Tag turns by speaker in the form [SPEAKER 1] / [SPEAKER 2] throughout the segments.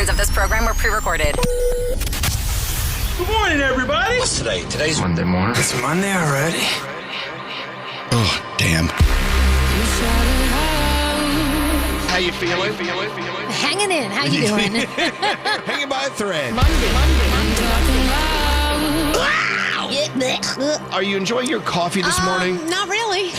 [SPEAKER 1] portions of this program were pre-recorded.
[SPEAKER 2] Good morning, everybody.
[SPEAKER 3] What's today? Today's
[SPEAKER 4] Monday morning.
[SPEAKER 3] It's Monday already.
[SPEAKER 4] Oh, damn.
[SPEAKER 3] How you feeling?
[SPEAKER 5] Hanging in. How you doing?
[SPEAKER 3] Hanging by a thread. Are you enjoying your coffee this morning?
[SPEAKER 5] Not really.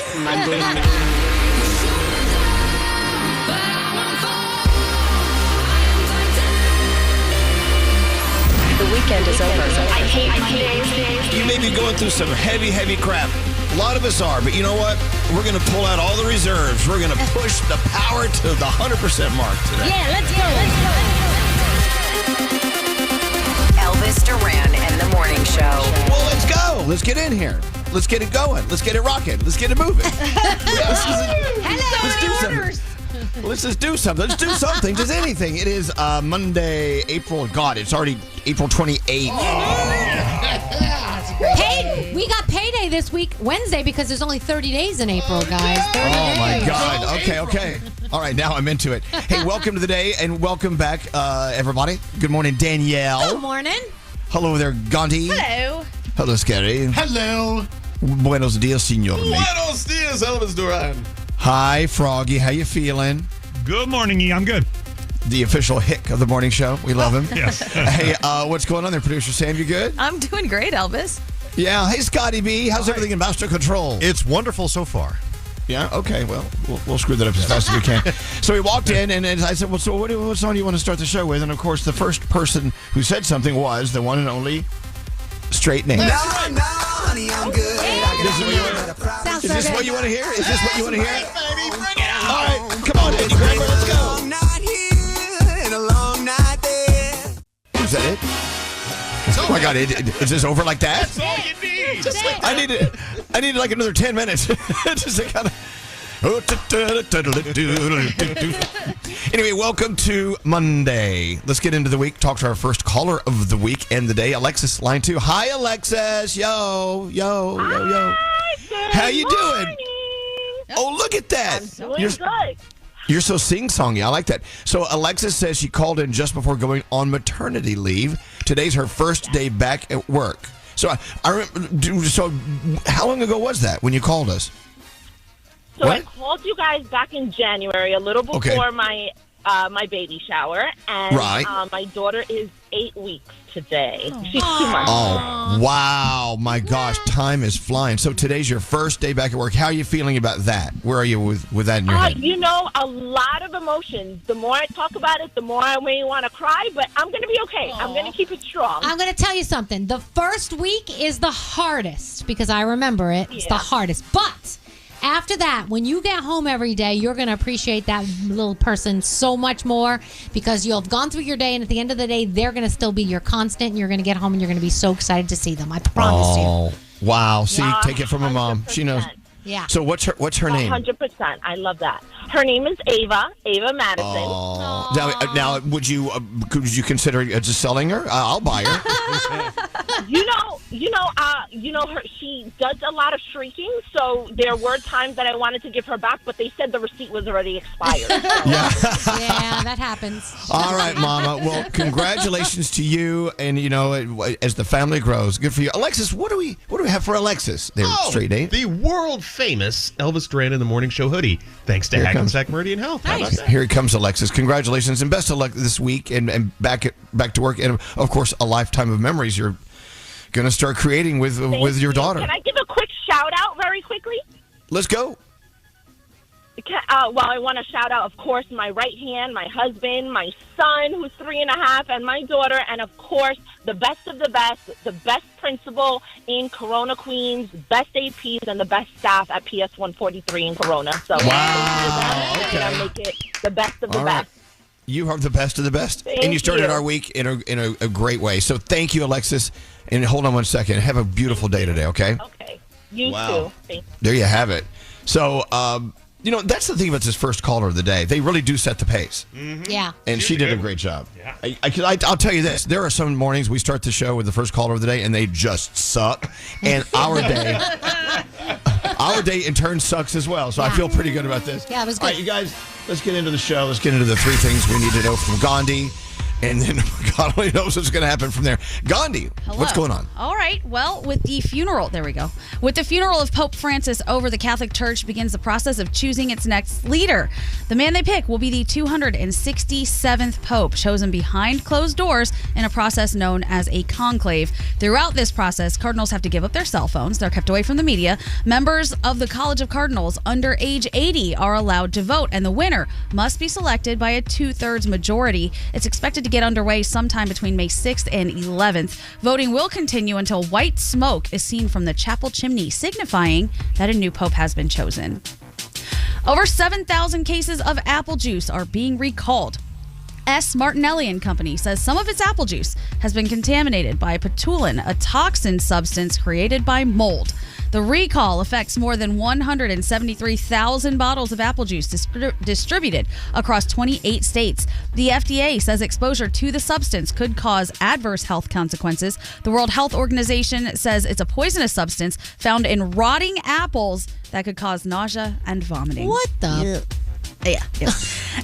[SPEAKER 1] The weekend is over.
[SPEAKER 6] I hate Mondays.
[SPEAKER 3] You may be going through some heavy crap. A lot of us are, but you know what? We're going to pull out all the reserves. We're going to push the power to the 100% mark today.
[SPEAKER 5] Yeah, let's go.
[SPEAKER 1] Elvis Duran and the Morning Show.
[SPEAKER 3] Well, let's go. Let's get in here. Let's get it going. Let's get it rocking. Let's get it moving. Let's do something. Let's just do something. Let's do something. Just anything. It is Monday, it's already April 28th.
[SPEAKER 5] We got payday this week, Wednesday, because there's only 30 days in April, guys. 30 days.
[SPEAKER 3] My God. Okay. All right, now I'm into it. Hey, welcome to the day and welcome back, everybody. Good morning, Danielle.
[SPEAKER 5] Good morning.
[SPEAKER 3] Hello there, Gandhi.
[SPEAKER 5] Hello.
[SPEAKER 3] Hello, Scary.
[SPEAKER 4] Hello.
[SPEAKER 3] Buenos dias, senor.
[SPEAKER 4] Buenos dias, Elvis Duran.
[SPEAKER 3] Hi, Froggy. How you feeling?
[SPEAKER 2] Good morning, E. I'm good.
[SPEAKER 3] The official hick of the morning show. We love him.
[SPEAKER 2] Yes.
[SPEAKER 3] Hey, what's going on there, producer Sam? You good?
[SPEAKER 7] I'm doing great, Elvis.
[SPEAKER 3] Yeah. Hey, Scotty B. How's everything in Master Control?
[SPEAKER 4] It's wonderful so far.
[SPEAKER 3] Yeah. Okay. Well, we'll screw that up as fast as we can. So we walked in, and I said, "Well, so what song do you want to start the show with?" And of course, the first person who said something was the one and only Straight Name.
[SPEAKER 8] No, honey, I'm good.
[SPEAKER 3] Is this what you want to hear? Is this what you want to hear? All right, come on, Eddie Graham, let's go.
[SPEAKER 8] Long night here and a long night there.
[SPEAKER 3] Is that it? Oh my God, is this over like that?
[SPEAKER 2] That's all you need.
[SPEAKER 3] Just like I need like another 10 minutes. Just to kind of. Anyway, welcome to Monday. Let's get into the week. Talk to our first caller of the week and the day, Alexis, line 2. Hi, Alexis. Yo. How you doing? Oh, look at that.
[SPEAKER 6] I'm doing good.
[SPEAKER 3] You're so sing-songy. I like that. So Alexis says she called in just before going on maternity leave. Today's her first day back at work. So I remember, so how long ago was that when you called us?
[SPEAKER 6] So
[SPEAKER 3] What?
[SPEAKER 6] I called you guys back in January, a little before my baby shower, and
[SPEAKER 3] Right.
[SPEAKER 6] My daughter is 8 weeks today. She's 2 months.
[SPEAKER 3] Oh, wow. My gosh, time is flying. So today's your first day back at work. How are you feeling about that? Where are you with that in your head?
[SPEAKER 6] You know, a lot of emotions. The more I talk about it, the more I may want to cry, but I'm going to be okay. I'm going to keep it strong.
[SPEAKER 5] I'm going to tell you something. The first week is the hardest because I remember it. It's the hardest. But after that, when you get home every day, you're going to appreciate that little person so much more because you'll have gone through your day, and at the end of the day, they're going to still be your constant, and you're going to get home, and you're going to be so excited to see them. I promise you.
[SPEAKER 3] Oh, wow. See, take it from a mom. She knows.
[SPEAKER 5] Yeah.
[SPEAKER 3] So what's her name?
[SPEAKER 6] 100%. I love that. Her name is Ava Madison.
[SPEAKER 3] Oh. Now, could you consider just selling her? I'll buy her.
[SPEAKER 6] She does a lot of shrieking, so there were times that I wanted to give her back, but they said the receipt was already expired.
[SPEAKER 3] Yeah.
[SPEAKER 5] Yeah, that happens.
[SPEAKER 3] All right, Mama. Well, congratulations to you, and as the family grows, good for you, Alexis. What do we have for Alexis? There, Straight Name.
[SPEAKER 9] The world famous Elvis Duran in the Morning Show hoodie, thanks to Hackensack Meridian Health. How about that?
[SPEAKER 3] Here it comes, Alexis. Congratulations and best of luck this week and back to work, and of course a lifetime of memories you're going to start creating with your daughter.
[SPEAKER 6] Can I give a quick shout out very quickly?
[SPEAKER 3] Let's go.
[SPEAKER 6] I want to shout out, of course, my right hand, my husband, my son, who's 3.5, and my daughter, and of course, the best of the best principal in Corona, Queens, best APs, and the best staff at PS 143 in Corona. So,
[SPEAKER 3] wow. Okay.
[SPEAKER 6] I'll make it the best of the
[SPEAKER 3] All
[SPEAKER 6] best.
[SPEAKER 3] Right. You are the best of the best, and you started our week in a great way. So thank you, Alexis. And hold on one second. Have a beautiful day today, okay?
[SPEAKER 6] Okay. You too. Thanks.
[SPEAKER 3] There you have it. So, that's the thing about this first caller of the day. They really do set the pace.
[SPEAKER 5] Mm-hmm. Yeah.
[SPEAKER 3] And she did a great job.
[SPEAKER 9] Yeah.
[SPEAKER 3] I'll tell you this. There are some mornings we start the show with the first caller of the day, and they just suck. And our day in turn sucks as well. So I feel pretty good about this.
[SPEAKER 5] Yeah, it was good.
[SPEAKER 3] All right, you guys, let's get into the show. Let's get into the 3 things we need to know from Gandhi. And then God only knows what's going to happen from there. Gandhi, what's going on?
[SPEAKER 7] All right. Well, with the funeral of Pope Francis over, the Catholic Church begins the process of choosing its next leader. The man they pick will be the 267th Pope, chosen behind closed doors in a process known as a conclave. Throughout this process, cardinals have to give up their cell phones. They're kept away from the media. Members of the College of Cardinals under age 80 are allowed to vote, and the winner must be selected by a 2/3 majority. It's expected to get underway sometime between May 6th and 11th. Voting will continue until white smoke is seen from the chapel chimney, signifying that a new pope has been chosen. Over 7,000 cases of apple juice are being recalled. S. Martinelli and Company says some of its apple juice has been contaminated by patulin, a toxin substance created by mold. The recall affects more than 173,000 bottles of apple juice distributed across 28 states. The FDA says exposure to the substance could cause adverse health consequences. The World Health Organization says it's a poisonous substance found in rotting apples that could cause nausea and vomiting.
[SPEAKER 5] What the?
[SPEAKER 7] Yeah.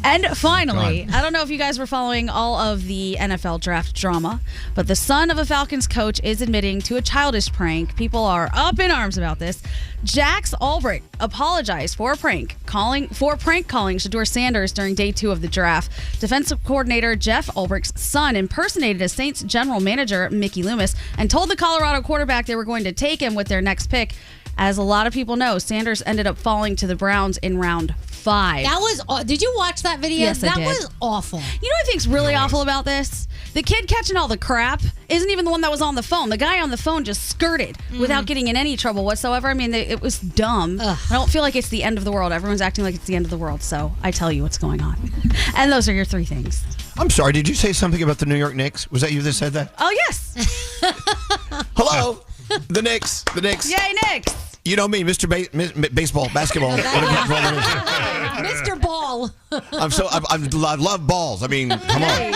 [SPEAKER 7] And finally, I don't know if you guys were following all of the NFL draft drama, but the son of a Falcons coach is admitting to a childish prank. People are up in arms about this. Jax Ulbrich apologized for prank calling Shedeur Sanders during day 2 of the draft. Defensive coordinator Jeff Ulbrich's son impersonated a Saints general manager, Mickey Loomis, and told the Colorado quarterback they were going to take him with their next pick. As a lot of people know, Sanders ended up falling to the Browns in round 5.
[SPEAKER 5] That was. Did you watch that video?
[SPEAKER 7] Yes, I did.
[SPEAKER 5] That was awful.
[SPEAKER 7] You know what I think's really awful about this? The kid catching all the crap isn't even the one that was on the phone. The guy on the phone just skirted without getting in any trouble whatsoever. I mean, it was dumb. Ugh. I don't feel like it's the end of the world. Everyone's acting like it's the end of the world, so I tell you what's going on. And those are your 3 things.
[SPEAKER 3] I'm sorry, did you say something about the New York Knicks? Was that you that said that?
[SPEAKER 7] Oh, yes.
[SPEAKER 3] Hello, the Knicks.
[SPEAKER 7] Yay, Knicks.
[SPEAKER 3] You know me, Mr. Baseball, basketball.
[SPEAKER 5] Mr. Ball.
[SPEAKER 3] I love balls. I mean, come on.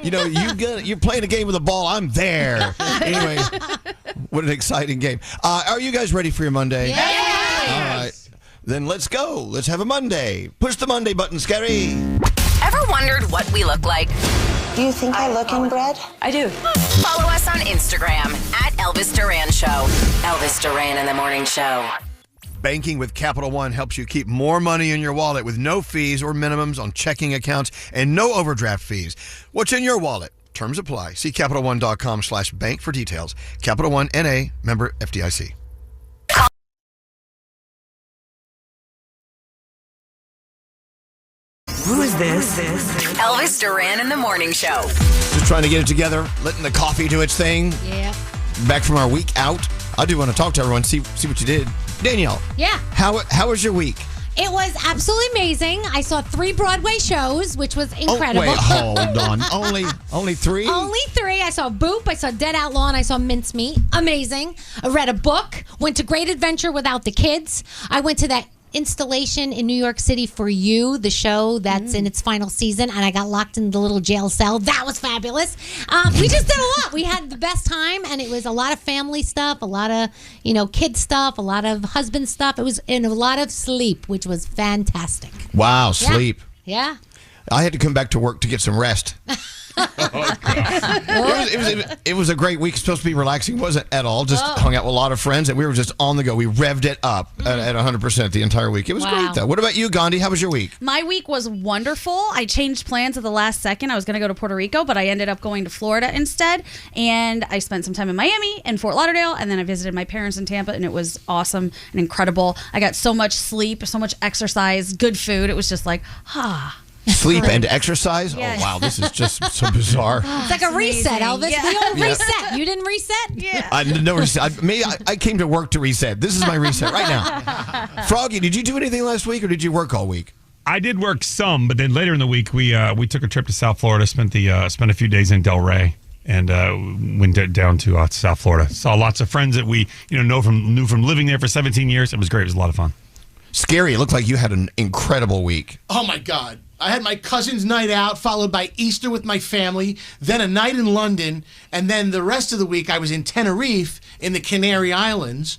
[SPEAKER 3] You know, you're playing a game with a ball. I'm there. Anyway, what an exciting game. Are you guys ready for your Monday?
[SPEAKER 5] Yes.
[SPEAKER 3] All right. Then let's go. Let's have a Monday. Push the Monday button, Scary.
[SPEAKER 1] Ever wondered what we look like?
[SPEAKER 10] Do you think I look inbred?
[SPEAKER 1] I do. Follow us on Instagram at Elvis Duran Show. Elvis Duran in the Morning Show.
[SPEAKER 3] Banking with Capital One helps you keep more money in your wallet with no fees or minimums on checking accounts and no overdraft fees. What's in your wallet? Terms apply. See CapitalOne.com/bank for details. Capital One, N.A., member FDIC.
[SPEAKER 1] Who is this? Elvis Duran in the Morning Show.
[SPEAKER 3] Just trying to get it together, letting the coffee do its thing.
[SPEAKER 5] Yeah.
[SPEAKER 3] Back from our week out. I do want to talk to everyone, see what you did. Danielle.
[SPEAKER 5] Yeah.
[SPEAKER 3] How was your week?
[SPEAKER 5] It was absolutely amazing. I saw 3 Broadway shows, which was incredible.
[SPEAKER 3] Oh, wait, hold on. Only 3?
[SPEAKER 5] Only 3. I saw Boop, I saw Dead Outlaw, and I saw Mincemeat. Amazing. I read a book, went to Great Adventure Without the Kids. I went to that installation in New York City for You, the show that's in its final season, and I got locked in the little jail cell. That was fabulous. We just did a lot. We had the best time, and it was a lot of family stuff, a lot of kid stuff, a lot of husband stuff. It was in a lot of sleep, which was fantastic.
[SPEAKER 3] Wow, sleep.
[SPEAKER 5] Yeah.
[SPEAKER 3] I had to come back to work to get some rest. It was a great week. Supposed to be relaxing. Wasn't at all. Just hung out with a lot of friends, and we were just on the go. We revved it up at 100% the entire week. It was great, though. What about you, Gandhi? How was your week?
[SPEAKER 7] My week was wonderful. I changed plans at the last second. I was going to go to Puerto Rico, but I ended up going to Florida instead. And I spent some time in Miami and Fort Lauderdale, and then I visited my parents in Tampa, and it was awesome and incredible. I got so much sleep, so much exercise, good food. It was just like,
[SPEAKER 3] Sleep and exercise?
[SPEAKER 7] Yes.
[SPEAKER 3] Oh, wow. This is just so bizarre.
[SPEAKER 5] It's like a reset, Elvis.
[SPEAKER 7] Yeah.
[SPEAKER 5] We all reset. You didn't reset?
[SPEAKER 7] Yeah.
[SPEAKER 3] No reset. I came to work to reset. This is my reset right now. Froggy, did you do anything last week, or did you work all week?
[SPEAKER 2] I did work some, but then later in the week we took a trip to South Florida. Spent a few days in Delray, and went down to South Florida. Saw lots of friends that we knew from living there for 17 years. It was great. It was a lot of fun.
[SPEAKER 3] Scary. It looked like you had an incredible week.
[SPEAKER 11] Oh my God. I had my cousin's night out, followed by Easter with my family, then a night in London, and then the rest of the week I was in Tenerife, in the Canary Islands,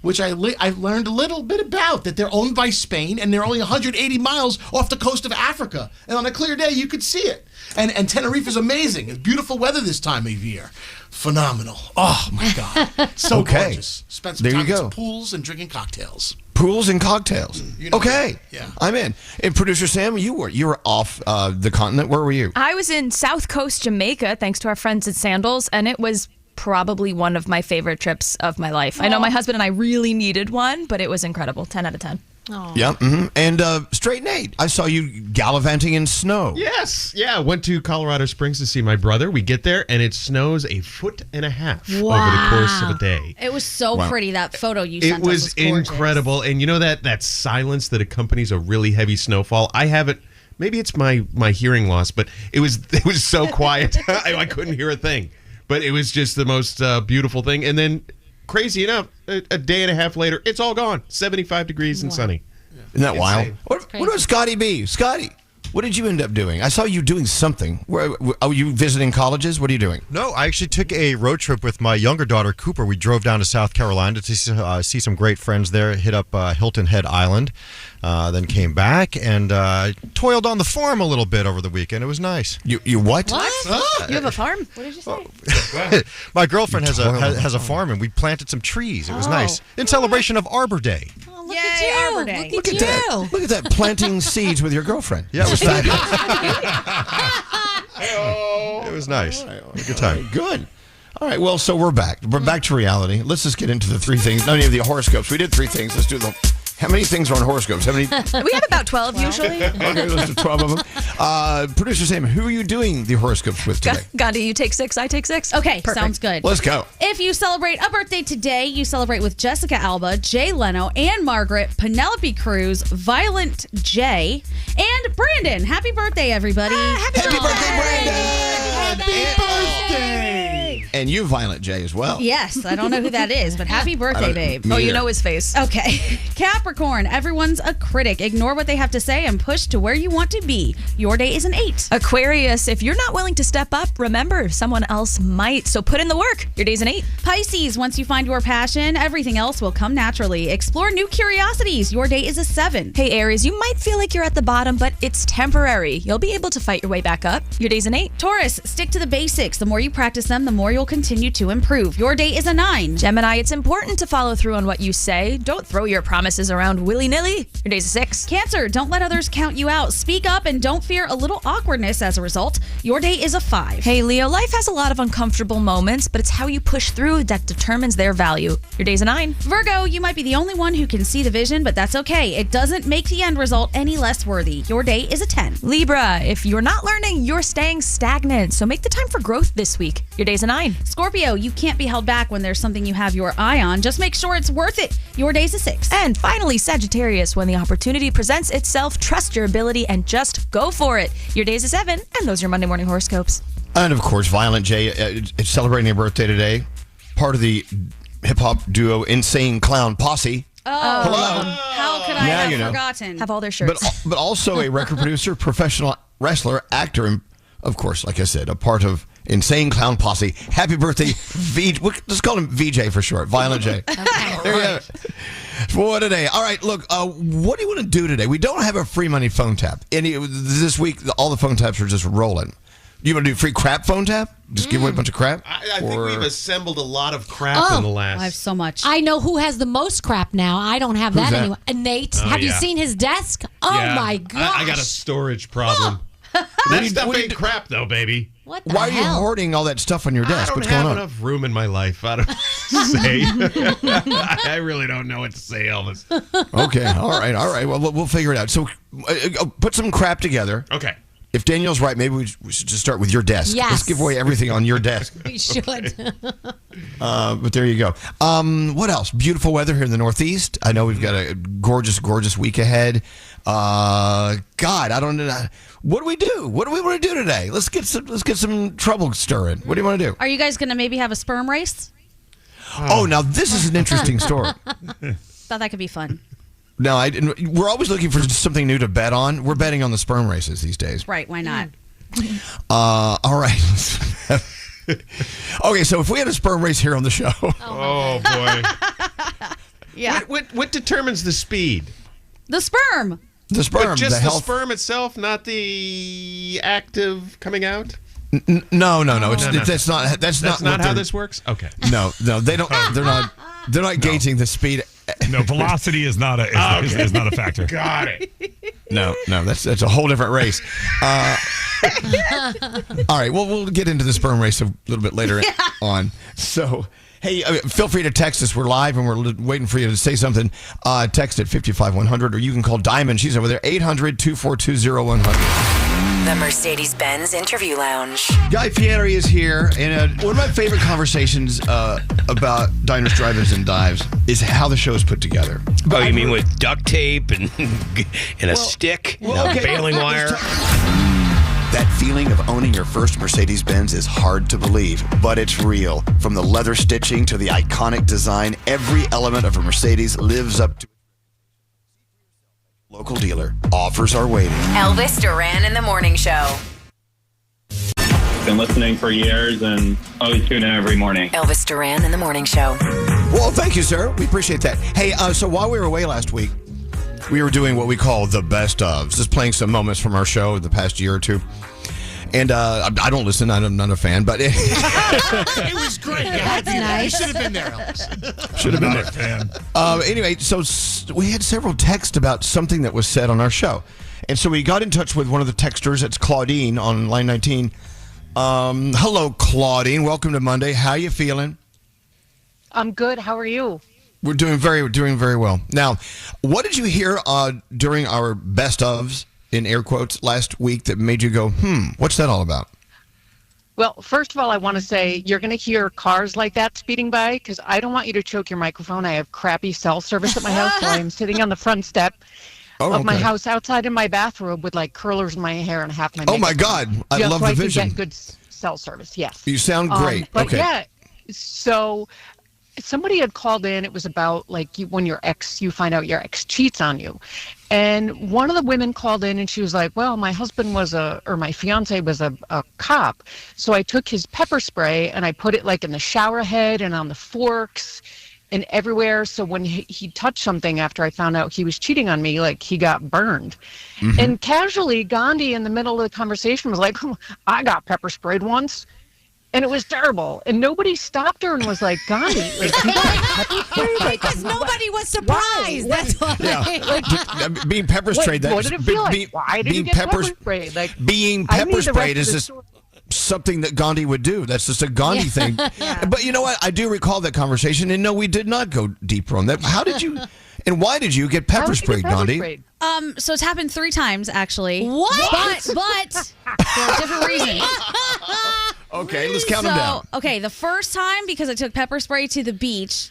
[SPEAKER 11] which I learned a little bit about, that they're owned by Spain and they're only 180 miles off the coast of Africa. And on a clear day, you could see it. And Tenerife is amazing. It's beautiful weather this time of year. Phenomenal. Oh, my God. So gorgeous. Spent some time in some pools and drinking cocktails.
[SPEAKER 3] Pools and cocktails.
[SPEAKER 11] You know
[SPEAKER 3] okay.
[SPEAKER 11] Yeah.
[SPEAKER 3] I'm in. And producer Sam, you were off the continent. Where were you?
[SPEAKER 12] I was in South Coast Jamaica, thanks to our friends at Sandals, and it was probably one of my favorite trips of my life. I know my husband and I really needed one, but it was incredible. 10 out of 10.
[SPEAKER 3] Yeah. Mm-hmm. And Straight Nate, I saw you gallivanting in snow.
[SPEAKER 9] Yes. Yeah. Went to Colorado Springs to see my brother. We get there and it snows 1.5 foot over the course of a day.
[SPEAKER 7] It was so pretty. That photo you sent us was gorgeous.
[SPEAKER 9] Incredible. And you know that silence that accompanies a really heavy snowfall? I haven't. Maybe it's my hearing loss, but it was so quiet. I couldn't hear a thing. But it was just the most beautiful thing. And then, crazy enough, a day and a half later, it's all gone. 75 degrees and sunny.
[SPEAKER 3] Isn't that wild? What was Scotty B? Scotty, what did you end up doing? I saw you doing something. Are you visiting colleges? What are you doing?
[SPEAKER 4] No, I actually took a road trip with my younger daughter, Cooper. We drove down to South Carolina to see some great friends there, hit up Hilton Head Island, then came back and toiled on the farm a little bit over the weekend. It was nice.
[SPEAKER 3] You what?
[SPEAKER 7] What? You have a farm? What did you say?
[SPEAKER 4] My girlfriend has a farm, and we planted some trees. It was nice. In celebration of Arbor Day.
[SPEAKER 5] Look at you.
[SPEAKER 7] Arbor Day.
[SPEAKER 5] Look at you.
[SPEAKER 3] Look at that, planting seeds with your girlfriend.
[SPEAKER 4] Yeah, it was fabulous. It was nice.
[SPEAKER 3] All right.
[SPEAKER 4] Good time.
[SPEAKER 3] Good. All right, well, so we're back. We're back to reality. Let's just get into the three things. Not any of the horoscopes. We did three things. Let's do them. How many things are on horoscopes? How many?
[SPEAKER 12] We have about 12 usually.
[SPEAKER 3] Okay, let's do 12 of them. Producer Sam, who are you doing the horoscopes with today?
[SPEAKER 12] Gandhi, you take 6, I take 6.
[SPEAKER 7] Okay,
[SPEAKER 12] Perfect.
[SPEAKER 7] sounds good.
[SPEAKER 3] Let's go.
[SPEAKER 7] If you celebrate a birthday today, you celebrate with Jessica Alba, Jay Leno, and Margaret, Penelope Cruz, Violent J, and Brandon. Happy birthday, everybody.
[SPEAKER 3] Happy birthday, Brandon.
[SPEAKER 11] Happy birthday.
[SPEAKER 3] And you, Violent J, as well.
[SPEAKER 7] Yes, I don't know who that is, but happy birthday, babe.
[SPEAKER 3] Me
[SPEAKER 12] You
[SPEAKER 3] either.
[SPEAKER 12] know his face.
[SPEAKER 7] Okay. Capricorn, everyone's a critic. Ignore what they have to say and push to where you want to be. Your day is an 8.
[SPEAKER 12] Aquarius, if you're not willing to step up, remember, someone else might. So put in the work. Your day's an 8.
[SPEAKER 7] Pisces, once you find your passion, everything else will come naturally. Explore new curiosities. Your day is a 7.
[SPEAKER 12] Hey, Aries, you might feel like you're at the bottom, but it's temporary. You'll be able to fight your way back up. Your day's an 8.
[SPEAKER 7] Taurus, stick to the basics. The more you practice them, the more you'll continue to improve. Your day is a 9.
[SPEAKER 12] Gemini, it's important to follow through on what you say. Don't throw your promises around willy-nilly. Your day's a 6.
[SPEAKER 7] Cancer, don't let others count you out. Speak up and don't fear a little awkwardness as a result. Your day is a 5.
[SPEAKER 12] Hey, Leo, life has a lot of uncomfortable moments, but it's how you push through that determines their value. Your day's a 9.
[SPEAKER 7] Virgo, you might be the only one who can see the vision, but that's okay. It doesn't make the end result any less worthy. Your day is a 10.
[SPEAKER 12] Libra, if you're not learning, you're staying stagnant, so make the time for growth this week. Your day's a 9.
[SPEAKER 7] Scorpio, you can't be held back when there's something you have your eye on. Just make sure it's worth it. Your day's a 6.
[SPEAKER 12] And finally, Sagittarius, when the opportunity presents itself, trust your ability and just go for it. Your day's a 7, and those are your Monday morning horoscopes.
[SPEAKER 3] And of course, Violent J is celebrating her birthday today. Part of the hip-hop duo Insane Clown Posse.
[SPEAKER 7] Oh,
[SPEAKER 3] hello.
[SPEAKER 7] How could I
[SPEAKER 3] Now
[SPEAKER 7] have
[SPEAKER 3] you know.
[SPEAKER 7] forgotten?
[SPEAKER 12] Have all their shirts.
[SPEAKER 3] But also a record producer, professional wrestler, actor, and of course, like I said, a part of Insane Clown Posse. Happy birthday, let's call him VJ for short, Violent J.
[SPEAKER 7] Okay.
[SPEAKER 3] There you have it. For today. All right, look, what do you want to do today? We don't have a free money phone tap. This week, all the phone taps are just rolling. You want to do free crap phone tap? Just give away a bunch of crap?
[SPEAKER 9] I think we've assembled a lot of crap in the last.
[SPEAKER 7] I have so much.
[SPEAKER 5] I know who has the most crap now. I don't have that
[SPEAKER 3] that?
[SPEAKER 5] anymore. Nate, have you seen his desk? Oh
[SPEAKER 9] Yeah.
[SPEAKER 5] my gosh.
[SPEAKER 9] I got a storage problem. That stuff ain't crap though, baby.
[SPEAKER 5] What the
[SPEAKER 3] Why are you
[SPEAKER 5] hell?
[SPEAKER 3] hoarding all that stuff on your desk?
[SPEAKER 9] I don't
[SPEAKER 3] What's
[SPEAKER 9] have
[SPEAKER 3] going on?
[SPEAKER 9] enough room in my life. I don't say. I really don't know what to say, Elvis.
[SPEAKER 3] Okay, all right. Well, we'll figure it out. So put some crap together.
[SPEAKER 9] Okay.
[SPEAKER 3] If Danielle's right, maybe we should just start with your desk.
[SPEAKER 5] Yes.
[SPEAKER 3] Let's give away everything on your desk.
[SPEAKER 5] We should.
[SPEAKER 3] But there you go. What else? Beautiful weather here in the Northeast. I know we've got a gorgeous, gorgeous week ahead. God, I don't know. What do we do? What do we want to do today? Let's get some trouble stirring. What do you want to do?
[SPEAKER 7] Are you guys going to maybe have a sperm race?
[SPEAKER 3] Oh, now this is an interesting story.
[SPEAKER 7] Thought that could be fun.
[SPEAKER 3] No, we're always looking for something new to bet on. We're betting on the sperm races these days.
[SPEAKER 7] Right, why not?
[SPEAKER 3] All right. Okay, so if we had a sperm race here on the show.
[SPEAKER 2] Oh, boy.
[SPEAKER 7] Yeah.
[SPEAKER 9] What determines the speed?
[SPEAKER 7] The sperm.
[SPEAKER 3] The sperm.
[SPEAKER 9] But just the
[SPEAKER 3] health.
[SPEAKER 9] sperm itself, not the active coming out?
[SPEAKER 3] No. That's not. That's
[SPEAKER 9] That's
[SPEAKER 3] not
[SPEAKER 9] not how this works? Okay.
[SPEAKER 3] No, they don't. They're not gauging the speed.
[SPEAKER 2] No, velocity is not a is not a factor.
[SPEAKER 9] Got it.
[SPEAKER 3] No, that's a whole different race. All right, well, we'll get into the sperm race a little bit later on. So, hey, feel free to text us. We're live and we're waiting for you to say something. Text at 55100, or you can call Diamond. She's over there, 800-242-0100.
[SPEAKER 1] The Mercedes-Benz Interview Lounge.
[SPEAKER 3] Guy Fieri is here, and one of my favorite conversations about diners, drive-ins, and dives is how the show is put together.
[SPEAKER 13] Oh, you mean with duct tape and a stick, baling wire?
[SPEAKER 3] That feeling of owning your first Mercedes-Benz is hard to believe, but it's real. From the leather stitching to the iconic design, every element of a Mercedes lives up to local dealer. Offers are waiting.
[SPEAKER 1] Elvis Duran in the Morning Show.
[SPEAKER 14] Been listening for years and always tune in every morning.
[SPEAKER 1] Elvis Duran in the Morning Show.
[SPEAKER 3] Well, thank you, sir. We appreciate that. Hey, so while we were away last week, we were doing what we call the best ofs, just playing some moments from our show the past year or two. And I don't listen. I'm not a fan, but it
[SPEAKER 11] was great. You should have been there, Elvis.
[SPEAKER 3] Should have been there. Anyway, so we had several texts about something that was said on our show. And so we got in touch with one of the texters. It's Claudine on line 19. Hello, Claudine. Welcome to Monday. How you feeling?
[SPEAKER 15] I'm good. How are you?
[SPEAKER 3] We're doing very well. Now, what did you hear during our best ofs, in air quotes, last week that made you go, what's that all about?
[SPEAKER 15] Well, first of all, I want to say you're going to hear cars like that speeding by because I don't want you to choke your microphone. I have crappy cell service at my house, so I'm sitting on the front step of my house outside in my bathrobe with like curlers in my hair and half my makeup.
[SPEAKER 3] Oh, my God. I love the vision.
[SPEAKER 15] Just so I can get good cell service, yes.
[SPEAKER 3] You sound great.
[SPEAKER 15] But
[SPEAKER 3] okay.
[SPEAKER 15] yeah, so somebody had called in. It was about like when you find out your ex cheats on you. And one of the women called in and she was like, well, my husband my fiance was a cop. So I took his pepper spray and I put it like in the shower head and on the forks and everywhere. So when he touched something after I found out he was cheating on me, like he got burned. Mm-hmm. And casually, Gandhi in the middle of the conversation was like, I got pepper sprayed once. And it was terrible. And nobody stopped her and was like, Gandhi,
[SPEAKER 5] because nobody was surprised. That's why.
[SPEAKER 3] Yeah. Being pepper sprayed.
[SPEAKER 15] What did it feel like? Why did you get pepper sprayed? Like,
[SPEAKER 3] being pepper sprayed is just something that Gandhi would do. That's just a Gandhi thing. Yeah. But you know what? I do recall that conversation. And no, we did not go deeper on that. How did you... And why did you get pepper sprayed, Gandhi?
[SPEAKER 7] So it's happened 3 times, actually.
[SPEAKER 5] What?
[SPEAKER 7] But for different reasons.
[SPEAKER 3] Okay, let's count them down.
[SPEAKER 7] Okay, the first time, because I took pepper spray to the beach,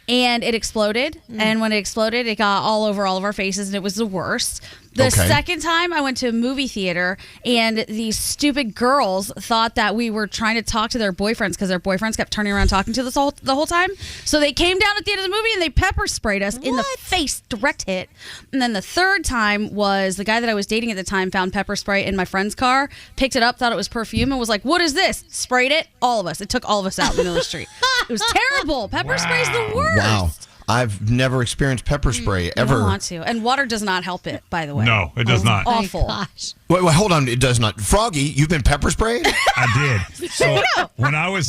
[SPEAKER 7] and it exploded. And when it exploded, it got all over all of our faces, and it was the worst. The second time, I went to a movie theater, and these stupid girls thought that we were trying to talk to their boyfriends because their boyfriends kept turning around talking to us the whole time. So they came down at the end of the movie, and they pepper sprayed us in the face, direct hit. And then the third time was the guy that I was dating at the time found pepper spray in my friend's car, picked it up, thought it was perfume, and was like, what is this? Sprayed it, all of us. It took all of us out in the middle of the street. It was terrible. Pepper spray's the worst.
[SPEAKER 3] Wow. I've never experienced pepper spray ever.
[SPEAKER 7] I don't want to. And water does not help it, by the way.
[SPEAKER 2] No, it does not.
[SPEAKER 7] Awful.
[SPEAKER 3] Wait, hold on. It does not. Froggy, you've been pepper sprayed?
[SPEAKER 2] I did. So when I'm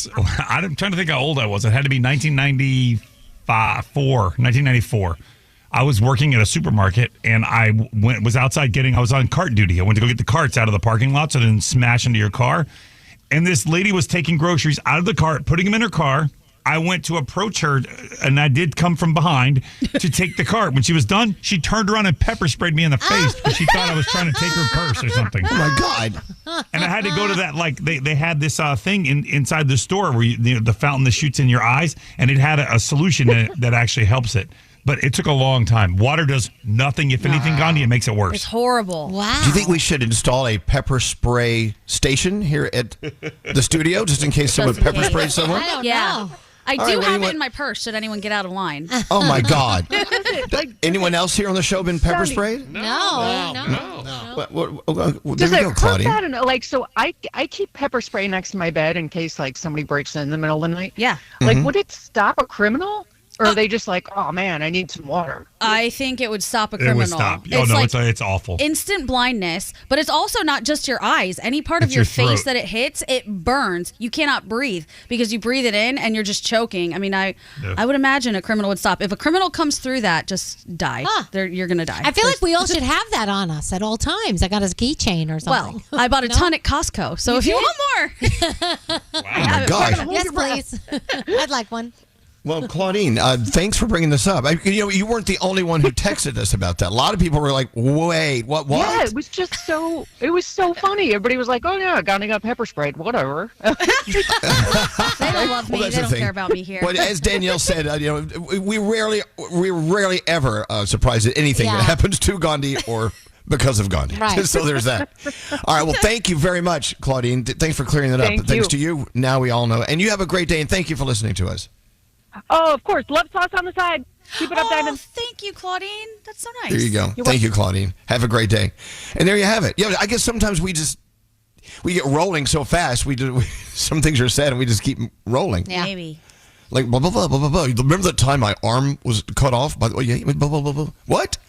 [SPEAKER 2] trying to think how old I was. It had to be 1994. I was working at a supermarket and I was outside I was on cart duty. I went to go get the carts out of the parking lot so they didn't smash into your car. And this lady was taking groceries out of the cart, putting them in her car. I went to approach her, and I did come from behind to take the cart. When she was done, she turned around and pepper sprayed me in the face because she thought I was trying to take her purse or something.
[SPEAKER 3] Oh, my God.
[SPEAKER 2] And I had to go to that, like, they had this thing inside the store where the fountain that shoots in your eyes, and it had a solution that actually helps it. But it took a long time. Water does nothing. If anything, Gandhi, it makes it worse.
[SPEAKER 7] It's horrible.
[SPEAKER 5] Wow.
[SPEAKER 3] Do you think we should install a pepper spray station here at the studio just in case someone pepper sprayed someone?
[SPEAKER 5] I don't know.
[SPEAKER 7] I
[SPEAKER 3] All
[SPEAKER 7] do
[SPEAKER 3] right,
[SPEAKER 7] have
[SPEAKER 3] anyone-
[SPEAKER 7] it in my purse. Should anyone get out of line?
[SPEAKER 3] Oh my God! Anyone else here on the show been pepper
[SPEAKER 15] Sounding-
[SPEAKER 3] sprayed?
[SPEAKER 5] No.
[SPEAKER 3] There
[SPEAKER 15] Does
[SPEAKER 3] we
[SPEAKER 15] it
[SPEAKER 3] go,
[SPEAKER 15] hurt
[SPEAKER 3] Claudine.
[SPEAKER 15] bad enough? Like, so I keep pepper spray next to my bed in case like somebody breaks in the middle of the night.
[SPEAKER 7] Yeah.
[SPEAKER 15] Like,
[SPEAKER 3] Mhm.
[SPEAKER 15] would it stop a criminal? Or are they just like, oh man, I need some water?
[SPEAKER 7] I think it would stop a
[SPEAKER 2] It
[SPEAKER 7] criminal.
[SPEAKER 2] would stop. Oh no, it's awful.
[SPEAKER 7] Instant blindness, but it's also not just your eyes. Any part of
[SPEAKER 2] It's
[SPEAKER 7] your
[SPEAKER 2] your
[SPEAKER 7] face
[SPEAKER 2] throat.
[SPEAKER 7] that it hits, it burns. You cannot breathe because you breathe it in and you're just choking. I mean, I would imagine a criminal would stop. If a criminal comes through that, just die. You're gonna die.
[SPEAKER 5] I feel like we all should have that on us at all times. I got a keychain or something.
[SPEAKER 7] Well, I bought a ton at Costco, so if you want more,
[SPEAKER 3] Oh my gosh.
[SPEAKER 5] Yes, please. I'd like one.
[SPEAKER 3] Well, Claudine, thanks for bringing this up. You weren't the only one who texted us about that. A lot of people were like, "Wait, what?"
[SPEAKER 15] Yeah, it was just so. It was so funny. Everybody was like, "Oh yeah, got pepper sprayed, whatever."
[SPEAKER 7] they don't love me.
[SPEAKER 3] Well, that's
[SPEAKER 7] They
[SPEAKER 3] the
[SPEAKER 7] don't
[SPEAKER 3] thing.
[SPEAKER 7] care about me here.
[SPEAKER 3] Well, as Danielle said, we're rarely ever surprised at anything that happens to Gandhi or because of Gandhi.
[SPEAKER 5] Right.
[SPEAKER 3] So there's that. All right. Well, thank you very much, Claudine. Thanks for clearing that up.
[SPEAKER 15] Thank
[SPEAKER 3] Thanks
[SPEAKER 15] you.
[SPEAKER 3] to you. Now we all know. And you have a great day. And thank you for listening to us.
[SPEAKER 6] Oh, of course. Love sauce on the side. Keep it up, Diamond.
[SPEAKER 7] Thank you, Claudine. That's so nice.
[SPEAKER 3] There you go. Thank you, Claudine. Have a great day. And there you have it. Yeah, I guess sometimes we get rolling so fast. Some things are said and we just keep rolling.
[SPEAKER 7] Yeah. Maybe.
[SPEAKER 3] Like blah blah blah blah blah blah. Remember the time my arm was cut off? By the way, yeah, blah blah blah blah. What?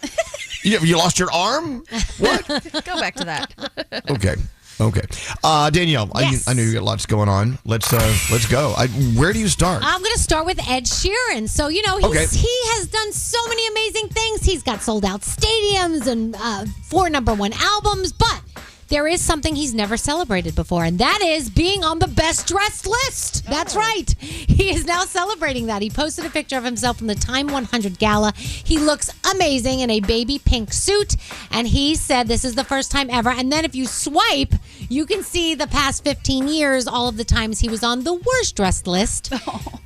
[SPEAKER 3] you lost your arm? What?
[SPEAKER 7] Go back to that.
[SPEAKER 3] Okay. Danielle,
[SPEAKER 5] Yes.
[SPEAKER 3] I know you got lots going on. Let's go. Where do you start?
[SPEAKER 5] I'm going to start with Ed Sheeran. So, he has done so many amazing things. He's got sold out stadiums and 4 #1 albums, but there is something he's never celebrated before, and that is being on the best dressed list. That's right. He is now celebrating that. He posted a picture of himself from the Time 100 Gala. He looks amazing in a baby pink suit, and he said this is the first time ever. And then if you swipe, you can see the past 15 years, all of the times he was on the worst dressed list,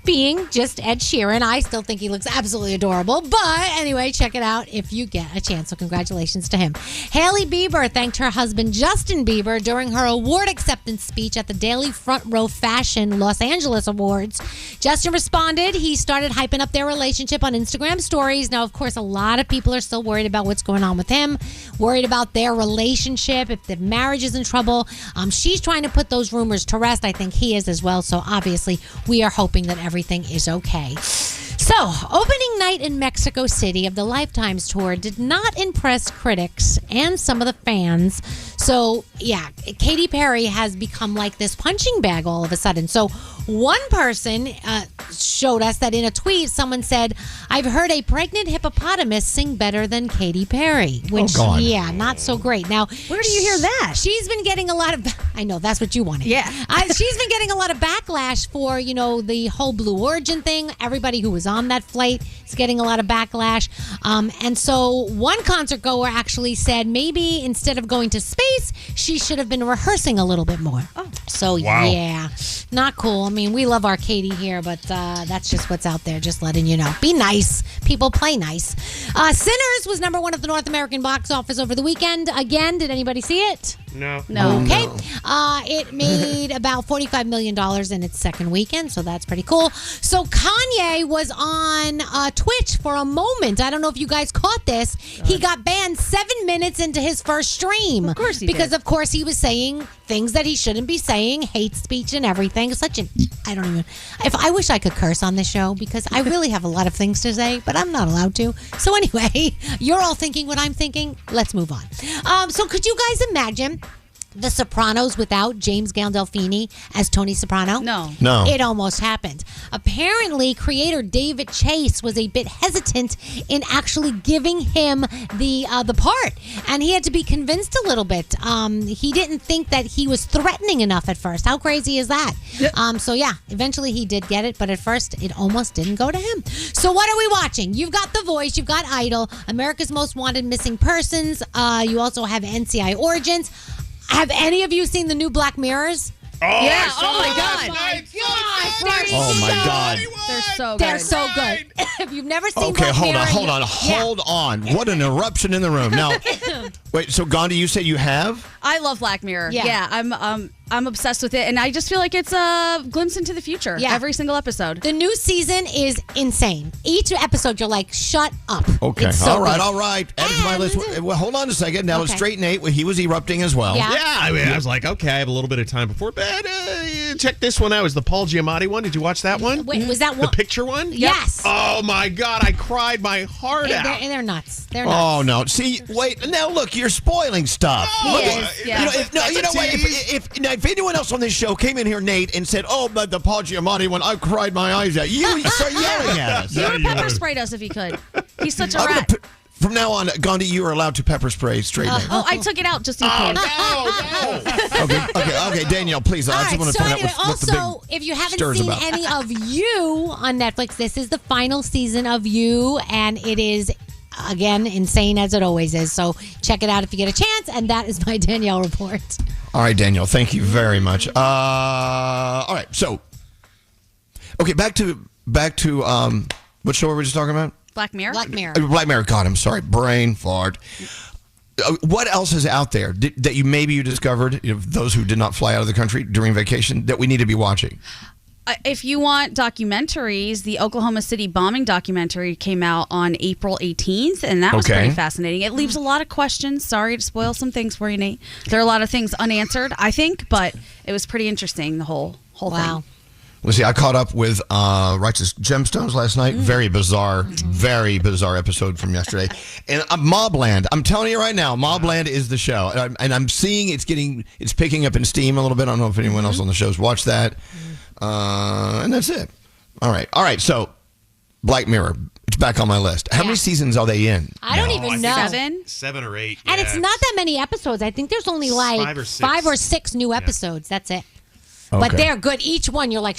[SPEAKER 5] being just Ed Sheeran. I still think he looks absolutely adorable, but anyway, check it out if you get a chance. So congratulations to him. Hailey Bieber thanked her husband Justin Bieber during her award acceptance speech at the Daily Front Row Fashion Los Angeles Awards. Justin responded. He started hyping up their relationship on Instagram stories. Now, of course, a lot of people are still worried about what's going on with him, worried about their relationship, if the marriage is in trouble. She's trying to put those rumors to rest. I think he is as well. So obviously, we are hoping that everything is okay. So, opening night in Mexico City of the Lifetimes tour did not impress critics and some of the fans. So, yeah, Katy Perry has become like this punching bag all of a sudden. So, one person showed us that in a tweet, someone said, "I've heard a pregnant hippopotamus sing better than Katy Perry," which, yeah, not so great. Now,
[SPEAKER 7] where do you hear that?
[SPEAKER 5] She's been getting a lot of, I know, that's what you wanted.
[SPEAKER 7] Yeah.
[SPEAKER 5] She's been getting a lot of backlash for, the whole Blue Origin thing. Everybody who was on that flight is getting a lot of backlash. And so one concert goer actually said maybe instead of going to space, she should have been rehearsing a little bit more. Oh. So,
[SPEAKER 2] Wow.
[SPEAKER 5] yeah, not cool. I mean, we love our Katie here, but that's just what's out there, just letting you know. Be nice. People play nice. Sinners was #1 at the North American box office over the weekend. Again, did anybody see it?
[SPEAKER 9] No.
[SPEAKER 5] Okay. It made about $45 million in its second weekend, so that's pretty cool. So Kanye was on Twitch for a moment. I don't know if you guys caught this. He got banned 7 minutes into his first stream.
[SPEAKER 7] Of course he
[SPEAKER 5] because,
[SPEAKER 7] did.
[SPEAKER 5] of course, he was saying things that he shouldn't be saying, hate speech and everything. I wish I could curse on this show because I really have a lot of things to say, but I'm not allowed to. So anyway, you're all thinking what I'm thinking. Let's move on. So could you guys imagine The Sopranos without James Gandolfini as Tony Soprano?
[SPEAKER 7] No.
[SPEAKER 5] It almost happened. Apparently, creator David Chase was a bit hesitant in actually giving him the part, and he had to be convinced a little bit. He didn't think that he was threatening enough at first. How crazy is that? So yeah, eventually he did get it, but at first it almost didn't go to him. So what are we watching? You've got The Voice, you've got Idol, America's Most Wanted Missing Persons. You also have NCI Origins. Have any of you seen the new Black Mirrors?
[SPEAKER 9] Oh,
[SPEAKER 7] Yeah.
[SPEAKER 9] I saw
[SPEAKER 7] Oh my
[SPEAKER 9] it
[SPEAKER 7] God.
[SPEAKER 9] last night.
[SPEAKER 3] Oh my God.
[SPEAKER 7] They're so good.
[SPEAKER 5] They're so good. If you've never seen
[SPEAKER 3] Okay,
[SPEAKER 5] Black
[SPEAKER 3] hold
[SPEAKER 5] Mirror,
[SPEAKER 3] on. What an eruption in the room. Now, wait, so Gandhi, you say you have?
[SPEAKER 7] I love Black Mirror.
[SPEAKER 5] Yeah.
[SPEAKER 7] I'm I'm obsessed with it, and I just feel like it's a glimpse into the future.
[SPEAKER 5] Yeah.
[SPEAKER 7] Every single episode.
[SPEAKER 5] The new season is insane. Each episode, you're like, shut up.
[SPEAKER 3] Okay.
[SPEAKER 5] It's so
[SPEAKER 3] all right.
[SPEAKER 5] good.
[SPEAKER 3] All right. Add it to my list. Well, hold on a second. Now,
[SPEAKER 5] Okay.
[SPEAKER 3] Straight Nate, he was erupting as well.
[SPEAKER 5] Yeah.
[SPEAKER 9] I mean, I was like, okay, I have a little bit of time before bed. Check this one out. It was the Paul Giamatti one. Did you watch that one?
[SPEAKER 5] Wait, was that one?
[SPEAKER 9] The picture one?
[SPEAKER 5] Yes.
[SPEAKER 9] Oh, my God. I cried my heart out.
[SPEAKER 5] They're nuts. They're nuts.
[SPEAKER 3] Oh no! See, wait. Now look, you're spoiling stuff.
[SPEAKER 7] He
[SPEAKER 3] Look,
[SPEAKER 7] is, yeah.
[SPEAKER 3] You know what? If anyone else on this show came in here, Nate, and said, "Oh, but the Paul Giamatti one, I cried my eyes out," you would start yelling at us.
[SPEAKER 7] You would pepper sprayed us if you could. He's such a rat.
[SPEAKER 3] From now on, Gandhi, you are allowed to pepper spray Straight Nate.
[SPEAKER 7] I took it out just in case.
[SPEAKER 3] Okay, Danielle, please. I just want to
[SPEAKER 5] so
[SPEAKER 3] find out
[SPEAKER 5] anyway,
[SPEAKER 3] what the
[SPEAKER 5] also,
[SPEAKER 3] big
[SPEAKER 5] if you haven't
[SPEAKER 3] stir's
[SPEAKER 5] seen
[SPEAKER 3] about.
[SPEAKER 5] any of You on Netflix, this is the final season of You, and it is, again, insane as it always is. So check it out if you get a chance, and that is my Danielle report.
[SPEAKER 3] All right, Danielle, thank you very much. All right, so, okay, back to what show were we just talking about?
[SPEAKER 7] Black Mirror?
[SPEAKER 5] Black Mirror.
[SPEAKER 3] Black Mirror. God, I'm sorry. Brain fart. What else is out there that you discovered, those who did not fly out of the country during vacation, that we need to be watching?
[SPEAKER 7] If you want documentaries, the Oklahoma City bombing documentary came out on April 18th, and that was pretty fascinating. It leaves a lot of questions. Sorry to spoil some things for you, Nate. There are a lot of things unanswered, I think, but it was pretty interesting, the whole thing.
[SPEAKER 3] Let's see, I caught up with Righteous Gemstones last night. Very bizarre episode from yesterday. And Mobland, I'm telling you right now, Mobland is the show. And I'm seeing it's picking up in steam a little bit. I don't know if anyone else on the show's watched that. And that's it. All right. So, Black Mirror, it's back on my list. How many seasons are they in?
[SPEAKER 5] I don't even know.
[SPEAKER 9] 7 or 8.
[SPEAKER 5] And it's not that many episodes. I think there's only like 5 or 6 new episodes. That's it. But
[SPEAKER 3] Okay.
[SPEAKER 5] they're good. Each one, you're like,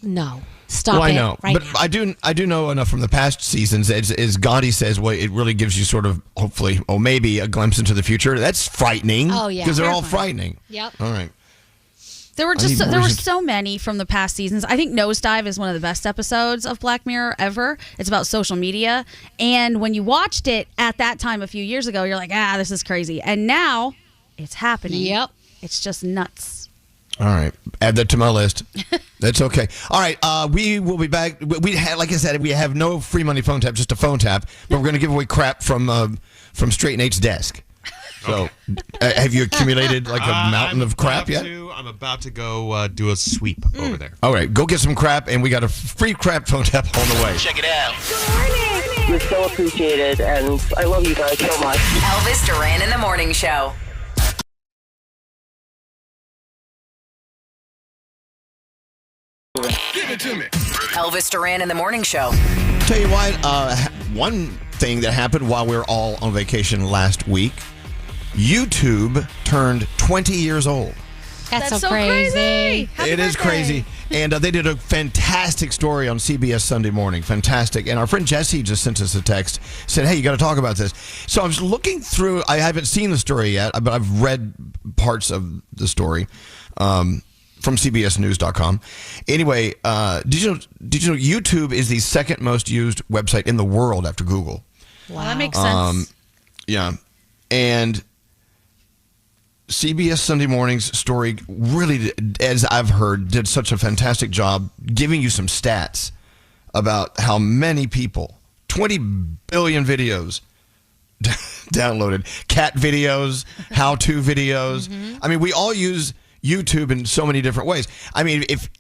[SPEAKER 5] no, stop
[SPEAKER 3] Well, I
[SPEAKER 5] it
[SPEAKER 3] know,
[SPEAKER 5] right
[SPEAKER 3] but
[SPEAKER 5] now.
[SPEAKER 3] I do know enough from the past seasons. As Gandhi says, well, it really gives you sort of, hopefully, maybe a glimpse into the future. That's frightening.
[SPEAKER 5] Oh, yeah.
[SPEAKER 3] Because they're all
[SPEAKER 5] Terrifying.
[SPEAKER 3] frightening.
[SPEAKER 5] Yep.
[SPEAKER 3] All right.
[SPEAKER 7] There were so many from the past seasons. I think Nosedive is one of the best episodes of Black Mirror ever. It's about social media. And when you watched it at that time a few years ago, you're like, this is crazy. And now it's happening.
[SPEAKER 5] Yep.
[SPEAKER 7] It's just nuts.
[SPEAKER 3] All right. Add that to my list. That's okay. All right. We will be back. Like I said, we have no free money phone tap, just a phone tap. But we're going to give away crap from Straight Nate's desk. So, have you accumulated like a mountain of crap yet?
[SPEAKER 9] I'm about to go do a sweep over there.
[SPEAKER 3] All right. Go get some crap, and we got a free crap phone tap on the way.
[SPEAKER 13] Check it out.
[SPEAKER 16] You're so appreciated, and I love you guys so much.
[SPEAKER 1] Elvis Duran in the Morning Show.
[SPEAKER 13] Give it to me.
[SPEAKER 1] Elvis Duran in the Morning Show.
[SPEAKER 3] Tell you what, one thing that happened while we were all on vacation last week, YouTube turned 20 years old.
[SPEAKER 5] That's so crazy.
[SPEAKER 7] Happy
[SPEAKER 3] It is
[SPEAKER 7] birthday.
[SPEAKER 3] crazy. And they did a fantastic story on CBS Sunday Morning. Fantastic. And our friend Jesse just sent us a text, said, hey, you got to talk about this. So I was looking through, I haven't seen the story yet, but I've read parts of the story from CBSNews.com. Anyway, did you know YouTube is the second most used website in the world after Google?
[SPEAKER 7] Wow. That makes sense.
[SPEAKER 3] Yeah. And CBS Sunday Morning's story really, as I've heard, did such a fantastic job giving you some stats about how many people, 20 billion videos downloaded, cat videos, how-to videos. I mean, we all use YouTube in so many different ways. I mean, if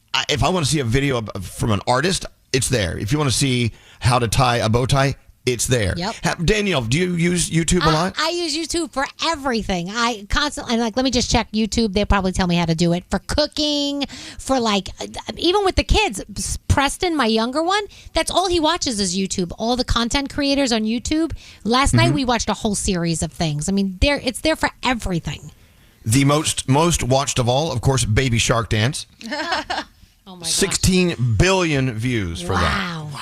[SPEAKER 3] I want to see a video from an artist, it's there. If you want to see how to tie a bow tie, it's there.
[SPEAKER 5] Yep.
[SPEAKER 3] Danielle, do you use YouTube a lot?
[SPEAKER 5] I use YouTube for everything. I constantly, I'm like, let me just check YouTube. They'll probably tell me how to do it. For cooking, for like, even with the kids. Preston, my younger one, that's all he watches is YouTube. All the content creators on YouTube. Last night we watched a whole series of things. I mean, it's there for everything.
[SPEAKER 3] The most watched of all, of course, Baby Shark Dance.
[SPEAKER 5] Oh my
[SPEAKER 3] 16 billion views for that.
[SPEAKER 5] Wow.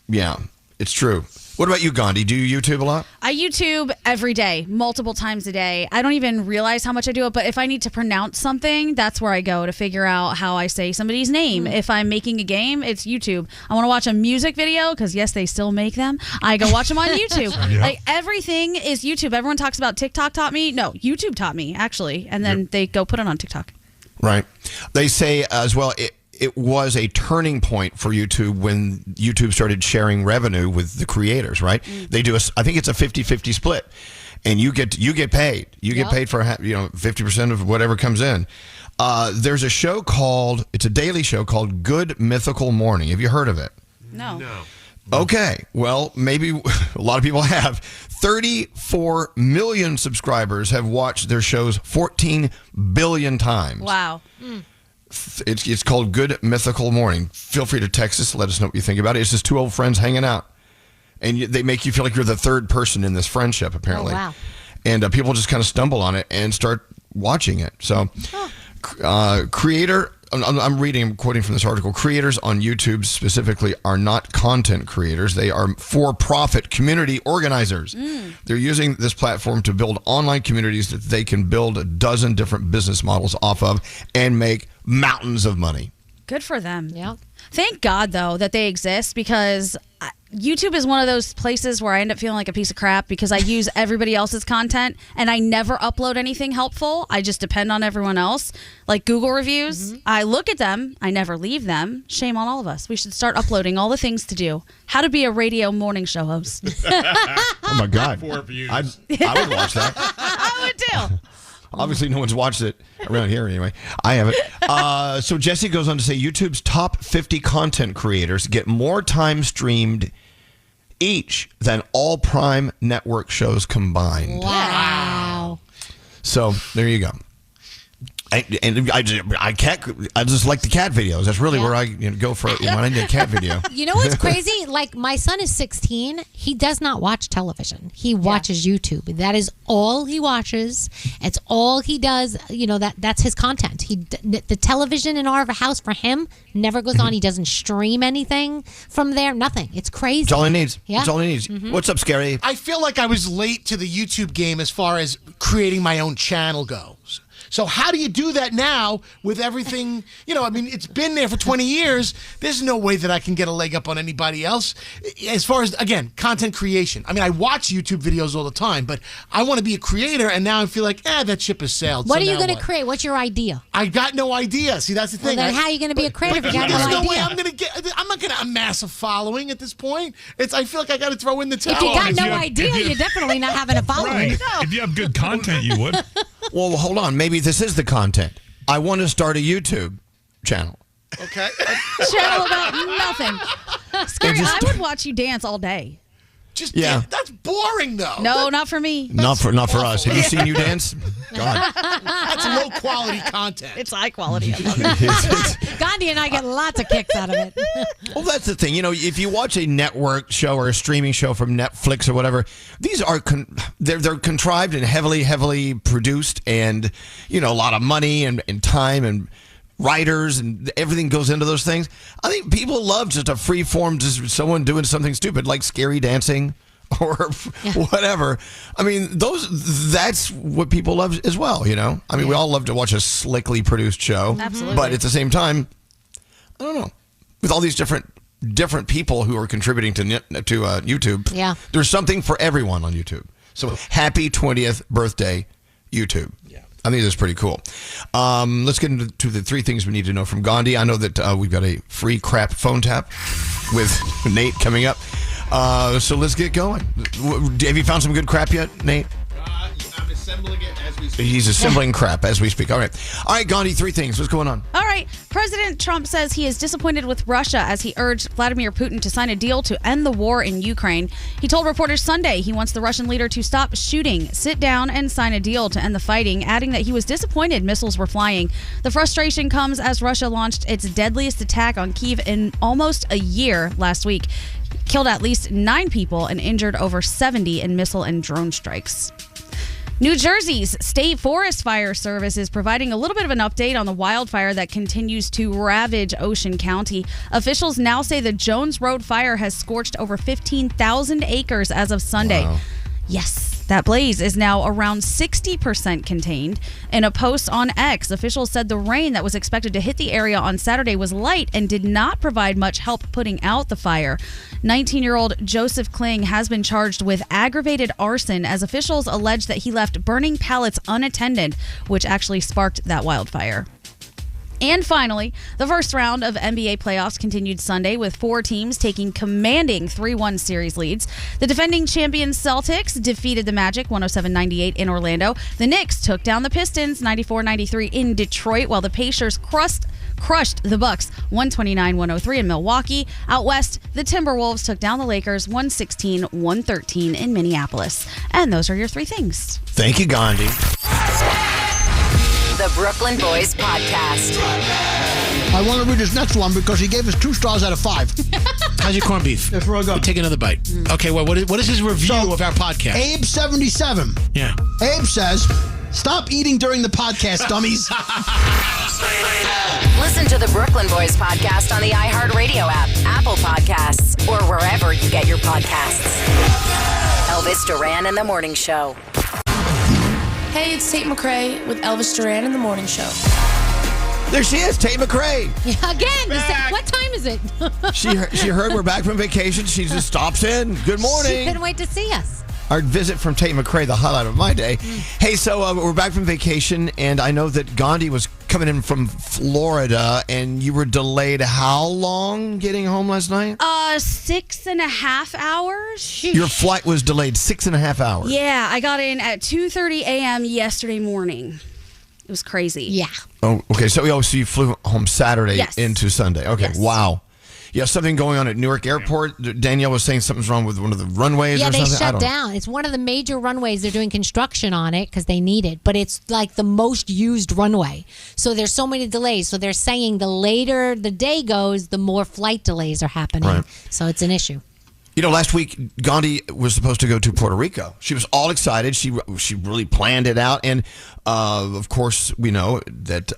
[SPEAKER 3] Yeah, it's true. What about you, Gandhi? Do you YouTube a lot?
[SPEAKER 7] I YouTube every day, multiple times a day. I don't even realize how much I do it, but if I need to pronounce something, that's where I go to figure out how I say somebody's name. If I'm making a game, it's YouTube. I want to watch a music video, because yes, they still make them. I go watch them on YouTube.
[SPEAKER 3] Yeah.
[SPEAKER 7] Like, everything is YouTube. Everyone talks about TikTok taught me. No, YouTube taught me, actually. And then they go put it on TikTok.
[SPEAKER 3] Right. They say as well, it was a turning point for YouTube when YouTube started sharing revenue with the creators, right? They do I think it's a 50-50 split. And you get paid. You get paid for 50% of whatever comes in. There's a show it's a daily show called Good Mythical Morning. Have you heard of it?
[SPEAKER 7] No.
[SPEAKER 3] Okay. Well, maybe a lot of people have. 34 million subscribers have watched their shows 14 billion times.
[SPEAKER 7] Wow.
[SPEAKER 3] It's called Good Mythical Morning. Feel free to text us. Let us know what you think about it. It's just two old friends hanging out. And they make you feel like you're the third person in this friendship, apparently.
[SPEAKER 5] Oh, wow.
[SPEAKER 3] And people just kind of stumble on it and start watching it. So, I'm quoting from this article. Creators on YouTube specifically are not content creators. They are for-profit community organizers. They're using this platform to build online communities that they can build a dozen different business models off of and make mountains of money.
[SPEAKER 7] Good for them.
[SPEAKER 5] Yeah.
[SPEAKER 7] Thank God, though, that they exist, because YouTube is one of those places where I end up feeling like a piece of crap because I use everybody else's content and I never upload anything helpful. I just depend on everyone else. Like Google reviews, I look at them. I never leave them. Shame on all of us. We should start uploading all the things to do. How to be a radio morning show host.
[SPEAKER 3] Oh, my God.
[SPEAKER 9] 4 views.
[SPEAKER 3] I would watch that.
[SPEAKER 7] I would too.
[SPEAKER 3] Obviously, no one's watched it around here anyway. I haven't. So Jesse goes on to say YouTube's top 50 content creators get more time streamed each than all Prime Network shows combined.
[SPEAKER 5] Wow.
[SPEAKER 3] So there you go. I just like the cat videos. That's really where I go for it when I need a cat video.
[SPEAKER 5] You know what's crazy? Like, my son is 16. He does not watch television. He watches YouTube. That is all he watches. It's all he does. That's his content. The television in our house for him never goes on. He doesn't stream anything from there. Nothing. It's crazy.
[SPEAKER 3] That's all he needs.
[SPEAKER 5] Yeah.
[SPEAKER 3] That's all he needs. What's up, Scary?
[SPEAKER 11] I feel like I was late to the YouTube game as far as creating my own channel goes. So how do you do that now with everything? It's been there for 20 years. There's no way that I can get a leg up on anybody else. As far as, again, content creation. I watch YouTube videos all the time, but I want to be a creator, and now I feel like, that ship has sailed.
[SPEAKER 5] What are you going to create? What's your idea?
[SPEAKER 11] I got no idea. See, that's the thing.
[SPEAKER 5] Well, then how are you going to be a creator if you got no idea?
[SPEAKER 11] There's no way I'm not going to amass a following at this point. I feel like I got to throw in the towel.
[SPEAKER 5] If you got no idea, you're definitely not having a following.
[SPEAKER 2] Right.
[SPEAKER 5] No.
[SPEAKER 2] If you have good content, you would.
[SPEAKER 3] Well, hold on. Maybe this is the content. I want to start a YouTube channel.
[SPEAKER 11] Okay.
[SPEAKER 7] Channel about nothing. Scary, I would watch you dance all day.
[SPEAKER 11] That's boring, though.
[SPEAKER 7] No, not for me.
[SPEAKER 3] Not for us. Have you seen you dance? God.
[SPEAKER 11] That's low quality content.
[SPEAKER 7] It's high quality. I love it.
[SPEAKER 5] Gandhi and I get lots of kicks out of it.
[SPEAKER 3] Well, that's the thing. If you watch a network show or a streaming show from Netflix or whatever, these are they're contrived and heavily produced, and a lot of money and time and writers and everything goes into those things. I think people love just a free form, just someone doing something stupid like scary dancing or whatever. That's what people love as well, we all love to watch a slickly produced show.
[SPEAKER 7] Absolutely.
[SPEAKER 3] But at the same time, I don't know, with all these different people who are contributing to YouTube, there's something for everyone on YouTube. So happy 20th birthday, YouTube. Yeah. I think that's pretty cool. Let's get into the 3 things we need to know from Gandhi. I know that we've got a free crap phone tap with Nate coming up. So let's get going. Have you found some good crap yet, Nate?
[SPEAKER 9] I'm assembling it as we speak.
[SPEAKER 3] He's assembling crap as we speak. All right, Gandhi, 3 things. What's going on?
[SPEAKER 7] All right. President Trump says he is disappointed with Russia as he urged Vladimir Putin to sign a deal to end the war in Ukraine. He told reporters Sunday he wants the Russian leader to stop shooting, sit down, and sign a deal to end the fighting, adding that he was disappointed missiles were flying. The frustration comes as Russia launched its deadliest attack on Kyiv in almost a year last week. Killed at least 9 people and injured over 70 in missile and drone strikes. New Jersey's State Forest Fire Service is providing a little bit of an update on the wildfire that continues to ravage Ocean County. Officials now say the Jones Road fire has scorched over 15,000 acres as of Sunday.
[SPEAKER 3] Wow.
[SPEAKER 7] Yes, that blaze is now around 60% contained. In a post on X, officials said the rain that was expected to hit the area on Saturday was light and did not provide much help putting out the fire. 19-year-old Joseph Kling has been charged with aggravated arson as officials allege that he left burning pallets unattended, which actually sparked that wildfire. And finally, the first round of NBA playoffs continued Sunday with 4 teams taking commanding 3-1 series leads. The defending champions Celtics defeated the Magic 107-98 in Orlando. The Knicks took down the Pistons 94-93 in Detroit, while the Pacers crushed the Bucks 129-103 in Milwaukee. Out west, the Timberwolves took down the Lakers 116-113 in Minneapolis. And those are your 3 things.
[SPEAKER 3] Thank you, Gandhi.
[SPEAKER 1] The Brooklyn Boys Podcast.
[SPEAKER 11] I want to read this next one because he gave us 2 stars out of 5. How's your corned beef?
[SPEAKER 17] That's where I go.
[SPEAKER 11] Take another bite. Okay, well, what is his review of our podcast?
[SPEAKER 17] Abe77.
[SPEAKER 11] Yeah.
[SPEAKER 17] Abe says, stop eating during the podcast, dummies.
[SPEAKER 1] Listen to the Brooklyn Boys Podcast on the iHeartRadio app, Apple Podcasts, or wherever you get your podcasts. Elvis Duran in the Morning Show.
[SPEAKER 18] Hey, it's Tate McRae with Elvis Duran in the Morning Show.
[SPEAKER 3] There she is, Tate McRae.
[SPEAKER 5] Again, what time is it?
[SPEAKER 3] She heard we're back from vacation. She just stops in. Good morning.
[SPEAKER 5] She couldn't wait to see us.
[SPEAKER 3] Our visit from Tate McRae, the highlight of my day. Hey, so we're back from vacation, and I know that Gandhi was coming in from Florida, and you were delayed how long getting home last night?
[SPEAKER 7] 6.5 hours.
[SPEAKER 3] Your flight was delayed 6.5 hours.
[SPEAKER 7] Yeah, I got in at 2:30 a.m. yesterday morning. It was crazy.
[SPEAKER 5] Yeah.
[SPEAKER 3] Oh, okay. So you flew home Saturday into Sunday. Okay.
[SPEAKER 7] Yes.
[SPEAKER 3] Wow. Yeah, something going on at Newark Airport. Danielle was saying something's wrong with one of the runways or something.
[SPEAKER 5] Yeah, they shut down. It's one of the major runways. They're doing construction on it because they need it. But it's like the most used runway. So there's so many delays. So they're saying the later the day goes, the more flight delays are happening.
[SPEAKER 3] Right.
[SPEAKER 5] So it's an issue.
[SPEAKER 3] You know, last week, Gandhi was supposed to go to Puerto Rico. She was all excited. She really planned it out. And, of course, we know that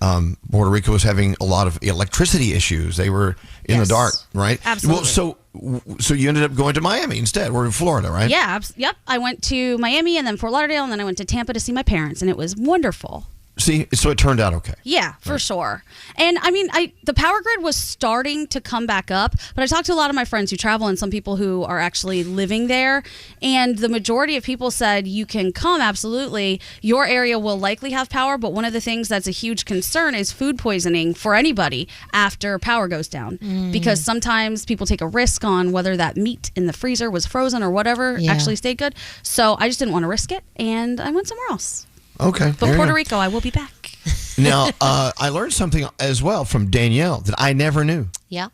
[SPEAKER 3] Puerto Rico was having a lot of electricity issues. They were in the dark, right?
[SPEAKER 7] Absolutely.
[SPEAKER 3] Well, so you ended up going to Miami instead. We're in Florida, right?
[SPEAKER 7] Yeah, yep. I went to Miami and then Fort Lauderdale, and then I went to Tampa to see my parents, and it was wonderful.
[SPEAKER 3] See, so it turned out okay.
[SPEAKER 7] Yeah, for sure. And I mean, the power grid was starting to come back up, but I talked to a lot of my friends who travel and some people who are actually living there, and the majority of people said you can come, absolutely. Your area will likely have power, but one of the things that's a huge concern is food poisoning for anybody after power goes down, because sometimes people take a risk on whether that meat in the freezer was frozen or whatever actually stayed good. So I just didn't want to risk it, and I went somewhere else.
[SPEAKER 3] Okay.
[SPEAKER 7] But Puerto Rico, I will be back.
[SPEAKER 3] Now, I learned something as well from Danielle that I never knew.
[SPEAKER 5] Yeah.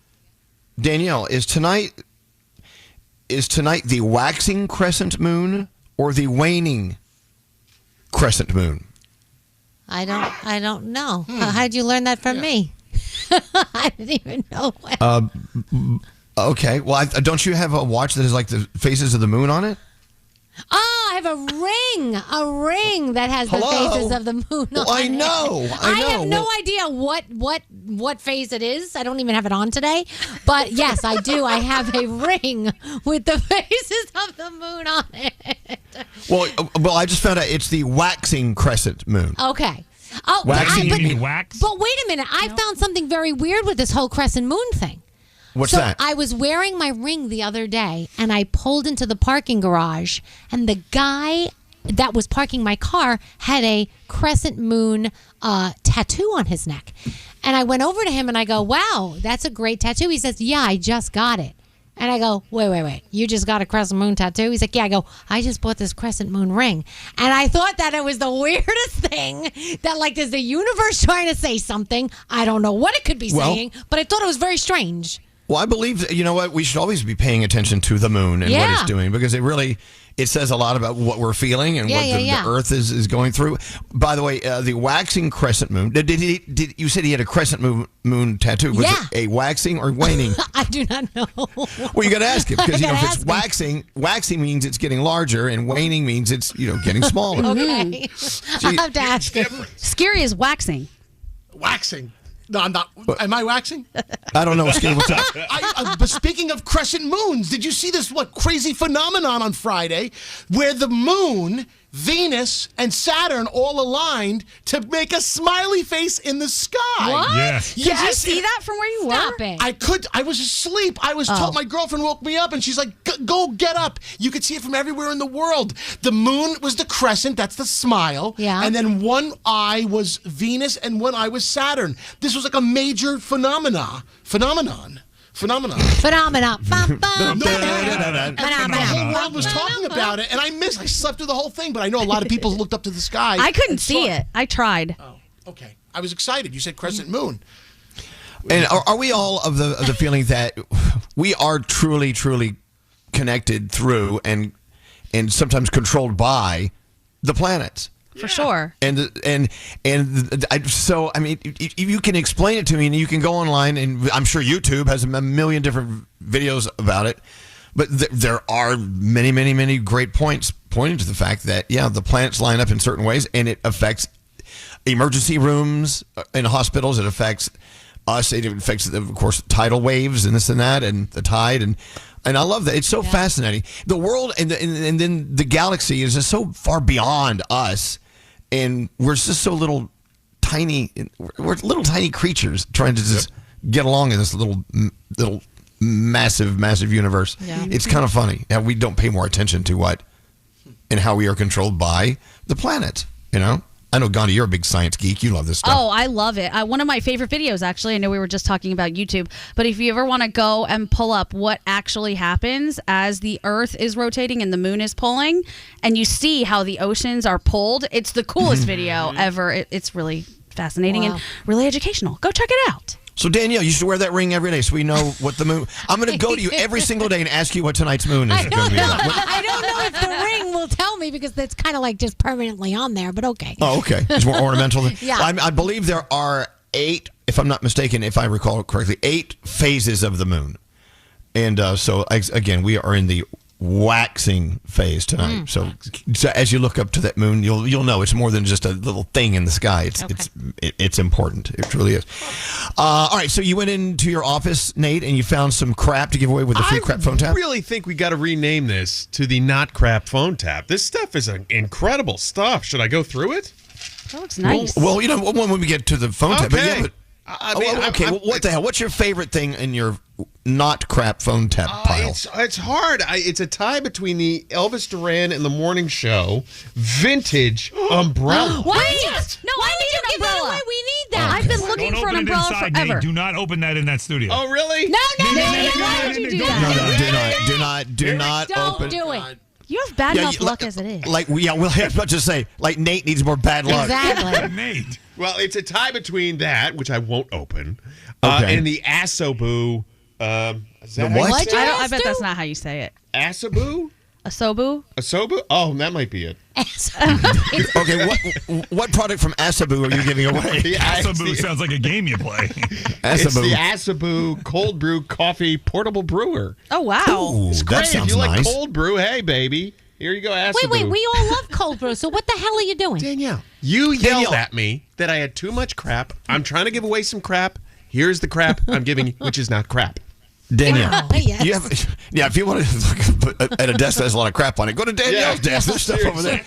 [SPEAKER 3] Danielle, is tonight the waxing crescent moon or the waning crescent moon?
[SPEAKER 5] I don't know. How'd you learn that from me? I didn't even know.
[SPEAKER 3] Okay. Well, don't you have a watch that has like the phases of the moon on it?
[SPEAKER 5] Oh, I have a ring that has the phases of the moon on
[SPEAKER 3] I know.
[SPEAKER 5] I have no idea what phase it is. I don't even have it on today. But yes, I do. I have a ring with the phases of the moon on it.
[SPEAKER 3] Well, I just found out it's the waxing crescent moon.
[SPEAKER 5] Okay. Oh,
[SPEAKER 2] waxing, you mean wax?
[SPEAKER 5] But wait a minute. I found something very weird with this whole crescent moon thing.
[SPEAKER 3] What's that?
[SPEAKER 5] I was wearing my ring the other day, and I pulled into the parking garage, and the guy that was parking my car had a crescent moon tattoo on his neck. And I went over to him, and I go, wow, that's a great tattoo. He says, yeah, I just got it. And I go, wait, you just got a crescent moon tattoo? He's like, yeah. I go, I just bought this crescent moon ring. And I thought that it was the weirdest thing, that like, is the universe trying to say something? I don't know what it could be saying, but I thought it was very strange.
[SPEAKER 3] Well, I believe, you know what, we should always be paying attention to the moon and what it's doing, because it says a lot about what we're feeling and what the Earth is going through. By the way, the waxing crescent moon, did you said he had a crescent moon tattoo. Was it a waxing or waning?
[SPEAKER 5] I do not know.
[SPEAKER 3] Well, you got to ask him, because if it's waxing means it's getting larger, and waning means it's getting smaller.
[SPEAKER 5] Okay. I'll have to ask him.
[SPEAKER 7] Scary is waxing.
[SPEAKER 11] Waxing. No, I'm not. Am I waxing?
[SPEAKER 3] I don't know what's up.
[SPEAKER 11] But speaking of crescent moons, did you see this crazy phenomenon on Friday where the moon Venus and Saturn all aligned to make a smiley face in the sky.
[SPEAKER 7] What?
[SPEAKER 2] Yes.
[SPEAKER 7] Did you see that from where you were?
[SPEAKER 5] Stop it.
[SPEAKER 11] I was asleep. I was told, my girlfriend woke me up and she's like, go get up. You could see it from everywhere in the world. The moon was the crescent. That's the smile.
[SPEAKER 5] Yeah.
[SPEAKER 11] And then one eye was Venus and one eye was Saturn. This was like a major phenomenon.
[SPEAKER 5] Phenomena.
[SPEAKER 11] The whole world was talking about it, and I slept through the whole thing, but I know a lot of people looked up to the sky.
[SPEAKER 7] I couldn't see it. I tried.
[SPEAKER 11] Oh, okay. I was excited. You said crescent moon.
[SPEAKER 3] And are we all of the feeling that we are truly, truly connected through and sometimes controlled by the planets?
[SPEAKER 7] For sure.
[SPEAKER 3] So I mean, you can explain it to me, and you can go online, and I'm sure YouTube has a million different videos about it. But there are many, many, many great points pointing to the fact that the planets line up in certain ways, and it affects emergency rooms in hospitals. It affects us. It affects, of course, tidal waves and this and that, and the tide and I love that. It's so fascinating. The world and then the galaxy is just so far beyond us, and we're just so little tiny. We're little tiny creatures trying to just get along in this little massive universe. Yeah. It's kind of funny how we don't pay more attention to what and how we are controlled by the planet. I know, Gandhi, you're a big science geek. You love this stuff.
[SPEAKER 7] Oh, I love it. One of my favorite videos, actually, I know we were just talking about YouTube, but if you ever want to go and pull up what actually happens as the Earth is rotating and the moon is pulling, and you see how the oceans are pulled, it's the coolest video ever. It's really fascinating and really educational. Go check it out.
[SPEAKER 3] So, Danielle, you should wear that ring every day so we know what the moon... I'm going to go to you every single day and ask you what tonight's moon is going to be like.
[SPEAKER 5] I don't know if the ring will tell me because it's kind of like just permanently on there, but okay.
[SPEAKER 3] Oh, okay. It's more ornamental.
[SPEAKER 5] Yeah.
[SPEAKER 3] I believe there are 8, if I'm not mistaken, if I recall correctly, 8 phases of the moon. And so, again, we are in the waxing phase tonight. So as you look up to that moon, you'll know it's more than just a little thing in the sky. It's important. It truly is. All right, so you went into your office, Nate, and you found some crap to give away with the free crap phone tap?
[SPEAKER 9] I really think we got to rename this to the Not Crap Phone Tap. This stuff is incredible stuff. Should I go through it?
[SPEAKER 7] That looks nice.
[SPEAKER 3] Well, when we get to the phone tap.
[SPEAKER 9] Okay.
[SPEAKER 3] But what the hell? What's your favorite thing in your not crap phone tap pile?
[SPEAKER 9] It's hard. It's a tie between the Elvis Duran and the Morning Show vintage umbrella.
[SPEAKER 5] What?
[SPEAKER 7] No,
[SPEAKER 5] Why
[SPEAKER 7] I
[SPEAKER 5] did you
[SPEAKER 7] need an
[SPEAKER 5] give that
[SPEAKER 7] umbrella.
[SPEAKER 5] away? We need that.
[SPEAKER 7] I've been looking for an umbrella forever.
[SPEAKER 2] Nate, do not open that in that studio.
[SPEAKER 9] Oh, really?
[SPEAKER 5] No.
[SPEAKER 7] Why would you do that?
[SPEAKER 3] Do not
[SPEAKER 5] Don't
[SPEAKER 3] open.
[SPEAKER 5] do it.
[SPEAKER 7] You have bad enough luck as it is.
[SPEAKER 3] We'll have to say, Nate needs more bad luck.
[SPEAKER 5] Exactly.
[SPEAKER 2] Nate.
[SPEAKER 9] Well, it's a tie between that, which I won't open,
[SPEAKER 3] Okay.
[SPEAKER 9] and the Asobu. Is that
[SPEAKER 3] The what?
[SPEAKER 5] What'd you
[SPEAKER 7] I
[SPEAKER 5] ask
[SPEAKER 7] bet
[SPEAKER 5] to?
[SPEAKER 7] that's not how you say it.
[SPEAKER 9] Asobu?
[SPEAKER 7] Asobu?
[SPEAKER 9] Asobu? Oh, that might be it.
[SPEAKER 3] Okay, what product from Asabu are you giving away?
[SPEAKER 2] Asabu sounds like a game you play.
[SPEAKER 9] It's the Asabu cold brew coffee portable brewer.
[SPEAKER 7] Oh, wow.
[SPEAKER 3] Ooh,
[SPEAKER 9] It's
[SPEAKER 3] that
[SPEAKER 9] great.
[SPEAKER 3] sounds
[SPEAKER 9] If you
[SPEAKER 3] nice.
[SPEAKER 9] like cold brew, hey, baby. Here you go, Asabu.
[SPEAKER 5] Wait, we all love cold brew. So what the hell are you doing?
[SPEAKER 9] Danielle, you yelled at me that I had too much crap. I'm trying to give away some crap. Here's the crap I'm giving you, which is not crap.
[SPEAKER 3] Danielle,
[SPEAKER 5] Yes.
[SPEAKER 3] you have, if you want to look at a desk that has a lot of crap on it, go to Danielle's desk. There's stuff over there.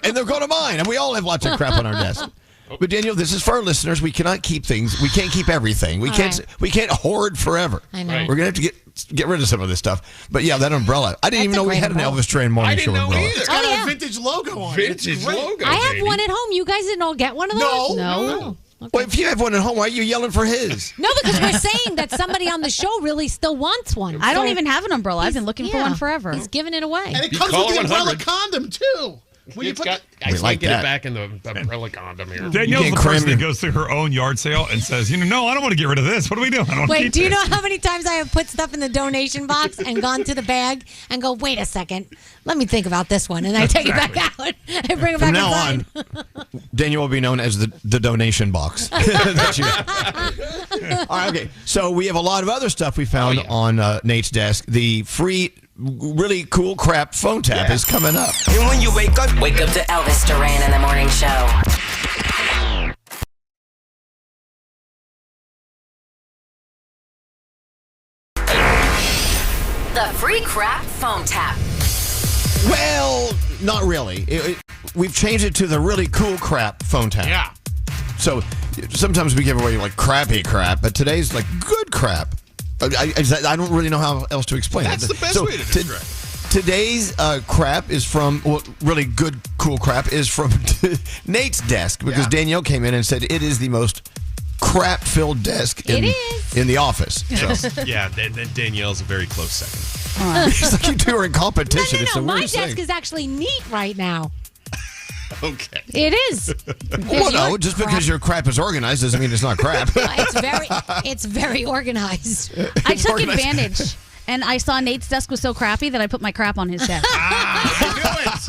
[SPEAKER 3] And they'll go to mine. And we all have lots of crap on our desk. But Danielle, this is for our listeners. We cannot keep things. We can't keep everything. We can't hoard forever.
[SPEAKER 5] I know.
[SPEAKER 9] Right.
[SPEAKER 3] We're going to have to get rid of some of this stuff. But yeah, that umbrella. I didn't even know we had an Elvis Duran morning show umbrella.
[SPEAKER 11] It's got a vintage logo on it. It's great.
[SPEAKER 9] Logo,
[SPEAKER 5] I have
[SPEAKER 9] baby.
[SPEAKER 5] one at home. You guys didn't all get one of those?
[SPEAKER 7] No.
[SPEAKER 5] Okay.
[SPEAKER 3] Well, if you have one at home, why are you yelling for his?
[SPEAKER 5] No, because we're saying that somebody on the show really still wants one.
[SPEAKER 7] I don't even have an umbrella. I've been looking for one forever.
[SPEAKER 5] He's giving it away.
[SPEAKER 11] And it
[SPEAKER 9] You
[SPEAKER 11] comes
[SPEAKER 9] call
[SPEAKER 11] with the
[SPEAKER 9] her
[SPEAKER 11] umbrella
[SPEAKER 9] 100.
[SPEAKER 11] condom, too. When you
[SPEAKER 9] It's
[SPEAKER 11] put
[SPEAKER 9] got, I
[SPEAKER 3] We
[SPEAKER 9] can't
[SPEAKER 3] like
[SPEAKER 9] get
[SPEAKER 3] that.
[SPEAKER 9] it back in the umbrella condom here.
[SPEAKER 2] Danielle's
[SPEAKER 3] can't
[SPEAKER 2] the
[SPEAKER 3] cram
[SPEAKER 2] person that
[SPEAKER 3] your-
[SPEAKER 2] goes through her own yard sale and says, no, I don't want to get rid of this. What are we doing? I don't want to
[SPEAKER 5] Wait,
[SPEAKER 2] keep
[SPEAKER 5] do you
[SPEAKER 2] this.
[SPEAKER 5] know how many times I have put stuff in the donation box and gone to the bag and go, wait a second, let me think about this one, and I take it back out and bring it
[SPEAKER 3] From
[SPEAKER 5] back
[SPEAKER 3] now
[SPEAKER 5] inside.
[SPEAKER 3] on, Danielle will be known as the donation box. That's you. All right, okay. So we have a lot of other stuff we found on Nate's desk. The free, really cool crap phone tap is coming up.
[SPEAKER 13] And when you wake up
[SPEAKER 1] To Elvis Duran in the Morning Show. The free crap phone tap.
[SPEAKER 3] Well, not really. We've changed it to the really cool crap phone tap.
[SPEAKER 9] Yeah.
[SPEAKER 3] So sometimes we give away like crappy crap, but today's like good crap. I don't really know how else to explain
[SPEAKER 9] That's
[SPEAKER 3] it.
[SPEAKER 9] the best way to describe it.
[SPEAKER 3] Today's crap is from, really good, cool crap is from Nate's desk because Danielle came in and said it is the most crap-filled desk in the office. So.
[SPEAKER 9] Yeah, then Danielle's a very close second.
[SPEAKER 3] It's like you two are in competition.
[SPEAKER 5] No,
[SPEAKER 3] It's a
[SPEAKER 5] my
[SPEAKER 3] weird
[SPEAKER 5] desk
[SPEAKER 3] thing.
[SPEAKER 5] is actually neat right now.
[SPEAKER 9] Okay.
[SPEAKER 5] It is.
[SPEAKER 3] Well, no, just because your crap is organized doesn't mean it's not crap.
[SPEAKER 5] It's very organized.
[SPEAKER 7] I took advantage. And I saw Nate's desk was so crappy that I put my crap on his desk. I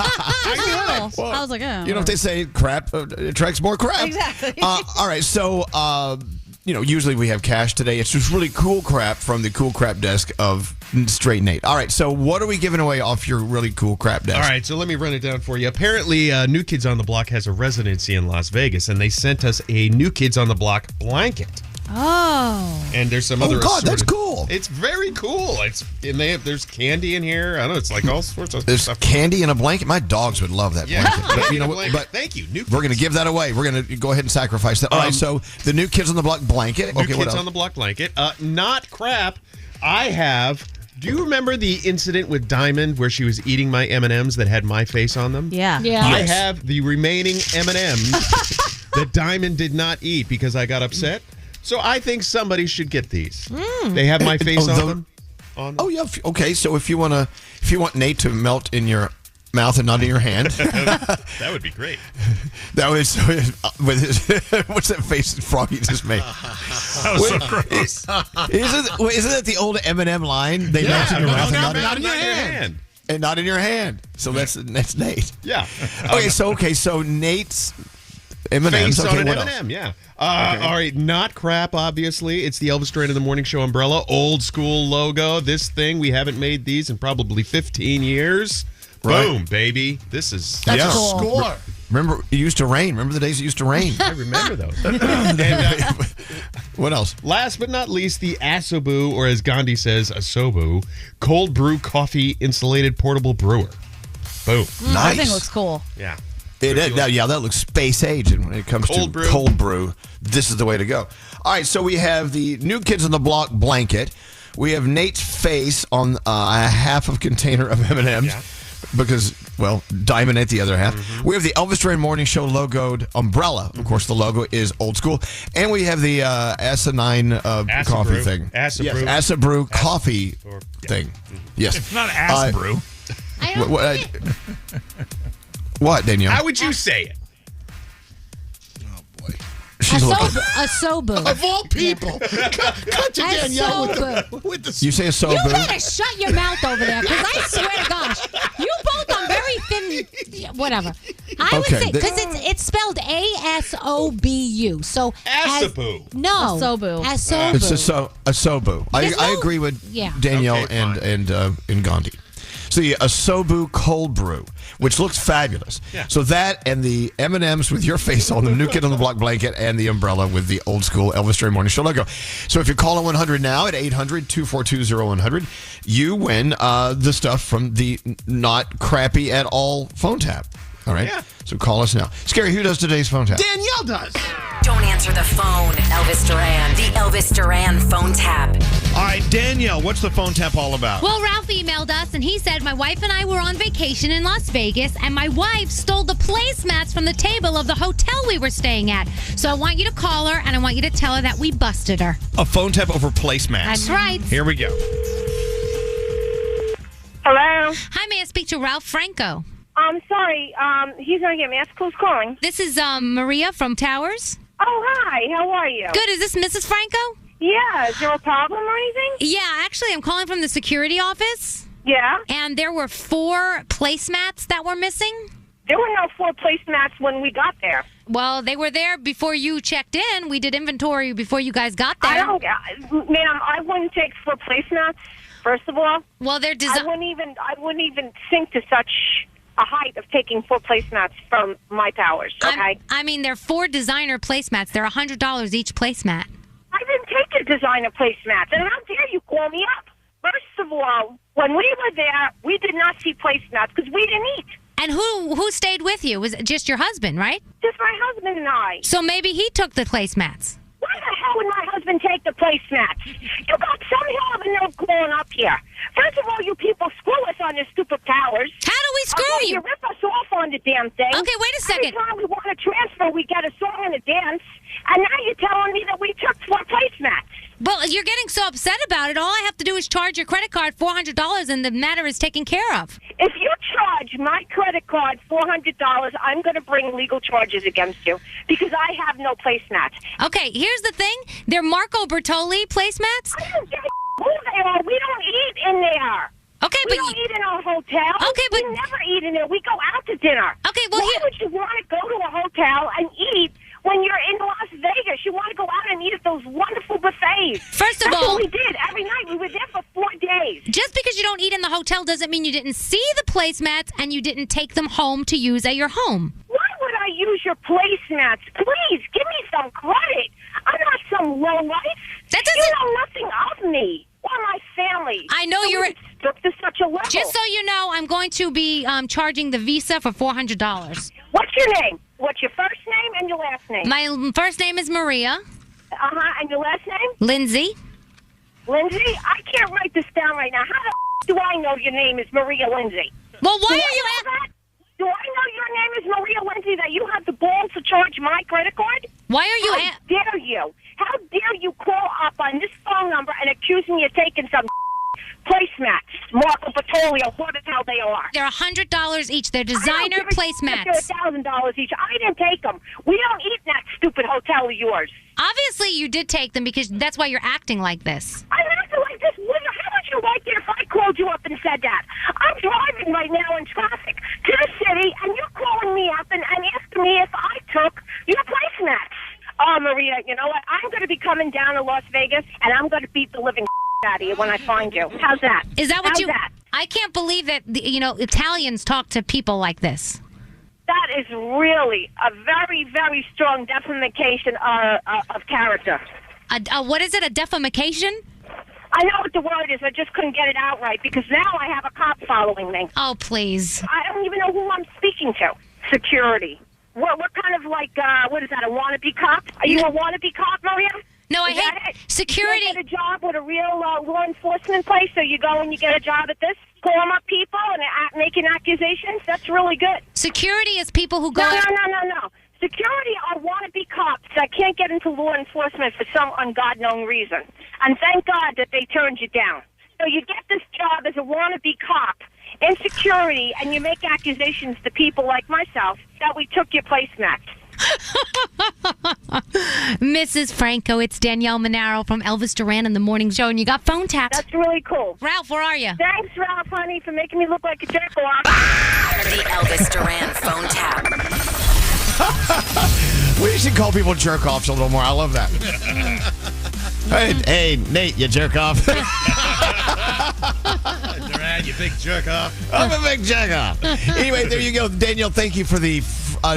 [SPEAKER 7] was like, oh.
[SPEAKER 3] You know what they say, crap attracts more crap.
[SPEAKER 7] Exactly.
[SPEAKER 3] All right, so, usually we have cash today. It's just really cool crap from the cool crap desk of Straight Nate. All right, so what are we giving away off your really cool crap desk?
[SPEAKER 9] All right, so let me run it down for you. Apparently, New Kids on the Block has a residency in Las Vegas, and they sent us a New Kids on the Block blanket.
[SPEAKER 5] Oh.
[SPEAKER 9] And there's some other.
[SPEAKER 3] Oh God, that's cool.
[SPEAKER 9] It's very cool. There's candy in here. I don't know. It's like all sorts of
[SPEAKER 3] There's
[SPEAKER 9] stuff.
[SPEAKER 3] candy in a blanket. My dogs would love that blanket. But,
[SPEAKER 9] Candy in a blanket. Thank you. New
[SPEAKER 3] We're going to give that away. We're going to go ahead and sacrifice that. All right, so the New Kids on the Block blanket.
[SPEAKER 9] New
[SPEAKER 3] Okay, what
[SPEAKER 9] Kids
[SPEAKER 3] else?
[SPEAKER 9] on the Block blanket. Not crap. I have. Do you remember the incident with Diamond where she was eating my M&Ms that had my face on them?
[SPEAKER 7] Yeah.
[SPEAKER 9] I have the remaining M&Ms that Diamond did not eat because I got upset. So I think somebody should get these. They have my face on them.
[SPEAKER 3] Oh yeah. Okay. So if you want Nate to melt in your mouth and not in your hand,
[SPEAKER 9] that would be great.
[SPEAKER 3] That was with his. What's that face that Froggy just made?
[SPEAKER 2] That was so gross.
[SPEAKER 3] Isn't that the old M&M line? They melt in your mouth and
[SPEAKER 9] not in your hand.
[SPEAKER 3] And not in your hand. So that's Nate.
[SPEAKER 9] Yeah.
[SPEAKER 3] Okay. So Nate's M&Ms.
[SPEAKER 9] Face
[SPEAKER 3] Okay.
[SPEAKER 9] on an
[SPEAKER 3] What else?
[SPEAKER 9] M&M, yeah. All right, not crap, obviously. It's the Elvis Duran in the Morning Show umbrella. Old school logo. This thing, we haven't made these in probably 15 years.
[SPEAKER 3] Right.
[SPEAKER 9] Boom, baby. This is...
[SPEAKER 11] That's a score.
[SPEAKER 3] Remember, it used to rain. Remember the days it used to rain?
[SPEAKER 9] I remember those.
[SPEAKER 3] What else?
[SPEAKER 9] Last but not least, the Asobu, or as Gandhi says, Asobu, cold brew coffee insulated portable brewer. Boom.
[SPEAKER 7] That thing looks cool.
[SPEAKER 9] Yeah.
[SPEAKER 3] That looks space age when it comes to cold brew. This is the way to go. All right, so we have the New Kids on the Block blanket. We have Nate's face on a half of container of M&Ms because, Diamond ate the other half. We have the Elvis Duran Morning Show logoed umbrella. Of course, the logo is old school. And we have the asinine coffee thing. Asabrew coffee thing. Yes.
[SPEAKER 2] It's not Asabrew.
[SPEAKER 3] What, Danielle?
[SPEAKER 9] How would you say it?
[SPEAKER 3] She's looking.
[SPEAKER 5] Asobu.
[SPEAKER 11] Of all people. Cut to Danielle with the...
[SPEAKER 3] You say Asobu.
[SPEAKER 5] You better shut your mouth over there, because I swear to gosh, you both are very thin. Whatever. I would say, because it's spelled Asobu. So
[SPEAKER 9] Asobu.
[SPEAKER 5] No.
[SPEAKER 7] Asobu.
[SPEAKER 5] Asobu.
[SPEAKER 3] It's Asobu. I agree with Danielle and Gandhi. So the Asobu cold brew, which looks fabulous.
[SPEAKER 9] Yeah.
[SPEAKER 3] So that and the M&Ms with your face on them, New Kid on the Block blanket, and the umbrella with the old school Elvis Duran Morning Show logo. So if you're calling 100 now at 800-242-0100, you win the stuff from the not crappy at all phone tap. All right?
[SPEAKER 9] Yeah.
[SPEAKER 3] So call us now. Scary, who does today's phone tap?
[SPEAKER 11] Danielle does.
[SPEAKER 1] Don't answer the phone. Elvis Duran. The Elvis Duran phone tap.
[SPEAKER 3] All right, Danielle, what's the phone tap all about?
[SPEAKER 5] Well, Ralph emailed us, and he said, my wife and I were on vacation in Las Vegas, and my wife stole the placemats from the table of the hotel we were staying at. So I want you to call her, and I want you to tell her that we busted her.
[SPEAKER 3] A phone tap over placemats.
[SPEAKER 5] That's right.
[SPEAKER 3] Here we go.
[SPEAKER 6] Hello?
[SPEAKER 5] Hi, may I speak to Ralph Franco?
[SPEAKER 6] I'm sorry. He's not getting me. Ask who's calling.
[SPEAKER 5] This is Maria from Towers.
[SPEAKER 6] Oh, hi. How are you?
[SPEAKER 5] Good. Is this Mrs. Franco?
[SPEAKER 6] Yeah. Is there a problem or anything?
[SPEAKER 5] Yeah, actually, I'm calling from the security office.
[SPEAKER 6] Yeah?
[SPEAKER 5] And there were 4 placemats that were missing.
[SPEAKER 6] There were no 4 placemats when we got there.
[SPEAKER 5] Well, they were there before you checked in. We did inventory before you guys got there.
[SPEAKER 6] Ma'am, I wouldn't take 4 placemats, first of all.
[SPEAKER 5] Well, they're
[SPEAKER 6] I wouldn't even think to such a height of taking 4 placemats from my towers, okay?
[SPEAKER 5] I mean, they're 4 designer placemats. They're $100 each placemat.
[SPEAKER 6] I didn't take a designer placemats, and how dare you call me up? First of all, when we were there, we did not see placemats because we didn't eat.
[SPEAKER 5] And who stayed with you? Was it just your husband, right?
[SPEAKER 19] Just my husband and I.
[SPEAKER 5] So maybe he took the placemats.
[SPEAKER 19] Why the hell would my husband take the placemats? You got some hell of a nerve growing up here. First of all, you people screw us on your stupid towers.
[SPEAKER 5] How do we screw you?
[SPEAKER 19] You rip us off on the damn thing.
[SPEAKER 5] Okay, wait a second.
[SPEAKER 19] Every time we want to transfer, we get a song and a dance. And now you're telling me that we took 4 placemats.
[SPEAKER 5] Well, you're getting so upset about it. All I have to do is charge your credit card $400 and the matter is taken care of.
[SPEAKER 19] If you charge my credit card $400, I'm going to bring legal charges against you because I have no placemats.
[SPEAKER 5] Okay, here's the thing. They're Marco Bertoli placemats.
[SPEAKER 19] I don't give a who they are. We don't eat in there.
[SPEAKER 5] Okay,
[SPEAKER 19] we don't eat in our hotel.
[SPEAKER 5] Okay, but
[SPEAKER 19] we never eat in there. We go out to dinner.
[SPEAKER 5] Okay, well,
[SPEAKER 19] why would you want to go to a hotel and eat when you're in Las Vegas? You want to go out and eat at those wonderful buffets.
[SPEAKER 5] First of
[SPEAKER 19] That's
[SPEAKER 5] all,
[SPEAKER 19] what we did every night. We were there for 4 days.
[SPEAKER 5] Just because you don't eat in the hotel doesn't mean you didn't see the placemats and you didn't take them home to use at your home.
[SPEAKER 19] Why would I use your placemats? Please give me some credit. I'm not some lowlife.
[SPEAKER 5] That doesn't.
[SPEAKER 19] You know nothing of me or my family.
[SPEAKER 5] I know you're
[SPEAKER 19] stuck to such a level.
[SPEAKER 5] Just so you know, I'm going to be charging the Visa for $400.
[SPEAKER 19] What's your name? What's your first name and your last name?
[SPEAKER 5] My first name is Maria.
[SPEAKER 19] And your last name?
[SPEAKER 5] Lindsay.
[SPEAKER 19] Lindsay? I can't write this down right now. How the do I know your name is Maria Lindsay?
[SPEAKER 5] Well, why
[SPEAKER 19] do
[SPEAKER 5] are
[SPEAKER 19] you
[SPEAKER 5] you
[SPEAKER 19] at that? Do I know your name is Maria Lindsay that you have the balls to charge my credit card?
[SPEAKER 5] Why are you
[SPEAKER 19] How dare you? How dare you call up on this phone number and accuse me of taking some placemats? Marco Petrolio, what the hell they are?
[SPEAKER 5] They're $100 each. They're designer placemats.
[SPEAKER 19] They're $1,000 each. I didn't take them. We don't eat in that stupid hotel of yours.
[SPEAKER 5] Obviously, you did take them because that's why you're acting like this.
[SPEAKER 19] I'm acting like this. How would you like it if I called you up and said that? I'm driving right now in traffic to the city, and you're calling me up and asking me if I took your placemats. Oh, Maria, you know what? I'm going to be coming down to Las Vegas, and I'm going to beat the living out of you when I find you. How's that?
[SPEAKER 5] Is that what
[SPEAKER 19] How's
[SPEAKER 5] you...
[SPEAKER 19] that?
[SPEAKER 5] I can't believe that, Italians talk to people like this.
[SPEAKER 19] That is really a very, very strong defamation of character.
[SPEAKER 5] What is it, a defamation?
[SPEAKER 19] I know what the word is. I just couldn't get it out right because now I have a cop following me.
[SPEAKER 5] Oh, please.
[SPEAKER 19] I don't even know who I'm speaking to. Security. What kind of what is that, a wannabe cop? Are you a wannabe cop, Maria?
[SPEAKER 5] No, I
[SPEAKER 19] hate
[SPEAKER 5] hate security.
[SPEAKER 19] You get a job with a real law enforcement place, so you go and you get a job at this, calling up people and making accusations. That's really good.
[SPEAKER 5] Security is people who go...
[SPEAKER 19] No. Security are wannabe cops that can't get into law enforcement for some ungodknown reason. And thank God that they turned you down. So you get this job as a wannabe cop in security, and you make accusations to people like myself that we took your placemats.
[SPEAKER 5] Mrs. Franco, it's Danielle Monaro from Elvis Duran in the Morning Show, and you got phone tapped.
[SPEAKER 19] That's really cool.
[SPEAKER 5] Ralph, where are you?
[SPEAKER 19] Thanks, Ralph, honey, for making me look like a jerk off.
[SPEAKER 1] The Elvis Duran phone tap.
[SPEAKER 3] We should call people jerk offs a little more. I love that. Hey, Nate, you jerk off.
[SPEAKER 9] Duran, you big jerk off.
[SPEAKER 3] I'm a big jerk off. Anyway, there you go. Danielle, thank you for the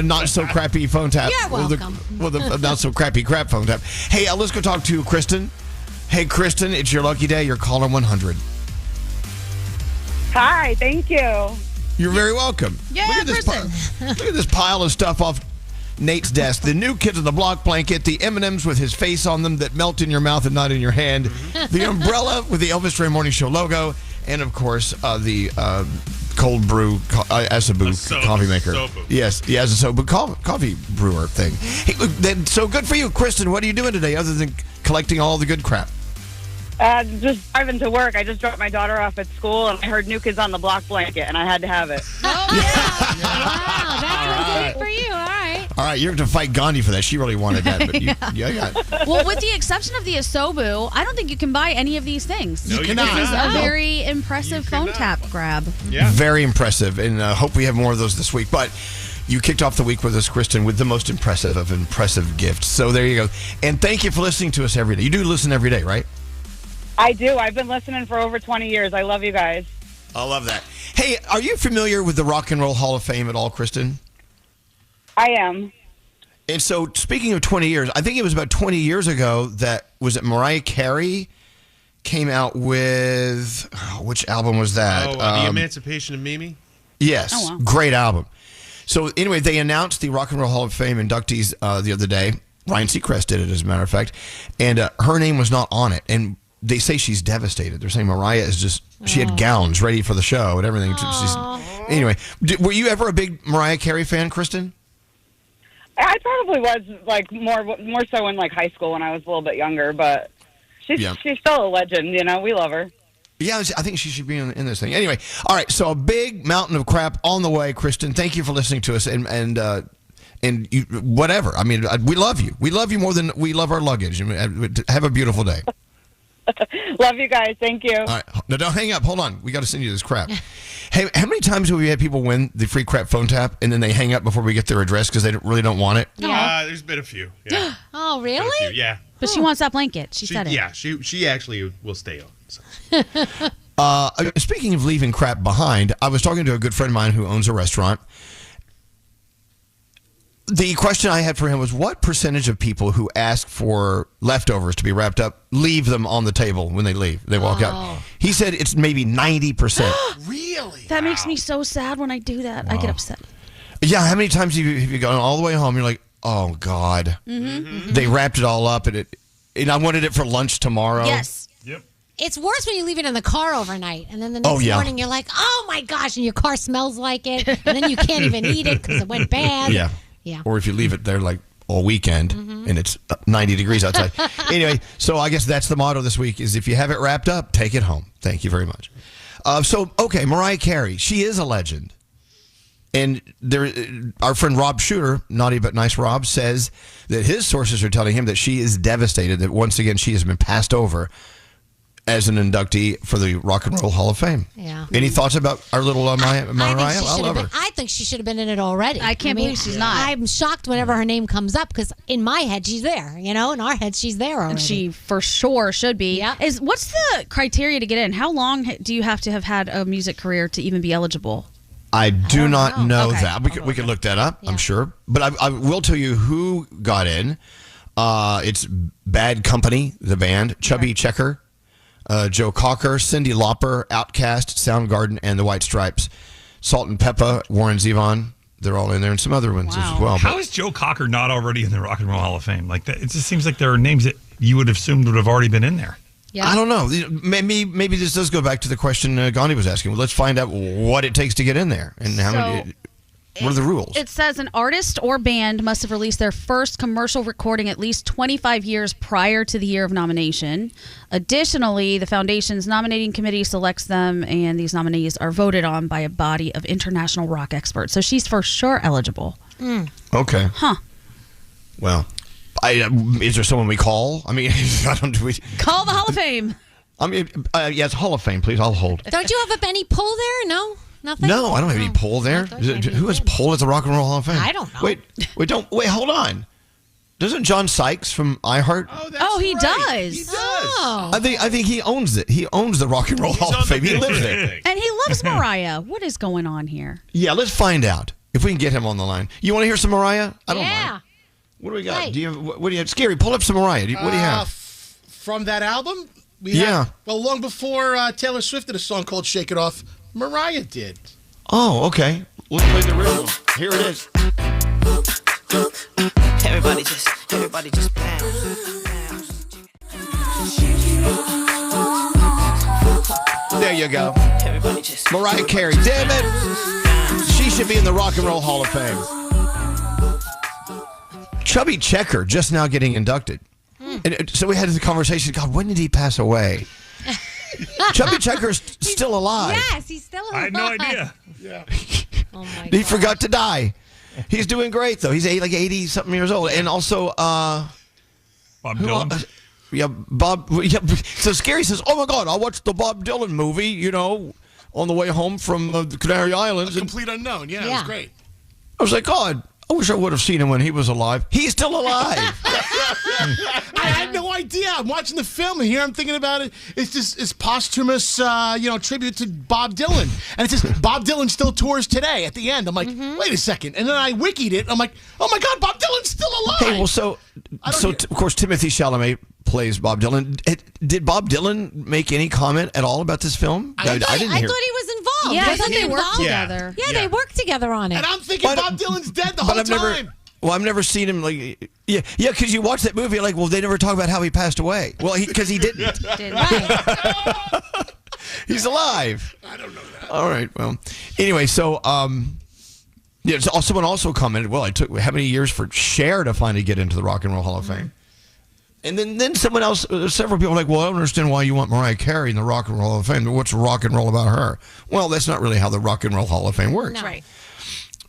[SPEAKER 3] not so crappy phone tap.
[SPEAKER 5] You're welcome.
[SPEAKER 3] Well, the not so crappy crap phone tap. Hey, let's go talk to Kristen. Hey, Kristen, it's your lucky day. You're caller 100.
[SPEAKER 20] Hi, thank you.
[SPEAKER 3] You're very welcome.
[SPEAKER 20] Yeah,
[SPEAKER 3] look at this pile of stuff off Nate's desk. The new Kids on the Block blanket, the M&Ms with his face on them that melt in your mouth and not in your hand, the umbrella with the Elvis Duran Morning Show logo, and of course the cold brew Asabu coffee maker.
[SPEAKER 9] Sobu.
[SPEAKER 3] Yes, the Asabu coffee brewer thing. Hey, look, so good for you, Kristen. What are you doing today other than collecting all the good crap?
[SPEAKER 20] Just driving to work. I just dropped my daughter off at school, and I heard New Kids on the Block blanket, and I had to have it.
[SPEAKER 5] Oh, yeah. Wow, that's what did it for you. All right.
[SPEAKER 3] All right, you're going to fight Gandhi for that. She really wanted that, but you got it.
[SPEAKER 7] Well, with the exception of the Asobu, I don't think you can buy any of these things.
[SPEAKER 3] No, you cannot.
[SPEAKER 7] This is a very impressive phone tap grab.
[SPEAKER 3] Yeah. Very impressive, and hope we have more of those this week. But you kicked off the week with us, Kristen, with the most impressive of impressive gifts. So there you go. And thank you for listening to us every day. You do listen every day, right?
[SPEAKER 20] I do. I've been listening for over 20 years. I love you guys.
[SPEAKER 3] I love that. Hey, are you familiar with the Rock and Roll Hall of Fame at all, Kristen?
[SPEAKER 20] I am.
[SPEAKER 3] And so, speaking of 20 years, I think it was about 20 years ago that, was it Mariah Carey came out with, which album was that?
[SPEAKER 9] The Emancipation of Mimi?
[SPEAKER 3] Yes,
[SPEAKER 7] Oh, wow.
[SPEAKER 3] great album. So anyway, they announced the Rock and Roll Hall of Fame inductees the other day. Ryan Seacrest did it, as a matter of fact, and her name was not on it. And they say she's devastated. They're saying Mariah is just, she had gowns ready for the show and everything. Anyway, were you ever a big Mariah Carey fan, Kristen?
[SPEAKER 20] I probably was like more so in like high school when I was a little bit younger, but she's still a legend. You know, we love her.
[SPEAKER 3] Yeah, I think she should be in this thing. Anyway, all right. So a big mountain of crap on the way, Kristen. Thank you for listening to us and you, whatever. I mean, we love you. We love you more than we love our luggage. Have a beautiful day.
[SPEAKER 20] Love you guys. Thank you.
[SPEAKER 3] All right. No, don't hang up. Hold on. We got to send you this crap. Hey, how many times have we had people win the free crap phone tap and then they hang up before we get their address because they really don't want it?
[SPEAKER 9] There's been a few. Yeah.
[SPEAKER 5] Oh, really?
[SPEAKER 9] Been a few, yeah.
[SPEAKER 7] But she wants that blanket. She said it.
[SPEAKER 9] Yeah, she actually will stay on. So.
[SPEAKER 3] Speaking of leaving crap behind, I was talking to a good friend of mine who owns a restaurant. The question I had for him was, what percentage of people who ask for leftovers to be wrapped up leave them on the table when they leave? They walk out. He said it's maybe 90%.
[SPEAKER 11] Really?
[SPEAKER 7] That makes me so sad when I do that. I get upset.
[SPEAKER 3] Yeah, how many times have you gone all the way home? You're like, oh, God.
[SPEAKER 5] Mm-hmm.
[SPEAKER 3] They wrapped it all up, and I wanted it for lunch tomorrow.
[SPEAKER 5] Yes.
[SPEAKER 2] Yep.
[SPEAKER 5] It's worse when you leave it in the car overnight, and then the next morning you're like, oh, my gosh, and your car smells like it, and then you can't even eat it because it went bad.
[SPEAKER 3] Yeah.
[SPEAKER 5] Yeah.
[SPEAKER 3] Or if you leave it there like all weekend and it's 90 degrees outside. Anyway, so I guess that's the motto this week is if you have it wrapped up, take it home. Thank you very much. Okay, Mariah Carey, she is a legend. And our friend Rob Shooter, naughty but nice Rob, says that his sources are telling him that she is devastated that once again she has been passed over as an inductee for the Rock and Roll Hall of Fame.
[SPEAKER 5] Yeah.
[SPEAKER 3] Any thoughts about our little Mariah? I love her.
[SPEAKER 5] I think she should have been in it already.
[SPEAKER 7] I can't believe she's not.
[SPEAKER 5] I'm shocked whenever her name comes up because in my head she's there. In our head she's there already.
[SPEAKER 7] And she for sure should be.
[SPEAKER 5] Yeah.
[SPEAKER 7] What's the criteria to get in? How long do you have to have had a music career to even be eligible?
[SPEAKER 3] I do not know
[SPEAKER 7] Okay.
[SPEAKER 3] that. We could look that up, I'm sure. But I will tell you who got in. It's Bad Company, the band, Chubby Checker, Joe Cocker, Cyndi Lauper, Outkast, Soundgarden, and the White Stripes. Salt and Peppa, Warren Zevon, they're all in there, and some other ones as well.
[SPEAKER 2] How is Joe Cocker not already in the Rock and Roll Hall of Fame? Like that, it just seems like there are names that you would have assumed would have already been in there.
[SPEAKER 5] Yeah.
[SPEAKER 3] I don't know. Maybe this does go back to the question Gandhi was asking. Well, let's find out what it takes to get in there and how many. What are the rules?
[SPEAKER 7] It says an artist or band must have released their first commercial recording at least 25 years prior to the year of nomination. Additionally, the foundation's nominating committee selects them, and these nominees are voted on by a body of international rock experts. So she's for sure eligible.
[SPEAKER 3] Okay.
[SPEAKER 7] Huh.
[SPEAKER 3] Well, is there someone we call? I mean,
[SPEAKER 7] Call the Hall of Fame.
[SPEAKER 3] I mean, yes, Hall of Fame, please. I'll hold.
[SPEAKER 5] Don't you have a Benny Pull there? No? Nothing?
[SPEAKER 3] No, I don't have any poll there. Who has poll at the Rock and Roll Hall of Fame?
[SPEAKER 5] I don't know.
[SPEAKER 3] Wait, hold on. Doesn't John Sykes from iHeart?
[SPEAKER 7] He does.
[SPEAKER 9] He does.
[SPEAKER 5] Oh.
[SPEAKER 3] I think he owns it. He owns the Rock and Roll Hall of Fame. He lives there.
[SPEAKER 7] And he loves Mariah. What is going on here?
[SPEAKER 3] Yeah, let's find out if we can get him on the line. You want to hear some Mariah? I don't mind. What do we got?
[SPEAKER 5] Hey.
[SPEAKER 3] What do you have? Scary, pull up some Mariah. What do you have?
[SPEAKER 11] From that album? Long before Taylor Swift did a song called Shake It Off, Mariah did.
[SPEAKER 3] Oh, okay. Let's play the original. Here it is.
[SPEAKER 8] Everybody just bounce.
[SPEAKER 3] There you go. Mariah Carey. Damn it. She should be in the Rock and Roll Hall of Fame. Chubby Checker just now getting inducted. And so we had the conversation, God, when did he pass away? Chubby Checker's still alive.
[SPEAKER 5] Yes, he's still alive.
[SPEAKER 2] I had no idea.
[SPEAKER 11] Yeah.
[SPEAKER 5] Oh my
[SPEAKER 3] He
[SPEAKER 5] God.
[SPEAKER 3] forgot to die. He's doing great, though. He's like 80-something years old. And also,
[SPEAKER 2] Bob Dylan.
[SPEAKER 3] Bob. Yeah, so Scary says, oh, my God, I watched the Bob Dylan movie, on the way home from the Canary Islands.
[SPEAKER 11] A Complete Unknown. Yeah, it was great.
[SPEAKER 3] I was like, God, I wish I would have seen him when he was alive. He's still alive.
[SPEAKER 11] I had no idea. I'm watching the film, and here I'm thinking about it. It's just it's posthumous, tribute to Bob Dylan, and it says Bob Dylan still tours today. At the end, I'm like, wait a second, and then I wikied it. I'm like, oh my God, Bob Dylan's still alive.
[SPEAKER 3] Hey, well, of course, Timothy Chalamet plays Bob Dylan. Did Bob Dylan make any comment at all about this film? I didn't hear.
[SPEAKER 5] I thought he was involved. involved.
[SPEAKER 7] Yeah, I
[SPEAKER 5] Wasn't
[SPEAKER 7] thought
[SPEAKER 5] he
[SPEAKER 7] they worked
[SPEAKER 5] involved?
[SPEAKER 7] together.
[SPEAKER 5] Yeah, they worked together on it.
[SPEAKER 11] And I'm thinking Bob Dylan's dead the
[SPEAKER 3] But
[SPEAKER 11] whole
[SPEAKER 3] I've never.
[SPEAKER 11] time.
[SPEAKER 3] Well, I've never seen him because you watch that movie, you're like, well, they never talk about how he passed away. Well, because he didn't. He's alive.
[SPEAKER 11] I don't know that.
[SPEAKER 3] All right. Well, anyway, so someone also commented, well, it took how many years for Cher to finally get into the Rock and Roll Hall of Fame? And then someone else, several people were like, well, I don't understand why you want Mariah Carey in the Rock and Roll Hall of Fame. What's rock and roll about her? Well, that's not really how the Rock and Roll Hall of Fame works.
[SPEAKER 5] No. Right.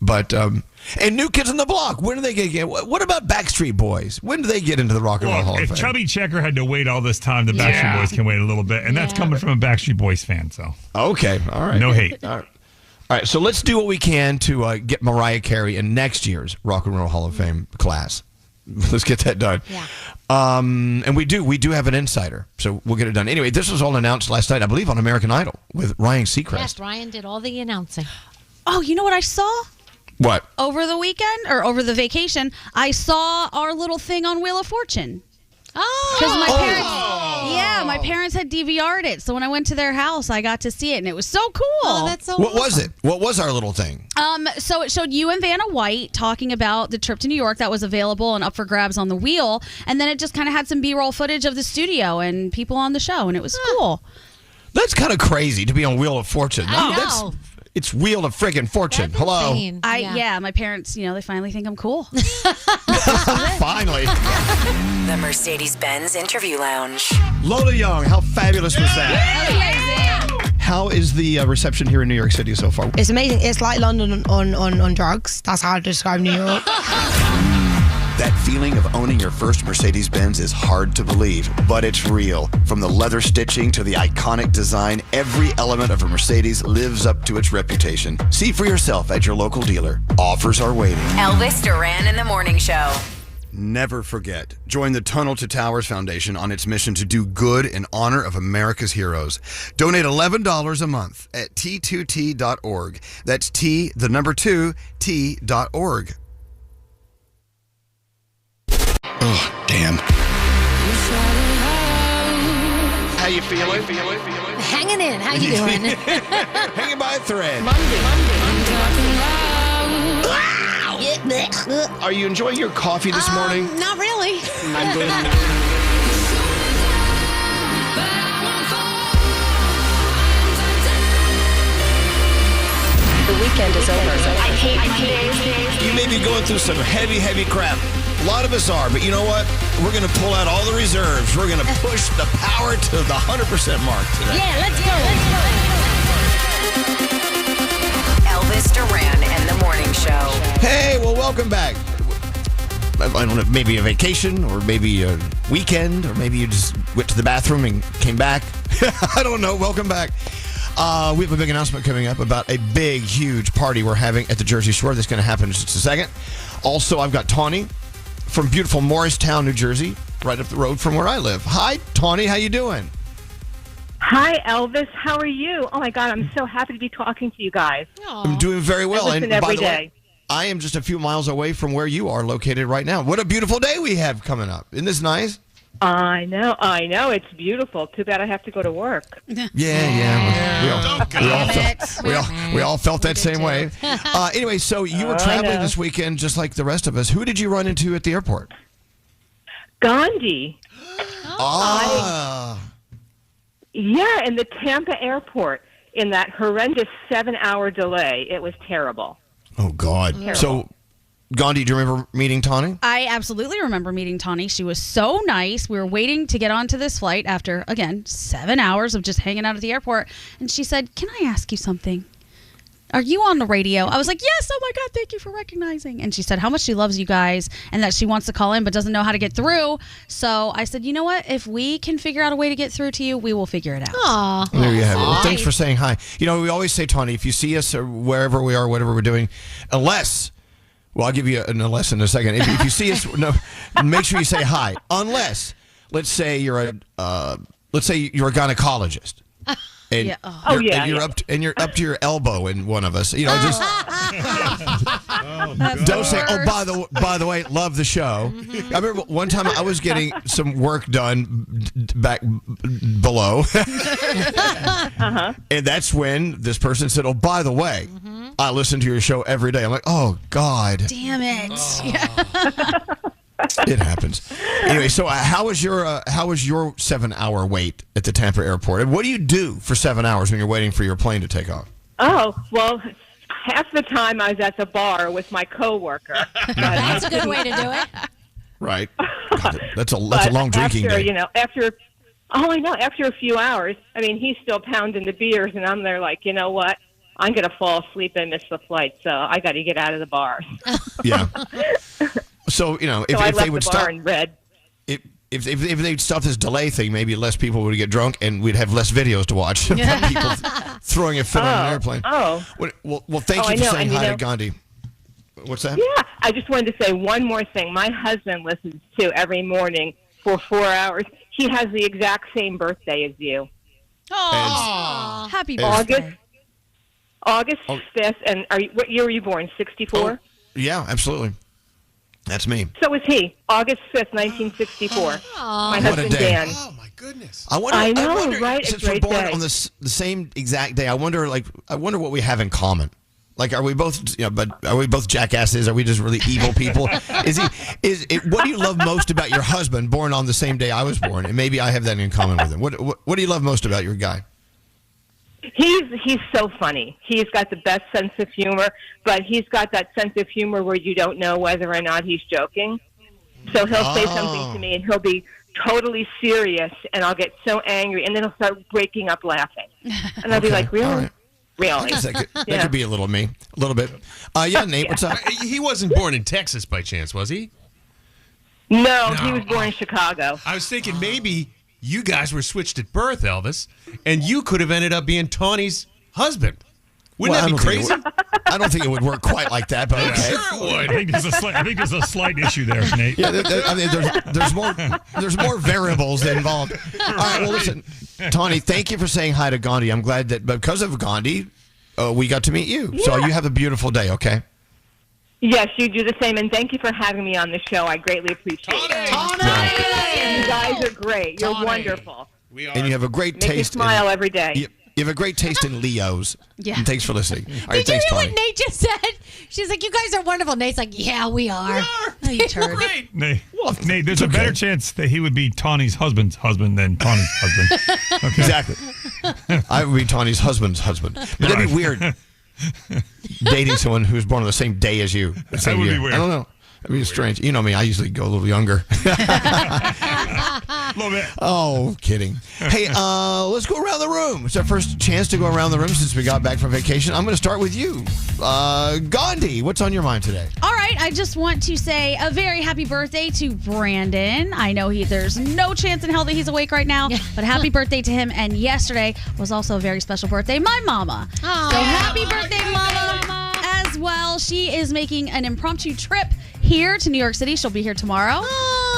[SPEAKER 3] But, and New Kids on the Block, when do they get? What about Backstreet Boys? When do they get into the Rock and Roll Hall of
[SPEAKER 2] If
[SPEAKER 3] Fame?
[SPEAKER 2] Chubby Checker had to wait all this time, the Backstreet Boys can wait a little bit. And that's coming from a Backstreet Boys fan, so.
[SPEAKER 3] Okay, all right.
[SPEAKER 2] No hate.
[SPEAKER 3] All right, so let's do what we can to get Mariah Carey in next year's Rock and Roll Hall of Fame class. Let's get that done.
[SPEAKER 5] Yeah.
[SPEAKER 3] And we do have an insider, so we'll get it done. Anyway, this was all announced last night, I believe, on American Idol with Ryan Seacrest.
[SPEAKER 5] Yes, Ryan did all the announcing.
[SPEAKER 7] Oh, you know what I saw?
[SPEAKER 3] What?
[SPEAKER 7] Over the weekend or over the vacation, I saw our little thing on Wheel of Fortune.
[SPEAKER 5] Oh,
[SPEAKER 7] because my parents had DVR'd it. So when I went to their house, I got to see it, and it was so cool.
[SPEAKER 5] Oh, that's so
[SPEAKER 3] What was it? What was our little thing?
[SPEAKER 7] So it showed you and Vanna White talking about the trip to New York that was available and up for grabs on the wheel, and then it just kind of had some B-roll footage of the studio and people on the show, and it was cool.
[SPEAKER 3] That's kind of crazy to be on Wheel of Fortune.
[SPEAKER 7] I know.
[SPEAKER 3] It's Wheel of friggin' Fortune. Hello.
[SPEAKER 7] My parents, they finally think I'm cool.
[SPEAKER 3] Finally.
[SPEAKER 1] The Mercedes-Benz Interview Lounge.
[SPEAKER 3] Lola Young, how fabulous was that? How is the reception here in New York City so far?
[SPEAKER 21] It's amazing. It's like London on drugs. That's how I describe New York.
[SPEAKER 22] That feeling of owning your first Mercedes-Benz is hard to believe, but it's real. From the leather stitching to the iconic design, every element of a Mercedes lives up to its reputation. See for yourself at your local dealer. Offers are waiting.
[SPEAKER 1] Elvis Duran in the Morning Show.
[SPEAKER 22] Never forget. Join the Tunnel to Towers Foundation on its mission to do good in honor of America's heroes. Donate $11 a month at t2t.org. That's T2T.org. Oh, damn.
[SPEAKER 3] How you feeling?
[SPEAKER 5] Hanging in. How you doing?
[SPEAKER 3] Hanging by a thread. Are you enjoying your coffee this morning?
[SPEAKER 5] Not really.
[SPEAKER 10] The weekend is over.
[SPEAKER 19] I hate Mondays.
[SPEAKER 3] You may be going through some heavy crap. A lot of us are, but you know what? We're going to pull out all the reserves. We're going to push the power to the 100% mark today.
[SPEAKER 5] Yeah, let's go.
[SPEAKER 1] Elvis Duran and the Morning Show.
[SPEAKER 3] Hey, well, welcome back. I don't know, maybe a vacation or maybe a weekend or maybe you just went to the bathroom and came back. I don't know. Welcome back. We have a big announcement coming up about a big, huge party we're having at the Jersey Shore. That's going to happen in just a second. Also, I've got Tonni from beautiful Morristown, New Jersey, right up the road from where I live. Hi, Tonni. How you doing?
[SPEAKER 6] Hi, Elvis. How are you? Oh, my God. I'm so happy to be talking to you guys.
[SPEAKER 3] I'm doing very well.
[SPEAKER 6] I listen
[SPEAKER 3] and by
[SPEAKER 6] every
[SPEAKER 3] the way,
[SPEAKER 6] day.
[SPEAKER 3] I am just a few miles away from where you are located right now. What a beautiful day we have coming up. Isn't this nice?
[SPEAKER 6] I know. It's beautiful. Too bad I have to go to work.
[SPEAKER 3] Yeah. We all felt that same way. Anyway, so you were traveling this weekend just like the rest of us. Who did you run into at the airport?
[SPEAKER 6] Gandhi. Yeah, in the Tampa airport in that horrendous 7-hour delay. It was terrible.
[SPEAKER 3] Oh, God.
[SPEAKER 6] Terrible.
[SPEAKER 3] So, Gandhi, do you remember meeting Tonni?
[SPEAKER 7] I absolutely remember meeting Tonni. She was so nice. We were waiting to get onto this flight after, again, 7 hours of just hanging out at the airport. And she said, "Can I ask you something? Are you on the radio?" I was like, "Yes, oh my God, thank you for recognizing." And she said how much she loves you guys and that she wants to call in but doesn't know how to get through. So I said, you know what? If we can figure out a way to get through to you, we will figure it out.
[SPEAKER 5] Aw.
[SPEAKER 3] There you have it. Well, thanks for saying hi. You know, we always say, Tonni, if you see us or wherever we are, whatever we're doing, unless... Well, I'll give you a lesson in a second. If you see us, make sure you say hi. Unless, let's say you're a gynecologist. And
[SPEAKER 7] Yeah.
[SPEAKER 3] and you're up to your elbow in one of us. You know, just don't say, "Oh, by the way, love the show." I remember one time I was getting some work done back below, and that's when this person said, "Oh, by the way, I listen to your show every day." I'm like, "Oh God,
[SPEAKER 7] Damn it.
[SPEAKER 3] it happens." Anyway, so how was your 7-hour wait at the Tampa airport? And what do you do for 7 hours when you're waiting for your plane to take off?
[SPEAKER 6] Oh, well, half the time I was at the bar with my coworker.
[SPEAKER 5] That's a good way to do it.
[SPEAKER 3] Right. God, that's a long drinking
[SPEAKER 6] after,
[SPEAKER 3] day.
[SPEAKER 6] After a few hours, I mean, he's still pounding the beers, and I'm there like, you know what? I'm going to fall asleep and miss the flight, so I got to get out of the bar.
[SPEAKER 3] Yeah. So, if they would stop,
[SPEAKER 6] and read.
[SPEAKER 3] if they'd stop this delay thing, maybe less people would get drunk and we'd have less videos to watch of people throwing a fit on an airplane.
[SPEAKER 6] Oh.
[SPEAKER 3] Well, thank you for saying hi to Gandhi. What's that?
[SPEAKER 6] Yeah, I just wanted to say one more thing. My husband listens to every morning for 4 hours. He has the exact same birthday as you.
[SPEAKER 7] Oh, happy birthday.
[SPEAKER 6] August 5th. And what year were you born? 64?
[SPEAKER 3] Yeah, absolutely. That's me.
[SPEAKER 6] So is he. August 5th, 1964. My
[SPEAKER 3] What
[SPEAKER 6] husband
[SPEAKER 3] a day.
[SPEAKER 6] Dan.
[SPEAKER 9] Oh my goodness!
[SPEAKER 3] I wonder,
[SPEAKER 6] right?
[SPEAKER 3] Since
[SPEAKER 6] A
[SPEAKER 3] we're
[SPEAKER 6] great
[SPEAKER 3] born
[SPEAKER 6] day.
[SPEAKER 3] on the same exact day, I wonder what we have in common. Like, are we both, but are we both jackasses? Are we just really evil people? What do you love most about your husband, born on the same day I was born? And maybe I have that in common with him. What do you love most about your guy?
[SPEAKER 6] He's so funny. He's got the best sense of humor, but he's got that sense of humor where you don't know whether or not he's joking. So he'll say something to me, and he'll be totally serious, and I'll get so angry, and then he'll start breaking up laughing. And I'll be like, really?
[SPEAKER 3] All right.
[SPEAKER 6] Really?
[SPEAKER 3] That could be a little me, a little bit. Yeah, Nate, what's up?
[SPEAKER 9] He wasn't born in Texas by chance, was he?
[SPEAKER 6] No, he was born in Chicago.
[SPEAKER 9] I was thinking maybe you guys were switched at birth, Elvis, and you could have ended up being Tawny's husband. Wouldn't that be crazy?
[SPEAKER 3] I don't think it would work quite like that, but okay.
[SPEAKER 9] Sure it would.
[SPEAKER 2] I think there's a slight issue there, Nate.
[SPEAKER 3] Yeah, there's more variables involved. All right, well, listen, Tonni, thank you for saying hi to Gandhi. I'm glad that because of Gandhi, we got to meet you. Yeah. So you have a beautiful day, okay?
[SPEAKER 6] Yes, you do the same, and thank you for having me on the show. I greatly appreciate it.
[SPEAKER 3] Tonni!
[SPEAKER 6] You guys are great. You're wonderful.
[SPEAKER 9] We are.
[SPEAKER 3] And you have a great
[SPEAKER 6] Make me
[SPEAKER 3] taste.
[SPEAKER 6] smile every day.
[SPEAKER 3] You have a great taste in Leos.
[SPEAKER 7] Yeah.
[SPEAKER 3] And thanks for listening. All right,
[SPEAKER 5] Did you
[SPEAKER 3] thanks,
[SPEAKER 5] hear
[SPEAKER 3] Tonni.
[SPEAKER 5] what Nate just said? She's like, you guys are wonderful. Nate's like, yeah, we are.
[SPEAKER 7] Oh, you turd.
[SPEAKER 9] Great.
[SPEAKER 2] Nate, there's a better chance that he would be Tawny's husband's husband than Tawny's husband. Okay.
[SPEAKER 3] Exactly. I would be Tawny's husband's husband. But that'd be weird. Dating someone who's born on the same day as you.
[SPEAKER 2] That would be weird.
[SPEAKER 3] I don't know. That'd be strange. You know me. I usually go a little younger.
[SPEAKER 2] A little bit.
[SPEAKER 3] Oh, kidding. Hey, let's go around the room. It's our first chance to go around the room since we got back from vacation. I'm going to start with you. Gandhi, what's on your mind today?
[SPEAKER 7] All right, I just want to say a very happy birthday to Brandon. I know there's no chance in hell that he's awake right now, but happy birthday to him. And yesterday was also a very special birthday, my mama. So happy birthday, mama, as well. She is making an impromptu trip here to New York City. She'll be here tomorrow.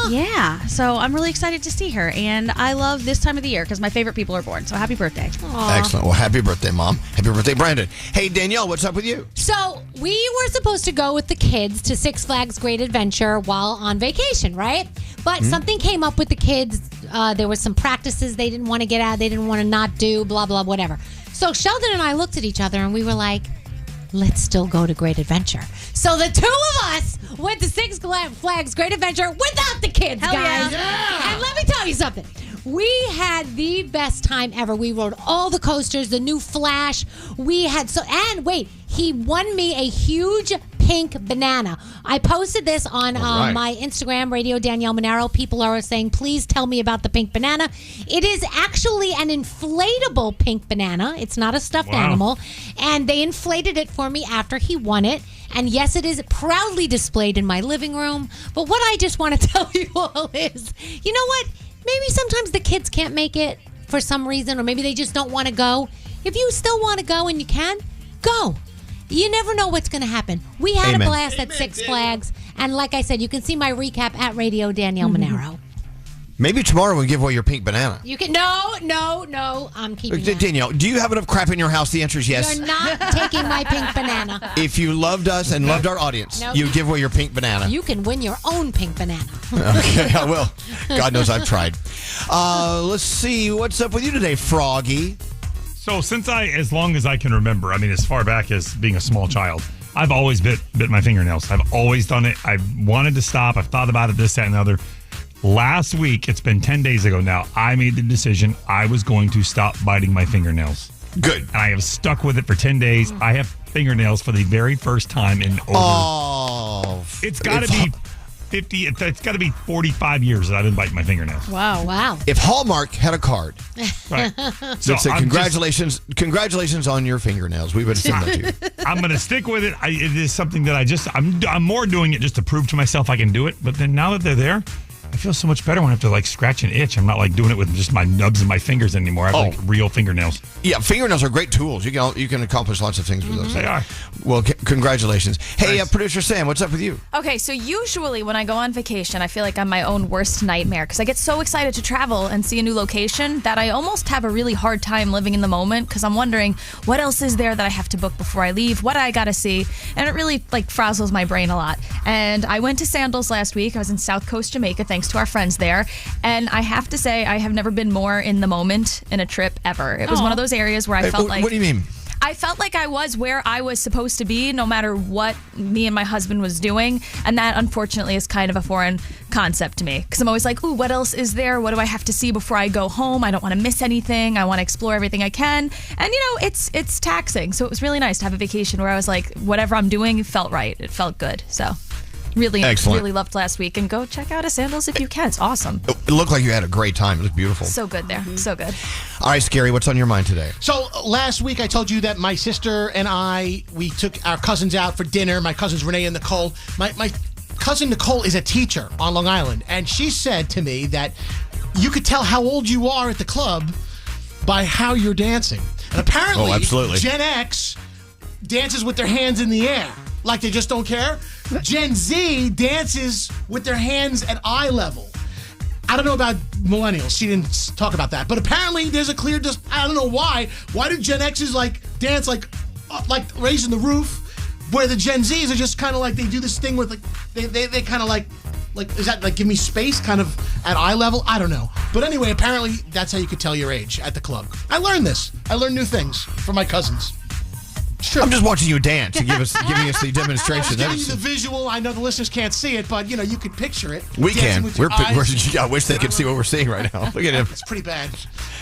[SPEAKER 7] Yeah, so I'm really excited to see her, and I love this time of the year because my favorite people are born. So happy birthday!
[SPEAKER 3] Excellent. Well, happy birthday, Mom. Happy birthday, Brandon. Hey, Danielle, what's up with you?
[SPEAKER 5] So we were supposed to go with the kids to Six Flags Great Adventure while on vacation, right? But something came up with the kids. There was some practices they didn't want to get out. They didn't want to not do, blah, blah, whatever. So Sheldon and I looked at each other and we were like, let's still go to Great Adventure. So the two of us went to Six Flags Great Adventure without the kids, guys. Yeah. And let me tell you something. We had the best time ever. We rode all the coasters, the new Flash. And wait, he won me a huge pink banana. I posted this on my Instagram, Radio Danielle Monaro. People are saying, please tell me about the pink banana. It is actually an inflatable pink banana. It's not a stuffed animal. And they inflated it for me after he won it. And yes, it is proudly displayed in my living room. But what I just want to tell you all is, you know what? Maybe sometimes the kids can't make it for some reason, or maybe they just don't want to go. If you still want to go and you can, go. You never know what's going to happen. We had a blast at Six Flags. And like I said, you can see my recap at Radio Danielle Monaro.
[SPEAKER 3] Maybe tomorrow we'll give away your pink banana.
[SPEAKER 5] You can no. I'm keeping that.
[SPEAKER 3] Danielle, do you have enough crap in your house? The answer is yes.
[SPEAKER 5] You're not taking my pink banana.
[SPEAKER 3] If you loved us and loved our audience,
[SPEAKER 5] Nope.
[SPEAKER 3] you'd give away your pink banana.
[SPEAKER 5] You can win your own pink banana.
[SPEAKER 3] Okay, I will. God knows I've tried. Let's see. What's up with you today, Froggy?
[SPEAKER 2] So as long as I can remember, I mean, as far back as being a small child, I've always bit my fingernails. I've always done it. I've wanted to stop. I've thought about it, this, that, and the other. Last week, it's been 10 days ago now, I made the decision I was going to stop biting my fingernails.
[SPEAKER 3] Good.
[SPEAKER 2] And I have stuck with it for 10 days. I have fingernails for the very first time in over... It's got to be 50... It's got to be 45 years that I've been biting my fingernails.
[SPEAKER 5] Wow.
[SPEAKER 3] If Hallmark had a card
[SPEAKER 2] Right.
[SPEAKER 3] that said, congratulations on your fingernails, we would send that to you.
[SPEAKER 2] I'm going to stick with it. It is something that I'm more doing it just to prove to myself I can do it. But then now that they're there, I feel so much better when I have to like scratch an itch. I'm not like doing it with just my nubs and my fingers anymore. I have like real fingernails.
[SPEAKER 3] Yeah, fingernails are great tools. You can accomplish lots of things with those.
[SPEAKER 2] They are.
[SPEAKER 3] Well, congratulations. Hey, producer Sam, what's up with you?
[SPEAKER 7] Okay, so usually when I go on vacation, I feel like I'm my own worst nightmare because I get so excited to travel and see a new location that I almost have a really hard time living in the moment because I'm wondering what else is there that I have to book before I leave, what I got to see, and it really like frazzles my brain a lot. And I went to Sandals last week. I was in South Coast Jamaica, thanks to our friends there, and I have to say I have never been more in the moment in a trip ever. It was one of those areas where I felt like...
[SPEAKER 3] What do you mean?
[SPEAKER 7] I felt like I was where I was supposed to be no matter what me and my husband was doing. And that, unfortunately, is kind of a foreign concept to me. Because I'm always like, ooh, what else is there? What do I have to see before I go home? I don't want to miss anything. I want to explore everything I can. And, it's taxing. So it was really nice to have a vacation where I was like, whatever I'm doing felt right. It felt good. So...
[SPEAKER 3] Excellent.
[SPEAKER 7] Really loved last week. And go check out a Sandals if you can. It's awesome.
[SPEAKER 3] It looked like you had a great time. It looked beautiful.
[SPEAKER 7] So good there. So good.
[SPEAKER 3] All right, Scary, what's on your mind today?
[SPEAKER 11] So last week I told you that my sister and we took our cousins out for dinner. My cousins Renee and Nicole. My cousin Nicole is a teacher on Long Island. And she said to me that you could tell how old you are at the club by how you're dancing. And apparently
[SPEAKER 3] absolutely.
[SPEAKER 11] Gen X dances with their hands in the air. Like they just don't care. Gen Z dances with their hands at eye level. I don't know about millennials. She didn't talk about that. But apparently there's a clear, I don't know why. Why do Gen X's dance like raising the roof, where the Gen Zs are just kind of like, they do this thing with they kind of like, is that like give me space kind of at eye level? I don't know. But anyway, apparently that's how you could tell your age at the club. I learned this. I learned new things from my cousins. Sure.
[SPEAKER 3] I'm just watching you dance and giving us the demonstration.
[SPEAKER 11] I was giving you the visual. I know the listeners can't see it, but you could picture it.
[SPEAKER 3] We can.
[SPEAKER 11] Eyes.
[SPEAKER 3] I wish they could see what we're seeing right now. Look at him.
[SPEAKER 11] It's pretty bad.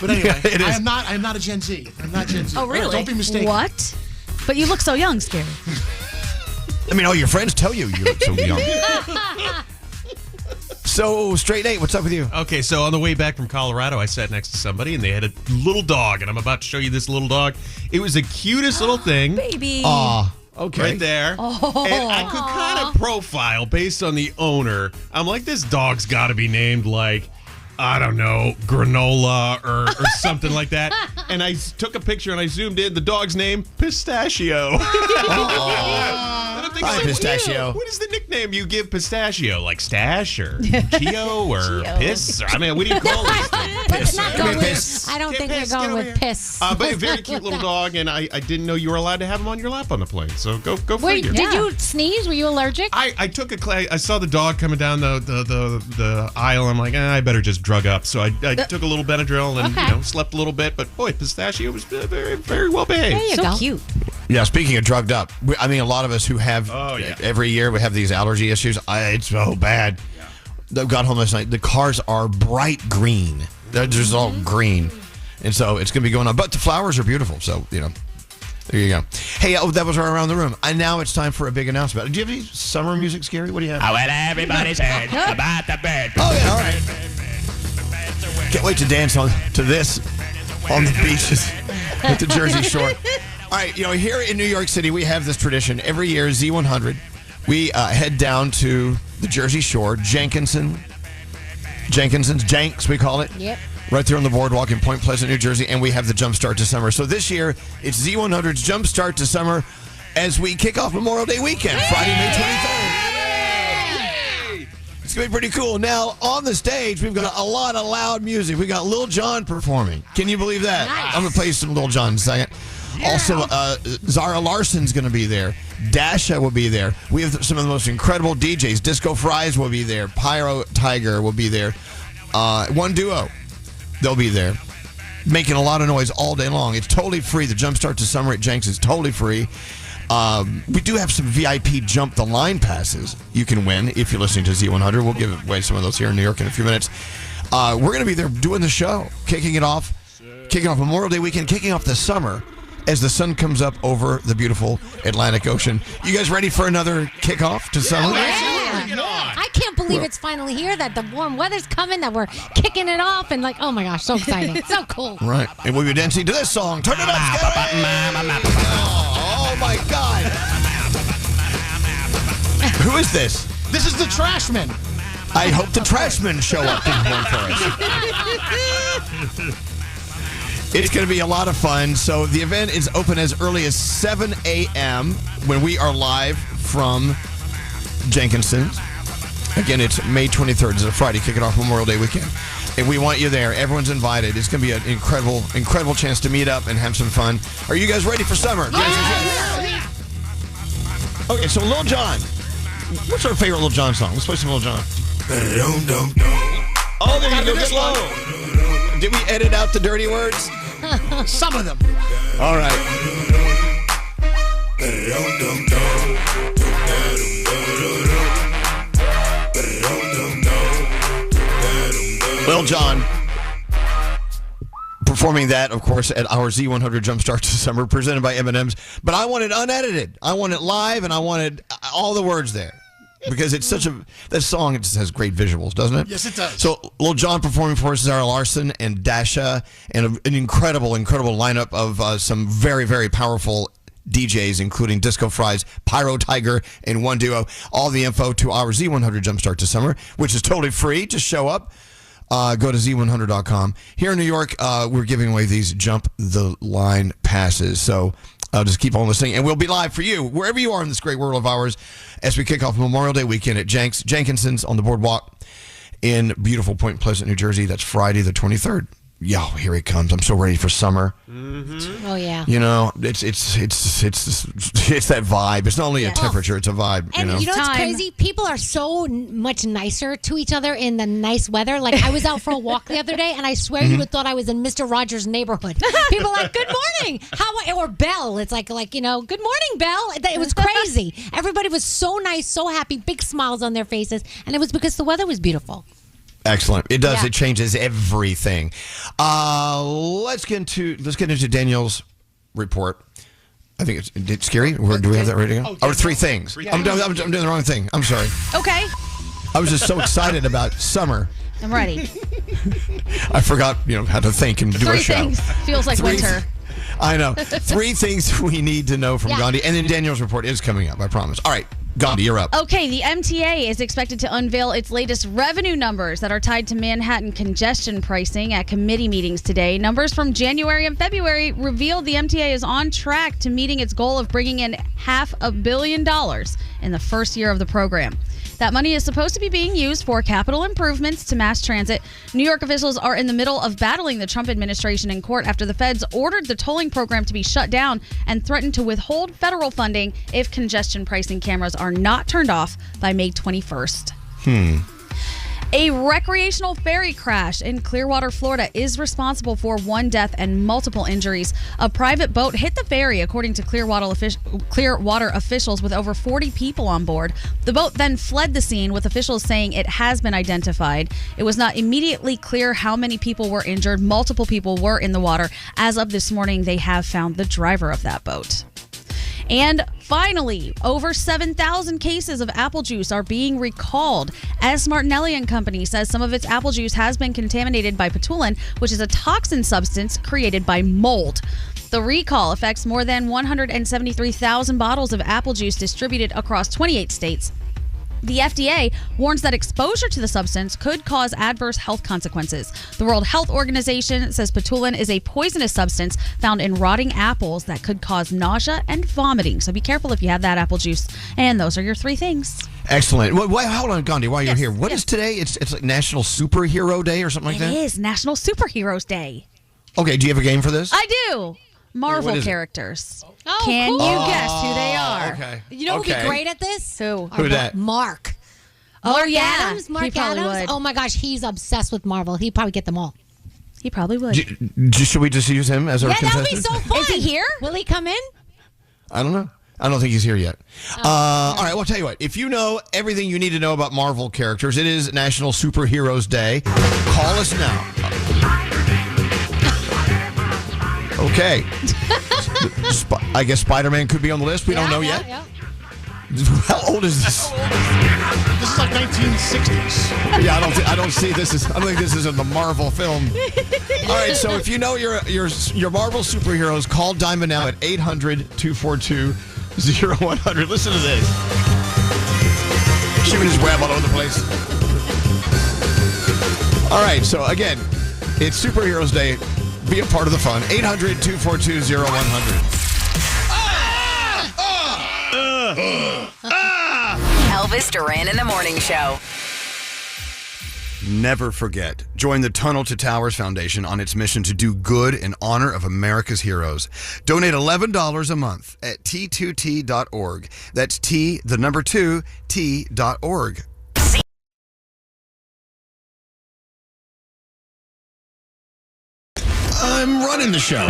[SPEAKER 11] But anyway, I am not a Gen Z. I'm not Gen Z.
[SPEAKER 7] Oh, really?
[SPEAKER 11] Don't be mistaken.
[SPEAKER 7] What? But you look so young, Scary.
[SPEAKER 3] I mean, all your friends tell you look so young. So, Straight Nate, what's up with you?
[SPEAKER 9] Okay, so on the way back from Colorado, I sat next to somebody, and they had a little dog, and I'm about to show you this little dog. It was the cutest little thing.
[SPEAKER 7] Baby.
[SPEAKER 3] Okay.
[SPEAKER 9] Right there.
[SPEAKER 7] Oh.
[SPEAKER 9] And I could kind of profile based on the owner. I'm like, this dog's got to be named like, I don't know, Granola or something like that. And I took a picture and I zoomed in. The dog's name, Pistachio.
[SPEAKER 3] Hi, Pistachio.
[SPEAKER 9] What is the nickname you give Pistachio? Like Stash or Chio or Piss? Or, I mean, what do you call these things?
[SPEAKER 5] Let's not go
[SPEAKER 3] Piss.
[SPEAKER 5] with. I don't think we're going with piss.
[SPEAKER 9] But a very cute little dog, and I didn't know you were allowed to have him on your lap on the plane. So go
[SPEAKER 5] Wait,
[SPEAKER 9] figure.
[SPEAKER 5] did you sneeze? Were you allergic?
[SPEAKER 9] I took I saw the dog coming down the aisle. I'm like, I better just drug up. So I took a little Benadryl and slept a little bit. But boy, Pistachio was very, very well behaved.
[SPEAKER 5] There you
[SPEAKER 7] So
[SPEAKER 5] go.
[SPEAKER 7] cute.
[SPEAKER 3] Yeah, speaking of drugged up, I mean, a lot of us who have every year we have these allergy issues. It's so bad. I got home last night. The cars are bright green. They're just all green, and so it's going to be going on. But the flowers are beautiful. So there you go. Hey, that was our Around the Room. And now it's time for a big announcement. Do you have any summer music, Scary? What do you have?
[SPEAKER 13] Well, everybody's heard about the bird.
[SPEAKER 3] Oh yeah, all right. Can't wait to dance to this on the beaches at the Jersey Shore. All right, here in New York City, we have this tradition. Every year, Z100, we head down to the Jersey Shore, Jenkinson's, Jenks, we call it.
[SPEAKER 5] Yep.
[SPEAKER 3] Right there on the boardwalk in Point Pleasant, New Jersey, and we have the Jumpstart to Summer. So this year, it's Z100's Jumpstart to Summer as we kick off Memorial Day weekend, Friday, May 23rd. It's going to be pretty cool. Now, on the stage, we've got a lot of loud music. We got Lil Jon performing. Can you believe that?
[SPEAKER 5] Nice.
[SPEAKER 3] I'm going to play you some Lil Jon in a second. Yeah. Also, Zara Larson's going to be there. Dasha will be there. We have some of the most incredible DJs. Disco Fries will be there. Pyro Tiger will be there. One Duo, they'll be there. Making a lot of noise all day long. It's totally free. The Jumpstart to Summer at Jenks is totally free. We do have some VIP Jump the Line passes you can win if you're listening to Z100. We'll give away some of those here in New York in a few minutes. We're going to be there doing the show, kicking off Memorial Day weekend, kicking off the summer as the sun comes up over the beautiful Atlantic Ocean. You guys ready for another kickoff to summer?
[SPEAKER 5] I can't believe it's finally here, that the warm weather's coming, that we're kicking it off, and like, oh my gosh, so exciting. So cool.
[SPEAKER 3] Right. And we'll be dancing to this song. Turn it up, Scotty! Oh my God. Who is this?
[SPEAKER 11] This is the Trashmen.
[SPEAKER 3] I hope the Trashmen show up in one for us. It's going to be a lot of fun. So the event is open as early as 7 a.m. when we are live from Jenkinson's. Again, it's May 23rd. It's a Friday, kicking off Memorial Day weekend. And we want you there. Everyone's invited. It's going to be an incredible, incredible chance to meet up and have some fun. Are you guys ready for summer?
[SPEAKER 11] Yeah.
[SPEAKER 3] Okay, so Lil Jon. What's our favorite Lil Jon song? Let's play some Lil Jon. Oh, there you go. Get low. Did we edit out the dirty words?
[SPEAKER 11] Some of them.
[SPEAKER 3] All right. Lil Jon performing that, of course, at our Z100 Jumpstart to Summer, presented by M&M's. But I want it unedited. I want it live, and I wanted all the words there. Because it's such a... That song, it just has great visuals, doesn't it?
[SPEAKER 11] Yes, it does.
[SPEAKER 3] So, Lil Jon performing for us, Zara Larson and Dasha, and an incredible, incredible lineup of some very, very powerful DJs, including Disco Fries, Pyro Tiger, and One Duo. All the info to our Z100 Jumpstart to Summer, which is totally free. Just show up. Go to Z100.com. Here in New York, we're giving away these Jump the Line passes. So just keep on listening. And we'll be live for you, wherever you are in this great world of ours, as we kick off Memorial Day weekend at Jenkinson's on the Boardwalk in beautiful Point Pleasant, New Jersey. That's Friday the 23rd. Yo, here he comes. I'm so ready for summer.
[SPEAKER 5] Mm-hmm. Oh, yeah.
[SPEAKER 3] You know, it's that vibe. It's not only a temperature, it's a vibe.
[SPEAKER 5] And you know what's crazy? People are so much nicer to each other in the nice weather. Like, I was out for a walk the other day, and I swear you would thought I was in Mr. Rogers' neighborhood. People are like, good morning. Or Belle. It's like, good morning, Belle. It was crazy. Everybody was so nice, so happy, big smiles on their faces, and it was because the weather was beautiful.
[SPEAKER 3] Excellent. It does. Yeah. It changes everything. Let's get into Danielle's report. I think it's scary. Do we have that ready to go? Oh, three things. Yeah. I'm doing the wrong thing. I'm sorry.
[SPEAKER 7] Okay.
[SPEAKER 3] I was just so excited about summer.
[SPEAKER 7] I'm ready.
[SPEAKER 3] I forgot, how to think and do a show.
[SPEAKER 7] 3 things. Feels like winter.
[SPEAKER 3] I know. 3 things we need to know from Gandhi. And then Danielle's report is coming up, I promise. All right. Gandhi, you're up.
[SPEAKER 7] Okay, the MTA is expected to unveil its latest revenue numbers that are tied to Manhattan congestion pricing at committee meetings today. Numbers from January and February revealed the MTA is on track to meeting its goal of bringing in $500 million in the first year of the program. That money is supposed to be being used for capital improvements to mass transit. New York officials are in the middle of battling the Trump administration in court after the feds ordered the tolling program to be shut down and threatened to withhold federal funding if congestion pricing cameras are not turned off by May 21st. A recreational ferry crash in Clearwater, Florida is responsible for 1 death and multiple injuries. A private boat hit the ferry, according to Clearwater officials, with over 40 people on board. The boat then fled the scene, with officials saying it has been identified. It was not immediately clear how many people were injured. Multiple people were in the water. As of this morning, they have found the driver of that boat. And finally, over 7,000 cases of apple juice are being recalled, as Martinelli & Company says some of its apple juice has been contaminated by patulin, which is a toxin substance created by mold. The recall affects more than 173,000 bottles of apple juice distributed across 28 states. The FDA warns that exposure to the substance could cause adverse health consequences. The World Health Organization says patchoulin is a poisonous substance found in rotting apples that could cause nausea and vomiting. So be careful if you have that apple juice. And those are your 3 things.
[SPEAKER 3] Excellent. Well, hold on, Gandhi, while you're here. What is today? It's like National Superhero Day or something like that?
[SPEAKER 7] It is National Superheroes Day.
[SPEAKER 3] Okay, do you have a game for this?
[SPEAKER 7] I do. Marvel characters.
[SPEAKER 5] Oh,
[SPEAKER 7] Can
[SPEAKER 5] cool.
[SPEAKER 7] you guess who they are?
[SPEAKER 3] Okay.
[SPEAKER 5] You know who'd be great at this?
[SPEAKER 7] Who?
[SPEAKER 3] Who's that?
[SPEAKER 5] Mark.
[SPEAKER 7] Oh,
[SPEAKER 5] Mark
[SPEAKER 7] yeah.
[SPEAKER 5] Adams?
[SPEAKER 7] He
[SPEAKER 5] Mark
[SPEAKER 7] probably
[SPEAKER 5] Adams?
[SPEAKER 7] would.
[SPEAKER 5] Oh, my gosh. He's obsessed with Marvel. He'd probably get them all.
[SPEAKER 7] He probably would.
[SPEAKER 3] Should we just use him as our
[SPEAKER 5] Yeah, that would
[SPEAKER 3] contestant?
[SPEAKER 5] be so fun.
[SPEAKER 7] Is he here?
[SPEAKER 5] Will he come in?
[SPEAKER 3] I don't know. I don't think he's here yet. All right, well, I'll tell you what. If you know everything you need to know about Marvel characters, it is National Superheroes Day. Call us now. Okay. I guess Spider-Man could be on the list. We don't know yet.
[SPEAKER 5] Yeah.
[SPEAKER 3] How old is this?
[SPEAKER 11] This is like 1960s.
[SPEAKER 3] Yeah, I don't see this is. I don't think this is in the Marvel film. All right, so if you know your Marvel superheroes, call Diamond now at 800-242-0100. Listen to this. Shooting his web all over the place. All right, so again, it's Superheroes Day. Be a part of the fun. 800-242-0100.
[SPEAKER 1] Elvis Duran in the Morning Show.
[SPEAKER 22] Never forget. Join the Tunnel to Towers Foundation on its mission to do good in honor of America's heroes. Donate $11 a month at t2t.org. That's T2T.org.
[SPEAKER 3] I'm running the show.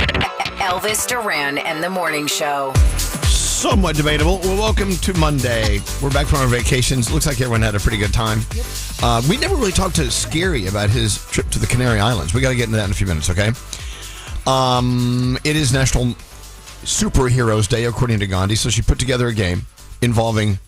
[SPEAKER 1] Elvis Duran and the Morning Show.
[SPEAKER 3] Somewhat debatable. Well, welcome to Monday. We're back from our vacations. Looks like everyone had a pretty good time. We never really talked to Scary about his trip to the Canary Islands. We got to get into that in a few minutes, okay? It is National Superheroes Day, according to Gandhi. So she put together a game involving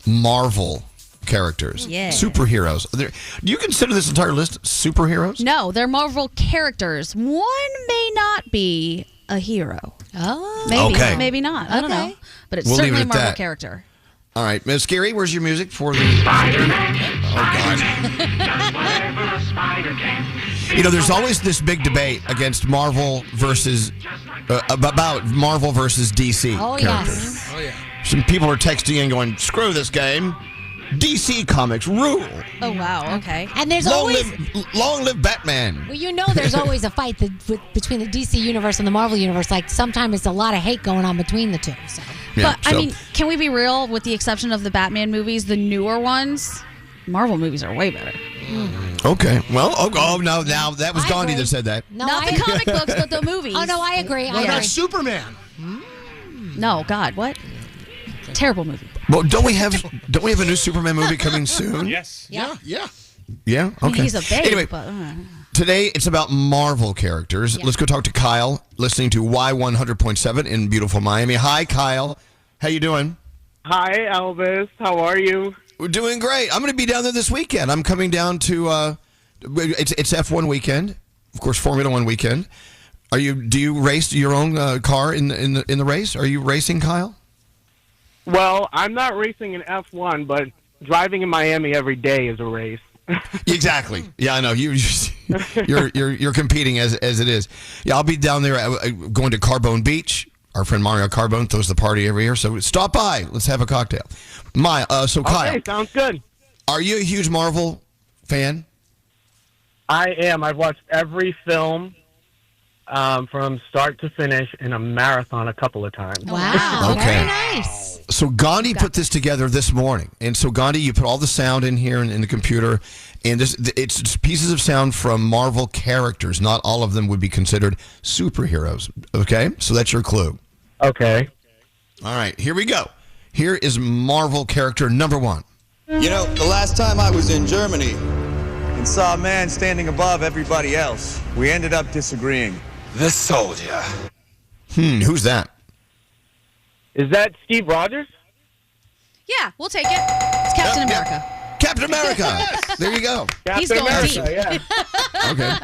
[SPEAKER 3] Marvel characters.
[SPEAKER 7] Yeah.
[SPEAKER 3] Superheroes. Do you consider this entire list superheroes?
[SPEAKER 7] No, they're Marvel characters. One may not be a hero.
[SPEAKER 5] Oh.
[SPEAKER 7] Maybe.
[SPEAKER 3] Okay.
[SPEAKER 7] Maybe not. I don't
[SPEAKER 5] Okay.
[SPEAKER 7] know. But it's
[SPEAKER 3] We'll leave
[SPEAKER 7] certainly
[SPEAKER 3] it
[SPEAKER 7] a
[SPEAKER 3] at
[SPEAKER 7] Marvel
[SPEAKER 3] that.
[SPEAKER 7] character.
[SPEAKER 3] All right, Ms. Scary, where's your music for the Spider-Man? Oh, God. You know, there's always this big debate against Marvel versus about Marvel versus DC characters.
[SPEAKER 5] Yes.
[SPEAKER 11] Oh, yeah.
[SPEAKER 3] Some people are texting in going, screw this game. DC Comics rule.
[SPEAKER 7] Oh, wow. Okay.
[SPEAKER 5] And there's
[SPEAKER 3] Long
[SPEAKER 5] always...
[SPEAKER 3] live Batman.
[SPEAKER 5] Well, you know there's always a fight between the DC universe and the Marvel universe. Like, sometimes it's a lot of hate going on between the two. So.
[SPEAKER 3] Yeah,
[SPEAKER 7] But, I mean, can we be real? With the exception of the Batman movies, the newer ones, Marvel movies are way better.
[SPEAKER 3] Okay. Well, no, now that was
[SPEAKER 5] I
[SPEAKER 3] Gandhi
[SPEAKER 5] agree.
[SPEAKER 3] that said that.
[SPEAKER 5] No,
[SPEAKER 7] Not the comic books, but the movies.
[SPEAKER 5] Oh, no, I agree.
[SPEAKER 11] What about Superman?
[SPEAKER 7] No, God, what? Terrible movie.
[SPEAKER 3] Well, don't we have a new Superman movie coming soon?
[SPEAKER 2] Yes.
[SPEAKER 11] Yeah.
[SPEAKER 3] Yeah.
[SPEAKER 7] I mean,
[SPEAKER 3] Okay.
[SPEAKER 7] he's a babe,
[SPEAKER 3] Anyway,
[SPEAKER 7] but...
[SPEAKER 3] today it's about Marvel characters. Let's go talk to Kyle, listening to Y100.7 in beautiful Miami. Hi, Kyle. How you doing?
[SPEAKER 4] Hi, Elvis. How are you?
[SPEAKER 3] We're doing great. I'm going to be down there this weekend. I'm coming down to it's F1 weekend, of course, Formula One weekend. Do you race your own car in the race? Are you racing, Kyle?
[SPEAKER 4] Well, I'm not racing in F1, but driving in Miami every day is a race.
[SPEAKER 3] Exactly. Yeah, I know. You're competing as it is. Yeah, I'll be down there going to Carbone Beach. Our friend Mario Carbone throws the party every year, so stop by. Let's have a cocktail. Kyle.
[SPEAKER 4] Okay, sounds good.
[SPEAKER 3] Are you a huge Marvel fan?
[SPEAKER 4] I am. I've watched every film from start to finish in a marathon a couple of times.
[SPEAKER 5] Wow.
[SPEAKER 3] Okay.
[SPEAKER 5] Very nice.
[SPEAKER 3] So Gandhi put this together this morning, and so Gandhi, you put all the sound in here in the computer, and it's pieces of sound from Marvel characters. Not all of them would be considered superheroes. Okay, so that's your clue.
[SPEAKER 4] Okay.
[SPEAKER 3] All right, here we go. Here is Marvel character number 1.
[SPEAKER 12] You know, the last time I was in Germany and saw a man standing above everybody else, we ended up disagreeing.
[SPEAKER 22] The soldier.
[SPEAKER 3] Who's that?
[SPEAKER 4] Is that Steve Rogers?
[SPEAKER 7] Yeah, we'll take it. It's Captain America.
[SPEAKER 3] Captain America. There you go.
[SPEAKER 7] He's going
[SPEAKER 4] America,
[SPEAKER 7] deep.
[SPEAKER 4] yeah.
[SPEAKER 3] Okay.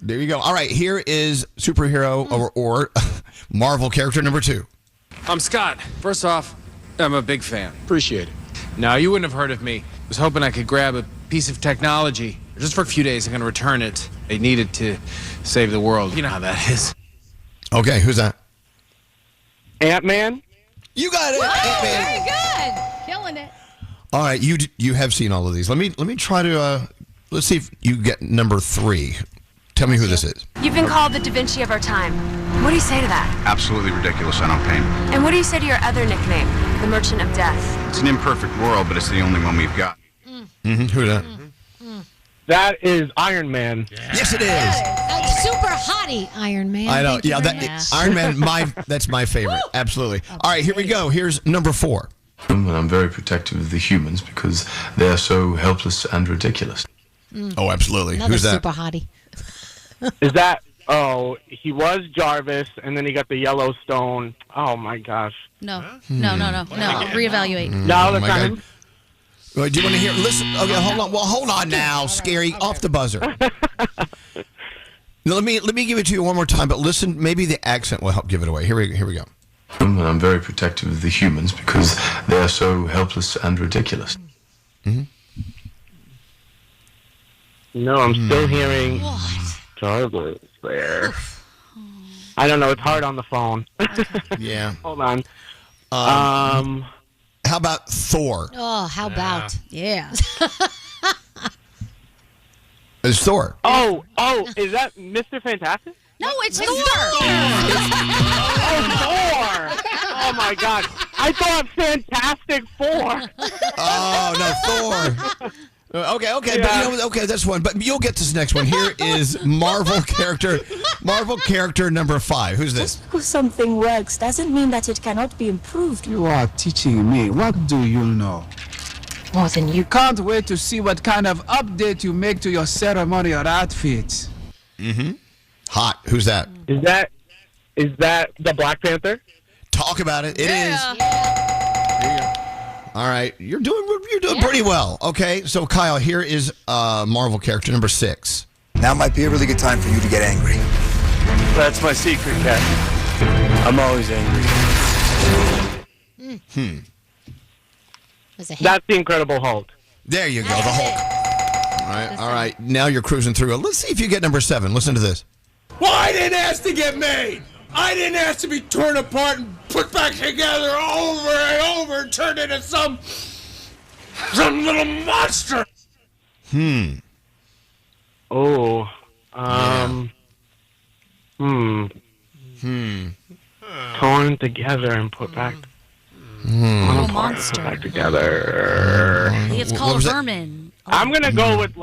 [SPEAKER 3] There you go. All right, here is superhero or Marvel character number 2.
[SPEAKER 23] I'm Scott. First off, I'm a big fan. Appreciate it.
[SPEAKER 14] No, you wouldn't have heard of me. I was hoping I could grab a piece of technology. Just for a few days, I'm going to return it. They needed to save the world. You know how that is.
[SPEAKER 3] Okay, who's that?
[SPEAKER 4] Ant-Man?
[SPEAKER 3] You got it.
[SPEAKER 7] Oh, very good. Killing it.
[SPEAKER 3] All right, you have seen all of these. Let me try to let's see if you get number 3. Tell me who this is.
[SPEAKER 15] You've been called the Da Vinci of our time. What do you say to that?
[SPEAKER 23] Absolutely ridiculous. I don't paint.
[SPEAKER 15] And what do you say to your other nickname, the Merchant of Death?
[SPEAKER 23] It's an imperfect world, but it's the only one we've got.
[SPEAKER 3] Mm-hmm. Who's that?
[SPEAKER 4] That is Iron Man.
[SPEAKER 3] Yes, it is.
[SPEAKER 5] Super hottie Iron Man.
[SPEAKER 3] I know.
[SPEAKER 5] Thank you
[SPEAKER 3] Yeah,
[SPEAKER 5] very
[SPEAKER 3] that
[SPEAKER 5] much.
[SPEAKER 3] Iron Man. That's my favorite. Absolutely. All right, here we go. Here's number 4.
[SPEAKER 24] And I'm very protective of the humans because they're so helpless and ridiculous.
[SPEAKER 3] Oh, absolutely.
[SPEAKER 5] Another
[SPEAKER 3] Who's that?
[SPEAKER 5] super hottie.
[SPEAKER 4] Is that... Oh, he was Jarvis, and then he got the Yellowstone. Oh, my gosh.
[SPEAKER 7] No. Reevaluate.
[SPEAKER 4] No, that's
[SPEAKER 3] my
[SPEAKER 4] not
[SPEAKER 3] God.
[SPEAKER 4] him.
[SPEAKER 3] Well, do you want to hear? Listen. Okay, hold on. Well, hold on now, Scary. Off the buzzer. Now, let me give it to you one more time, but listen. Maybe the accent will help give it away. Here we go.
[SPEAKER 24] And I'm very protective of the humans because they're so helpless and ridiculous.
[SPEAKER 3] Mm-hmm.
[SPEAKER 4] No, I'm still hearing Jarvis there. I don't know. It's hard on the phone.
[SPEAKER 3] Yeah.
[SPEAKER 4] Hold on.
[SPEAKER 3] How about Thor?
[SPEAKER 5] Oh, how about?
[SPEAKER 7] Yeah.
[SPEAKER 3] It's Thor.
[SPEAKER 4] Oh, is that Mr. Fantastic?
[SPEAKER 7] No, it's Thor.
[SPEAKER 4] Oh, Thor! Oh my God! I thought Fantastic Four.
[SPEAKER 3] Oh no, Thor. Okay,
[SPEAKER 4] Yeah.
[SPEAKER 3] but you know, okay, that's one. But you'll get this next one. Here is Marvel character number 5. Who's this?
[SPEAKER 25] Because something works doesn't mean that it cannot be improved.
[SPEAKER 26] You are teaching me. What do you know?
[SPEAKER 25] More than you.
[SPEAKER 26] Can't wait to see what kind of update you make to your ceremonial outfit.
[SPEAKER 3] Mm-hmm. Hot. Who's that?
[SPEAKER 4] Is that the Black Panther?
[SPEAKER 3] Talk about it. It is. There you go. All right, you're doing pretty well. Okay, so Kyle, here is Marvel character number 6.
[SPEAKER 12] Now might be a really good time for you to get angry.
[SPEAKER 27] That's my secret, Cat. I'm always angry.
[SPEAKER 4] That's the Incredible Hulk.
[SPEAKER 3] There you go, the Hulk. All right. Now you're cruising through. Let's see if you get number 7. Listen to this.
[SPEAKER 28] Well, I didn't ask to get made. I didn't ask to be torn apart and put back together over and over and turned into some little monster.
[SPEAKER 4] Oh. Torn together and put back.
[SPEAKER 7] Little monster.
[SPEAKER 4] Put back together.
[SPEAKER 7] It's called vermin.
[SPEAKER 4] I'm gonna go with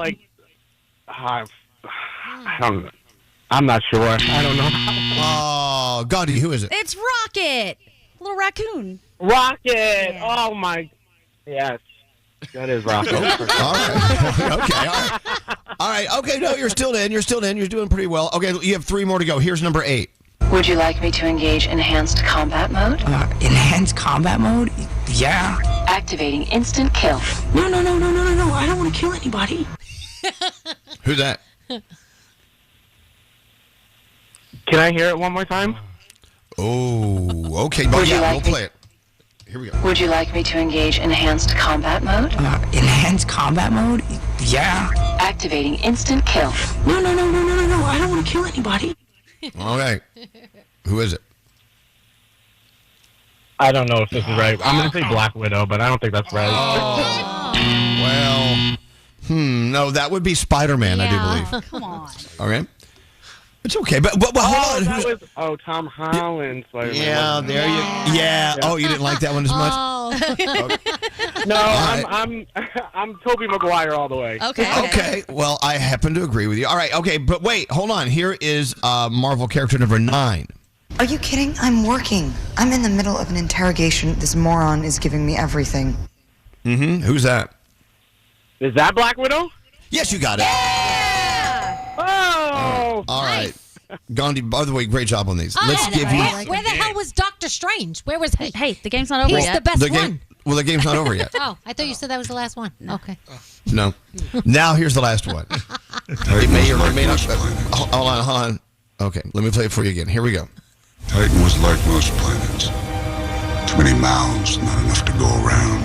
[SPEAKER 4] I don't know. I'm not sure. I don't know.
[SPEAKER 3] Oh, Gandhi, who is it?
[SPEAKER 7] It's Rocket. Little raccoon.
[SPEAKER 4] Rocket.
[SPEAKER 7] Yeah.
[SPEAKER 4] Oh my. Yes. That is Rocket.
[SPEAKER 3] All right. Okay. All right. Okay. No, you're still in. You're doing pretty well. Okay. You have 3 more to go. Here's number 8.
[SPEAKER 10] Would you like me to engage enhanced combat mode?
[SPEAKER 21] Enhanced combat mode? Yeah.
[SPEAKER 10] Activating instant kill.
[SPEAKER 21] No. I don't want to kill anybody.
[SPEAKER 3] Who's that?
[SPEAKER 4] Can I hear it one more time?
[SPEAKER 3] Oh, okay. But yeah, we'll play it. Here we go.
[SPEAKER 10] Would you like me to engage enhanced combat mode?
[SPEAKER 21] Enhanced combat mode? Yeah.
[SPEAKER 10] Activating instant kill.
[SPEAKER 21] No. I don't want to kill anybody.
[SPEAKER 3] Okay. Who is it?
[SPEAKER 4] I don't know if this is right. I'm going to say Black Widow, but I don't think that's right.
[SPEAKER 3] Well, no, that would be Spider-Man, I do believe.
[SPEAKER 7] Come on.
[SPEAKER 3] Okay. It's okay, but hold on.
[SPEAKER 4] Tom Holland. Spider-Man.
[SPEAKER 3] Yeah, there you. Yeah. Oh, you didn't like that one as much.
[SPEAKER 4] No,
[SPEAKER 3] All
[SPEAKER 4] I'm Tobey Maguire all the way.
[SPEAKER 3] Okay. Well, I happen to agree with you. All right. Okay, but wait, hold on. Here is Marvel character number 9.
[SPEAKER 29] Are you kidding? I'm working. I'm in the middle of an interrogation. This moron is giving me everything.
[SPEAKER 3] Mm-hmm. Who's that?
[SPEAKER 4] Is that Black Widow?
[SPEAKER 3] Yes, you got it.
[SPEAKER 4] Oh!
[SPEAKER 3] All right. Gandhi, by the way, great job on these. Let's give you.
[SPEAKER 5] Where the hell was Doctor Strange? Where was he?
[SPEAKER 7] Hey, the game's not over
[SPEAKER 5] He's
[SPEAKER 7] yet.
[SPEAKER 5] the best one.
[SPEAKER 3] Well, the game's not over yet.
[SPEAKER 5] Oh, I thought you said that was the last one. Okay.
[SPEAKER 3] No. Now here's the last one. It may or may not. Hold on. Okay, let me play it for you again. Here we go.
[SPEAKER 30] Titan was like most planets. To
[SPEAKER 6] many mouths, not enough to go around.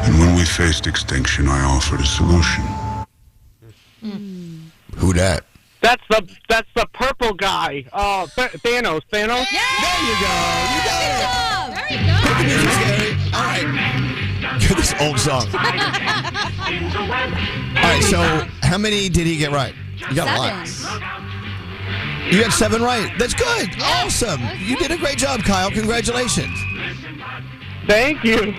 [SPEAKER 6] And when we faced extinction, I offered a solution.
[SPEAKER 3] Who dat?
[SPEAKER 4] That's the purple guy. Thanos.
[SPEAKER 3] There you go. You got it.
[SPEAKER 5] Very good.
[SPEAKER 3] Put the music, Gary. All right. Get this old song. All right, so how many did he get right? You got
[SPEAKER 7] 7.
[SPEAKER 3] You got 7 right. That's good. Awesome. You did a great job, Kyle. Congratulations.
[SPEAKER 4] Thank you.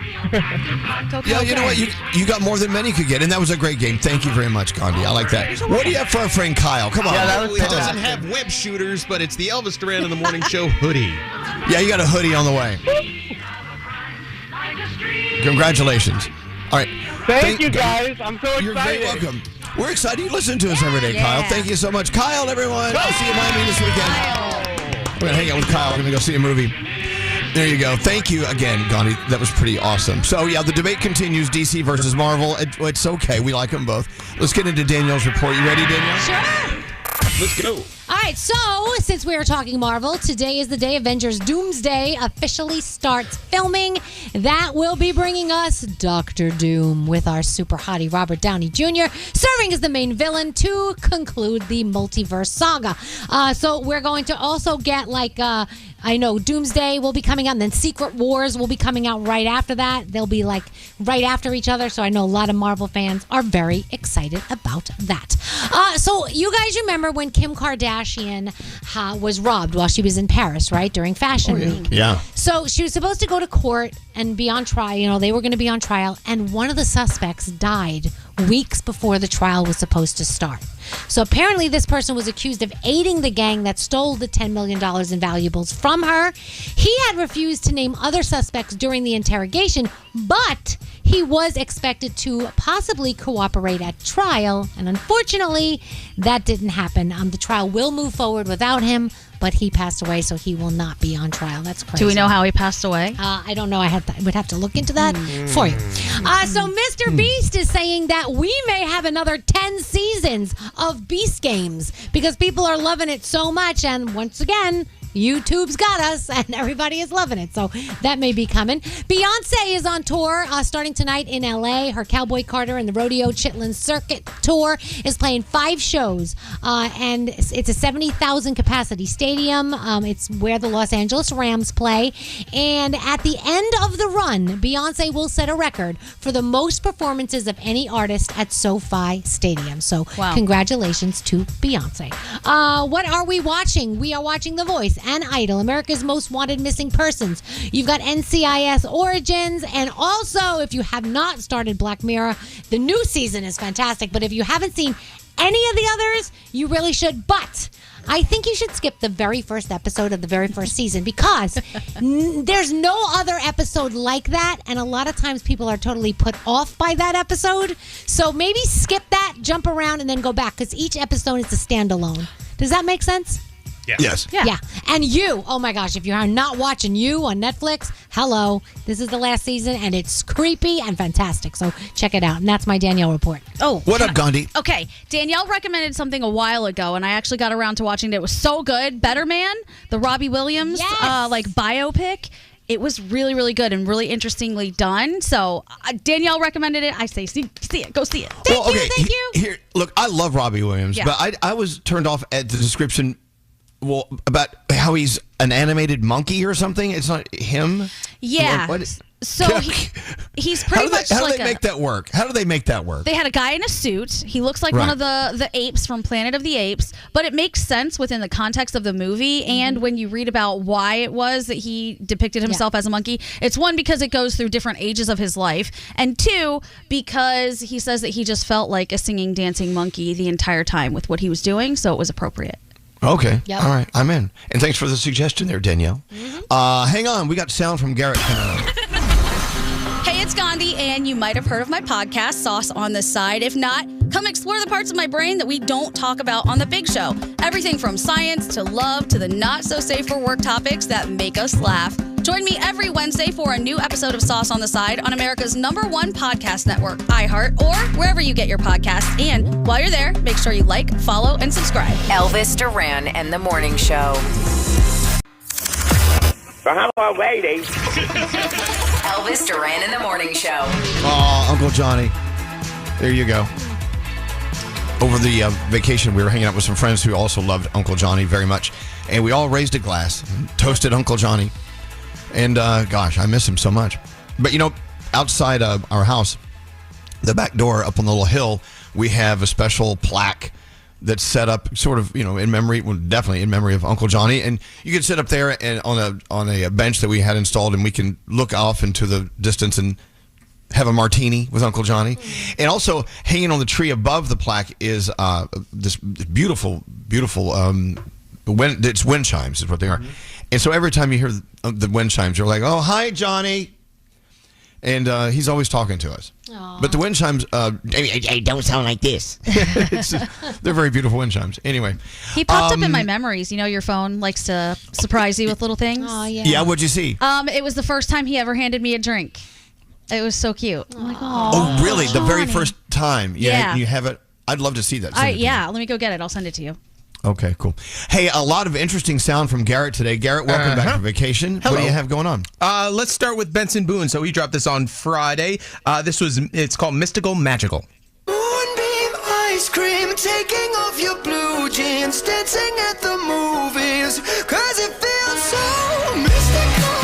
[SPEAKER 3] Yeah, you know what? You got more than many could get, and that was a great game. Thank you very much, Gandhi. I like that. What do you have for our friend Kyle? Come on.
[SPEAKER 8] Yeah, it doesn't have web shooters, but it's the Elvis Duran in the Morning Show hoodie.
[SPEAKER 3] Yeah, you got a hoodie on the way. Congratulations. All right.
[SPEAKER 4] Thank you, guys. I'm so excited.
[SPEAKER 3] You're very welcome. We're excited you listen to us every day, Kyle. Thank you so much. Kyle, everyone. I'll see you in Miami this weekend. We're going to hang out with Kyle. We're going to go see a movie. There you go. Thank you again, Gandhi. That was pretty awesome. So, yeah, the debate continues, DC versus Marvel. It's okay. We like them both. Let's get into Danielle's report. You ready, Danielle?
[SPEAKER 5] Sure.
[SPEAKER 3] Let's go.
[SPEAKER 5] All right, so since we are talking Marvel, today is the day Avengers Doomsday officially starts filming. That will be bringing us Dr. Doom with our super hottie Robert Downey Jr. serving as the main villain to conclude the multiverse saga. So we're going to also get I know Doomsday will be coming out, and then Secret Wars will be coming out right after that. They'll be right after each other, so I know a lot of Marvel fans are very excited about that. So you guys remember when Kim Kardashian was robbed while she was in Paris, right, during Fashion Week?
[SPEAKER 3] Yeah.
[SPEAKER 5] So she was supposed to go to court and be on trial. They were going to be on trial, and one of the suspects died weeks before the trial was supposed to start. So apparently this person was accused of aiding the gang that stole the $10 million in valuables from her. He had refused to name other suspects during the interrogation, but he was expected to possibly cooperate at trial. And unfortunately, that didn't happen. The trial will move forward without him, but he passed away, so he will not be on trial. That's crazy.
[SPEAKER 7] Do we know how he passed away?
[SPEAKER 5] I don't know. I would have to look into that for you. So Mr. Beast is saying that we may have another 10 seasons of Beast Games because people are loving it so much. And once again, YouTube's got us, and everybody is loving it. So that may be coming. Beyonce is on tour starting tonight in L.A. Her Cowboy Carter and the Rodeo Chitlin Circuit tour is playing 5 shows, and it's a 70,000 capacity stadium. It's where the Los Angeles Rams play. And at the end of the run, Beyonce will set a record for the most performances of any artist at SoFi Stadium. So congratulations to Beyonce. What are we watching? We are watching The Voice and Idol, America's Most Wanted Missing Persons. You've got NCIS Origins, and also, if you have not started Black Mirror, the new season is fantastic, but if you haven't seen any of the others, you really should. But I think you should skip the very first episode of the very first season because there's no other episode like that, and a lot of times people are totally put off by that episode. So maybe skip that, jump around, and then go back because each episode is a standalone. Does that make sense?
[SPEAKER 3] Yes.
[SPEAKER 5] Yeah. And You, oh my gosh, if you are not watching You on Netflix, hello. This is the last season, and it's creepy and fantastic. So check it out. And that's my Danielle report.
[SPEAKER 7] Oh,
[SPEAKER 3] what up, Gandhi?
[SPEAKER 7] Okay, Danielle recommended something a while ago, and I actually got around to watching it. It was so good. Better Man, the Robbie Williams biopic. It was really, really good and really interestingly done. So Danielle recommended it. I say, see it. Go see it.
[SPEAKER 5] Thank you.
[SPEAKER 3] Here, look, I love Robbie Williams, but I was turned off at the description. Well, about how he's an animated monkey or something. It's not him.
[SPEAKER 7] Yeah.
[SPEAKER 3] What?
[SPEAKER 7] So he's pretty much
[SPEAKER 3] How do they make that work? How do they make that work?
[SPEAKER 7] They had a guy in a suit. He looks like one of the apes from Planet of the Apes, but it makes sense within the context of the movie. And when you read about why it was that he depicted himself as a monkey, it's one, because it goes through different ages of his life, and two, because he says that he just felt like a singing, dancing monkey the entire time with what he was doing, so it was appropriate.
[SPEAKER 3] Okay. Yep. All right. I'm in. And thanks for the suggestion there, Danielle. Hang on. We got sound from Garrett.
[SPEAKER 7] Hey, it's Gandhi, and you might have heard of my podcast, Sauce on the Side. If not, come explore the parts of my brain that we don't talk about on The Big Show. Everything from science to love to the not-so-safe-for-work topics that make us laugh. Join me every Wednesday for a new episode of Sauce on the Side on America's #1 podcast network, iHeart, or wherever you get your podcasts. And while you're there, make sure you like, follow, and subscribe.
[SPEAKER 1] Elvis Duran and the Morning Show.
[SPEAKER 2] Well, hello, ladies.
[SPEAKER 1] Elvis Duran in the Morning Show.
[SPEAKER 3] Oh, Uncle Johnny. There you go. Over the vacation, we were hanging out with some friends who also loved Uncle Johnny very much. And we all raised a glass, toasted Uncle Johnny. And gosh, I miss him so much. But you know, outside our house, the back door up on the little hill, we have a special plaque that's set up sort of, you know, in memory, well, definitely in memory of Uncle Johnny. And you can sit up there and on a bench that we had installed, and we can look off into the distance and have a martini with Uncle Johnny. And also hanging on the tree above the plaque is this beautiful it's wind chimes is what they are. And so every time you hear the wind chimes, you're like, oh, hi, Johnny. And he's always talking to us. Aww. But the wind chimes, hey, don't sound like this. They're very beautiful wind chimes. Anyway.
[SPEAKER 7] He popped up in my memories. You know, your phone likes to surprise you with little things.
[SPEAKER 5] Oh, yeah.
[SPEAKER 3] Yeah, what'd you see?
[SPEAKER 7] It was the first time he ever handed me a drink. It was so cute. I'm like,
[SPEAKER 3] oh, really?
[SPEAKER 7] Johnny.
[SPEAKER 3] The very first time?
[SPEAKER 7] Yeah.
[SPEAKER 3] You have it? I'd love to see that.
[SPEAKER 7] Yeah, let me go get it. I'll send it to you.
[SPEAKER 3] Okay, cool. Hey, a lot of interesting sound from Garrett today. Garrett, welcome back from vacation.
[SPEAKER 9] Hello.
[SPEAKER 3] What do you have going on?
[SPEAKER 9] Let's start with Benson Boone. So he dropped this on Friday. It's called Mystical Magical.
[SPEAKER 11] Moonbeam ice cream, taking off your blue jeans, dancing at the movies, 'cause it feels so mystical,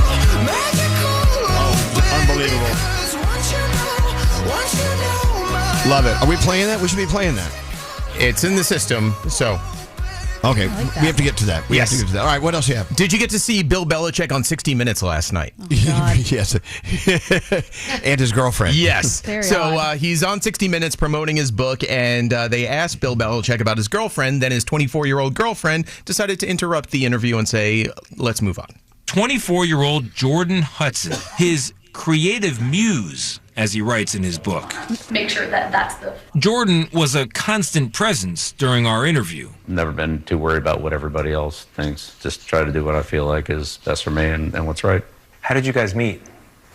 [SPEAKER 11] magical.
[SPEAKER 3] Oh, unbelievable.
[SPEAKER 11] Once you know
[SPEAKER 3] Love it. Are we playing that? We should be playing that.
[SPEAKER 9] It's in the system, so...
[SPEAKER 3] Okay, we have to get to that. We have to get to that. All right, what else you have?
[SPEAKER 9] Did you get to see Bill Belichick on 60 Minutes last night?
[SPEAKER 7] Oh, God.
[SPEAKER 3] Yes. And his girlfriend.
[SPEAKER 9] Yes.
[SPEAKER 7] Very
[SPEAKER 9] So
[SPEAKER 7] odd.
[SPEAKER 9] he's on 60 Minutes promoting his book, and they asked Bill Belichick about his girlfriend. Then his 24-year-old girlfriend decided to interrupt the interview and say, let's move on.
[SPEAKER 13] 24-year-old Jordan Hudson, his creative muse, as he writes in his book.
[SPEAKER 16] Make sure that's the...
[SPEAKER 13] Jordan was a constant presence during our interview.
[SPEAKER 17] Never been too worried about what everybody else thinks. Just try to do what I feel like is best for me and what's right.
[SPEAKER 16] How did you guys meet?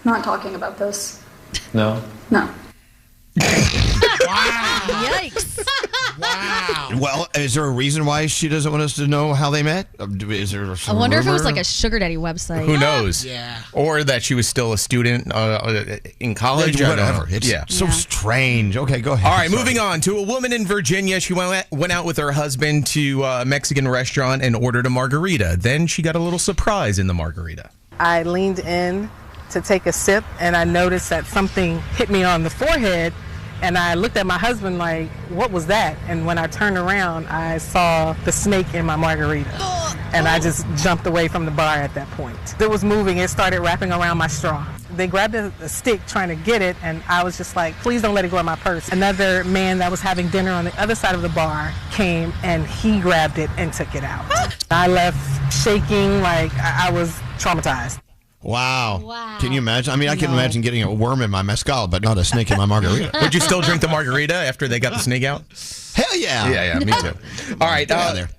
[SPEAKER 16] Not talking about this.
[SPEAKER 17] No?
[SPEAKER 16] No.
[SPEAKER 7] Yikes.
[SPEAKER 3] Wow. Well, is there a reason why she doesn't want us to know how they met? Is there
[SPEAKER 7] I wonder if it was like a sugar daddy website.
[SPEAKER 9] Who knows?
[SPEAKER 7] Yeah.
[SPEAKER 9] Or that she was still a student in college.
[SPEAKER 3] Whatever. It's so strange. Okay, go ahead.
[SPEAKER 9] All right, moving on to a woman in Virginia. She went out with her husband to a Mexican restaurant and ordered a margarita. Then she got a little surprise in the margarita.
[SPEAKER 18] I leaned in to take a sip, and I noticed that something hit me on the forehead. And I looked at my husband like, what was that? And when I turned around, I saw the snake in my margarita. And I just jumped away from the bar at that point. It was moving. It started wrapping around my straw. They grabbed a stick trying to get it, and I was just like, please don't let it go in my purse. Another man that was having dinner on the other side of the bar came, and he grabbed it and took it out. I left shaking like I was traumatized.
[SPEAKER 3] Wow. Can you imagine? I mean, I can imagine getting a worm in my mezcal, but not a snake in my margarita.
[SPEAKER 9] Would you still drink the margarita after they got the snake out?
[SPEAKER 3] Hell yeah.
[SPEAKER 9] Yeah, me too. All right.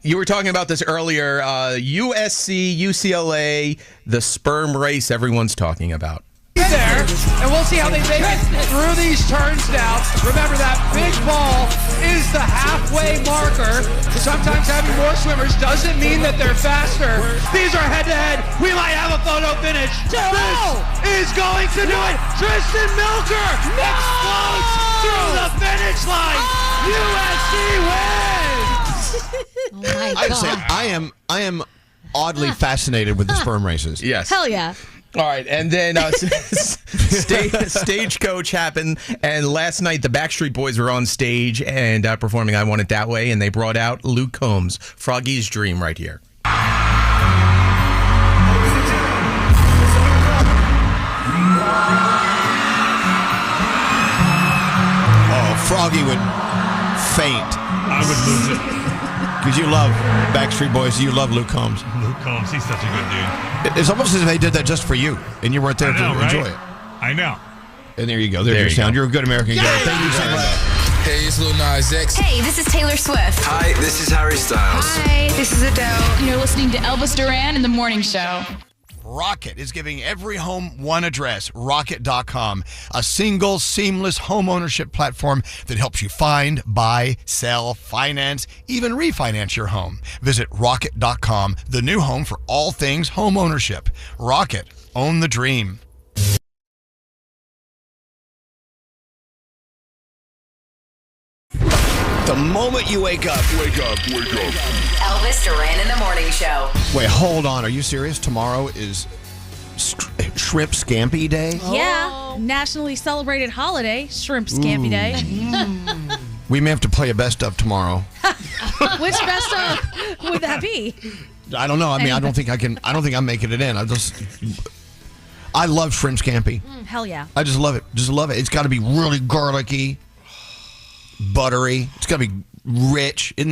[SPEAKER 9] You were talking about this earlier. USC, UCLA, the sperm race everyone's talking about.
[SPEAKER 19] There, and we'll see how they make it through these turns now. Remember, that big ball is the halfway marker. Sometimes having more swimmers doesn't mean that they're faster. These are head-to-head. We might have a photo finish. This is going to do it. Tristan Milker explodes through the finish line. USC wins.
[SPEAKER 5] Oh my
[SPEAKER 3] I
[SPEAKER 5] God.
[SPEAKER 3] say I am oddly fascinated with the sperm races.
[SPEAKER 9] Yes.
[SPEAKER 7] Hell yeah.
[SPEAKER 9] All right, and then Stagecoach happened, and last night the Backstreet Boys were on stage and performing I Want It That Way, and they brought out Luke Combs, Froggy's Dream, right here.
[SPEAKER 3] Oh, Froggy would faint.
[SPEAKER 20] I would lose it.
[SPEAKER 3] Because you love Backstreet Boys, you love Luke Combs.
[SPEAKER 20] Luke Combs, he's such a good dude.
[SPEAKER 3] It's almost as if they did that just for you, and you weren't there to enjoy it.
[SPEAKER 20] I know.
[SPEAKER 3] And there you go. There's your sound. You're a good American guy. Thank you so much.
[SPEAKER 30] Hey, it's Lil Nas X.
[SPEAKER 15] Hey, this is Taylor Swift.
[SPEAKER 30] Hi, this is Harry Styles.
[SPEAKER 15] Hi, this is Adele.
[SPEAKER 31] You're listening to Elvis Duran in the Morning Show.
[SPEAKER 3] Rocket is giving every home one address, rocket.com, a single, seamless home ownership platform that helps you find, buy, sell, finance, even refinance your home. Visit rocket.com, the new home for all things home ownership. Rocket, own the dream. The moment you wake up.
[SPEAKER 1] Elvis Duran in the Morning Show.
[SPEAKER 3] Wait, hold on. Are you serious? Tomorrow is Shrimp Scampi Day?
[SPEAKER 7] Yeah, nationally celebrated holiday, Shrimp Scampi Day.
[SPEAKER 3] We may have to play a best of tomorrow.
[SPEAKER 7] Which best of would that be?
[SPEAKER 3] I don't know. I mean, I don't think I'm making it in. I love Shrimp Scampi.
[SPEAKER 7] Hell yeah.
[SPEAKER 3] I just love it. It's got to be really garlicky, buttery. It's got to be rich. Isn't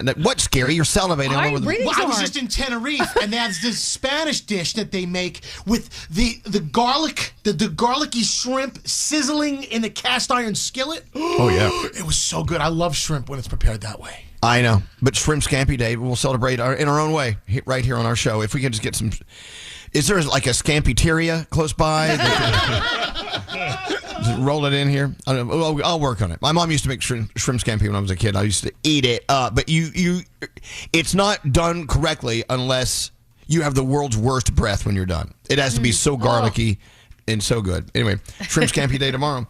[SPEAKER 3] that what's scary? You're salivating all over the.
[SPEAKER 2] Well, I was just in Tenerife, and that's this Spanish dish that they make with the garlic, the garlicky shrimp sizzling in the cast iron skillet.
[SPEAKER 3] Oh yeah,
[SPEAKER 2] it was so good. I love shrimp when it's prepared that way.
[SPEAKER 3] I know, but Shrimp Scampi Day we'll celebrate in our own way right here on our show. If we can just get some. Is there like a Scampi-teria close by? Just roll it in here. I'll work on it. My mom used to make shrimp scampi when I was a kid. I used to eat it, but it's not done correctly unless you have the world's worst breath when you're done. It has to be so garlicky and so good. Anyway, Shrimp Scampi Day tomorrow.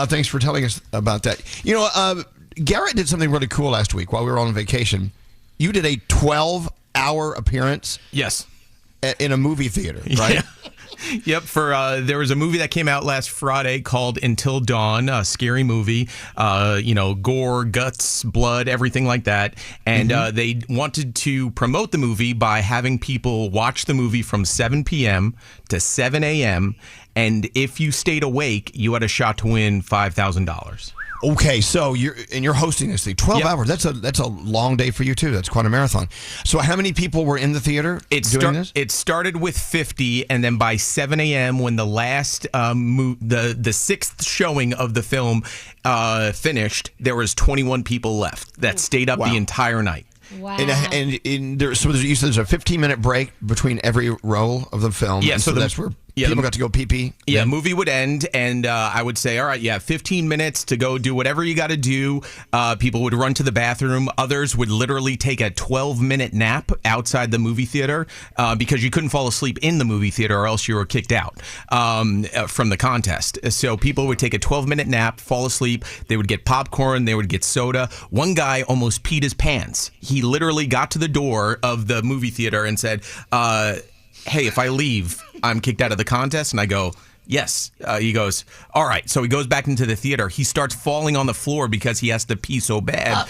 [SPEAKER 3] Thanks for telling us about that. You know, Garrett did something really cool last week while we were on vacation. You did a 12-hour appearance.
[SPEAKER 9] Yes.
[SPEAKER 3] In a movie theater, right?
[SPEAKER 9] Yeah. Yep. There was a movie that came out last Friday called Until Dawn, a scary movie. Gore, guts, blood, everything like that. And they wanted to promote the movie by having people watch the movie from 7 p.m. to 7 a.m. And if you stayed awake, you had a shot to win $5,000.
[SPEAKER 3] Okay, so you're hosting this thing. 12 hours. That's a long day for you too. That's quite a marathon. So how many people were in the theater doing this?
[SPEAKER 9] It started with 50, and then by 7 a.m. when the last the sixth showing of the film finished, there was 21 people left that stayed up the entire night.
[SPEAKER 5] Wow.
[SPEAKER 3] And you said there's a 15-minute break between every row of the film.
[SPEAKER 9] Yeah,
[SPEAKER 3] and so that's where people got to go pee-pee.
[SPEAKER 9] Yeah, the movie would end, and I would say, all right, 15 minutes to go do whatever you got to do. People would run to the bathroom. Others would literally take a 12-minute nap outside the movie theater because you couldn't fall asleep in the movie theater or else you were kicked out from the contest. So people would take a 12-minute nap, fall asleep. They would get popcorn. They would get soda. One guy almost peed his pants. He literally got to the door of the movie theater and said, hey, if I leave, I'm kicked out of the contest. And I go, yes. He goes, all right. So he goes back into the theater. He starts falling on the floor because he has to pee so bad.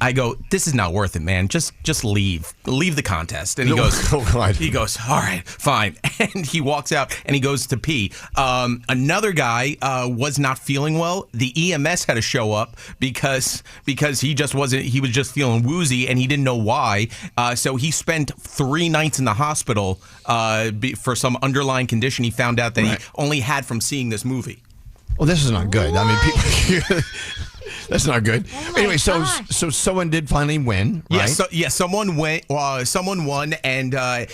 [SPEAKER 9] I go, this is not worth it, man. Just leave. Leave the contest. And he goes, all right, fine. And he walks out and he goes to pee. Another guy was not feeling well. The EMS had to show up because he just wasn't. He was just feeling woozy and he didn't know why. So he spent 3 nights in the hospital for some underlying condition. He found out that he only had from seeing this movie.
[SPEAKER 3] Well, this is not good. I mean, people. That's not good. Anyway, so someone did finally win, right?
[SPEAKER 9] Someone won, and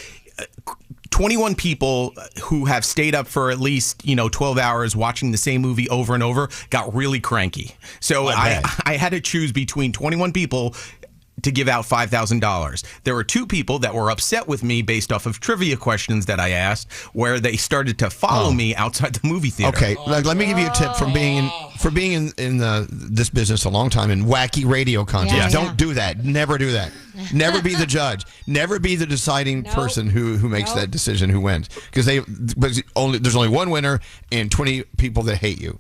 [SPEAKER 9] 21 people who have stayed up for at least 12 hours watching the same movie over and over got really cranky. So I had to choose between 21 people to give out $5,000. There were 2 people that were upset with me based off of trivia questions that I asked, where they started to follow me outside the movie theater.
[SPEAKER 3] Okay, let me give you a tip from being in this business a long time in wacky radio content. Don't do that. Never do that. Never be the judge. Never be the deciding person who makes that decision, who wins, because there's only one winner and 20 people that hate you.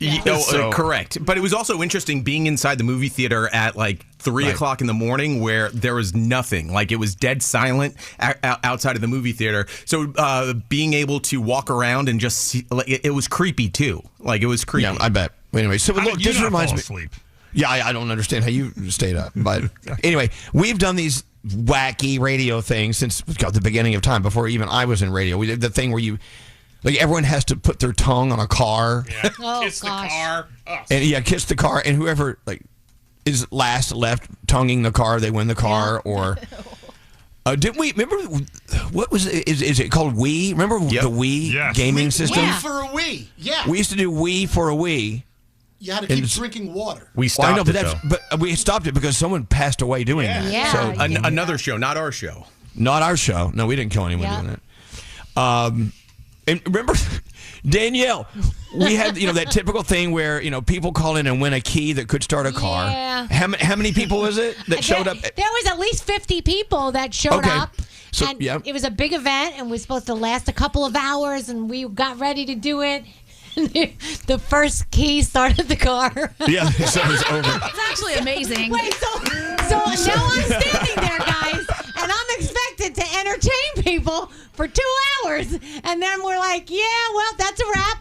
[SPEAKER 9] Correct. But it was also interesting being inside the movie theater at like 3 o'clock in the morning where there was nothing. Like, it was dead silent outside of the movie theater. So being able to walk around and just see, it was creepy too. Like, it was creepy.
[SPEAKER 3] Yeah, I bet. Anyway, so look, this reminds me.
[SPEAKER 20] Asleep?
[SPEAKER 3] Yeah, I don't understand how you stayed up. But anyway, we've done these wacky radio things since the beginning of time, before even I was in radio. We did the thing where everyone has to put their tongue on a car.
[SPEAKER 20] Yeah. Kiss the car.
[SPEAKER 3] And kiss the car, and whoever is last left tonguing the car, they win the car. Or Didn't we remember? What was it? Is it called Wii? Remember the Wii gaming system?
[SPEAKER 2] Wii for a Wii. Yeah.
[SPEAKER 3] We used to do Wii for a Wii.
[SPEAKER 2] You had to keep drinking water.
[SPEAKER 9] We stopped
[SPEAKER 3] but we stopped it because someone passed away doing that.
[SPEAKER 5] Yeah.
[SPEAKER 3] So
[SPEAKER 9] another show, not our show.
[SPEAKER 3] Not our show. No, we didn't kill anyone doing it. And remember, Danielle, we had that typical thing where people call in and win a key that could start a car.
[SPEAKER 5] Yeah.
[SPEAKER 3] How many people was it that showed up?
[SPEAKER 5] There was at least 50 people that showed up.
[SPEAKER 3] So,
[SPEAKER 5] and it was a big event, and it was supposed to last a couple of hours, and we got ready to do it. The first key started the car.
[SPEAKER 3] Yeah, so it was over.
[SPEAKER 7] It's actually amazing.
[SPEAKER 5] Wait, so now I'm standing there, guys, and I'm expected to entertain people for 2 hours, and then we're like, yeah, well, that's a wrap.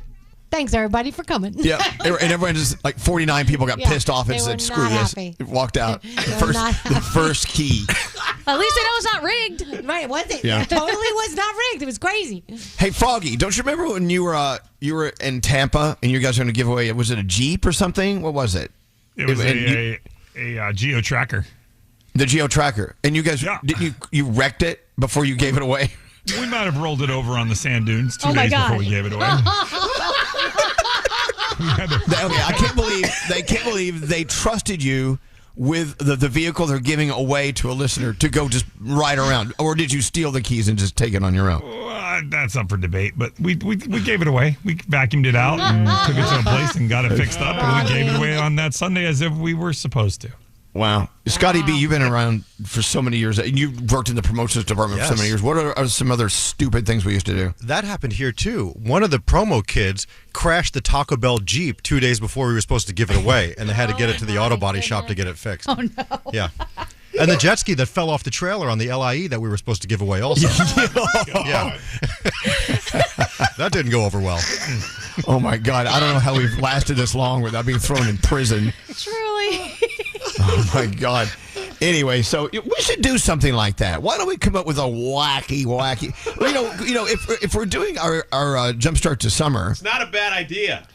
[SPEAKER 5] Thanks, everybody, for coming.
[SPEAKER 3] Yeah, and everyone just 49 people got pissed off and said, "Screw this!" Walked out. The first key.
[SPEAKER 7] At least they know it's not rigged.
[SPEAKER 5] Right? Was it?
[SPEAKER 3] Yeah.
[SPEAKER 5] It totally was not rigged. It was crazy.
[SPEAKER 3] Hey, Froggy, don't you remember when you were in Tampa and you guys were going to give away? Was it a Jeep or something? What was it?
[SPEAKER 20] It was a Geo Tracker.
[SPEAKER 3] The Geo Tracker, and you guys didn't you wrecked it before you gave it away?
[SPEAKER 20] We might have rolled it over on the sand dunes 2
[SPEAKER 7] Oh my
[SPEAKER 20] days
[SPEAKER 7] God.
[SPEAKER 20] before we gave it away.
[SPEAKER 3] I can't believe they trusted you with the vehicle they're giving away to a listener to go just ride around, or did you steal the keys and just take it on your own?
[SPEAKER 20] That's up for debate, but we gave it away. We vacuumed it out and took it to a place and got it fixed up, and we gave it away on that Sunday as if we were supposed to.
[SPEAKER 3] Wow. Scotty B, you've been around for so many years, and you've worked in the promotions department for so many years. What are some other stupid things we used to do?
[SPEAKER 10] That happened here, too. One of the promo kids crashed the Taco Bell Jeep 2 days before we were supposed to give it away, and they had to get it to the auto body shop to get it fixed.
[SPEAKER 7] Oh, no.
[SPEAKER 10] Yeah. And the jet ski that fell off the trailer on the LIE that we were supposed to give away also. Yeah. That didn't go over well.
[SPEAKER 3] Oh, my God. I don't know how we've lasted this long without being thrown in prison.
[SPEAKER 7] Truly.
[SPEAKER 3] Oh, my God. Anyway, so we should do something like that. Why don't we come up with a wacky? If we're doing our jumpstart to summer.
[SPEAKER 8] It's not a bad idea.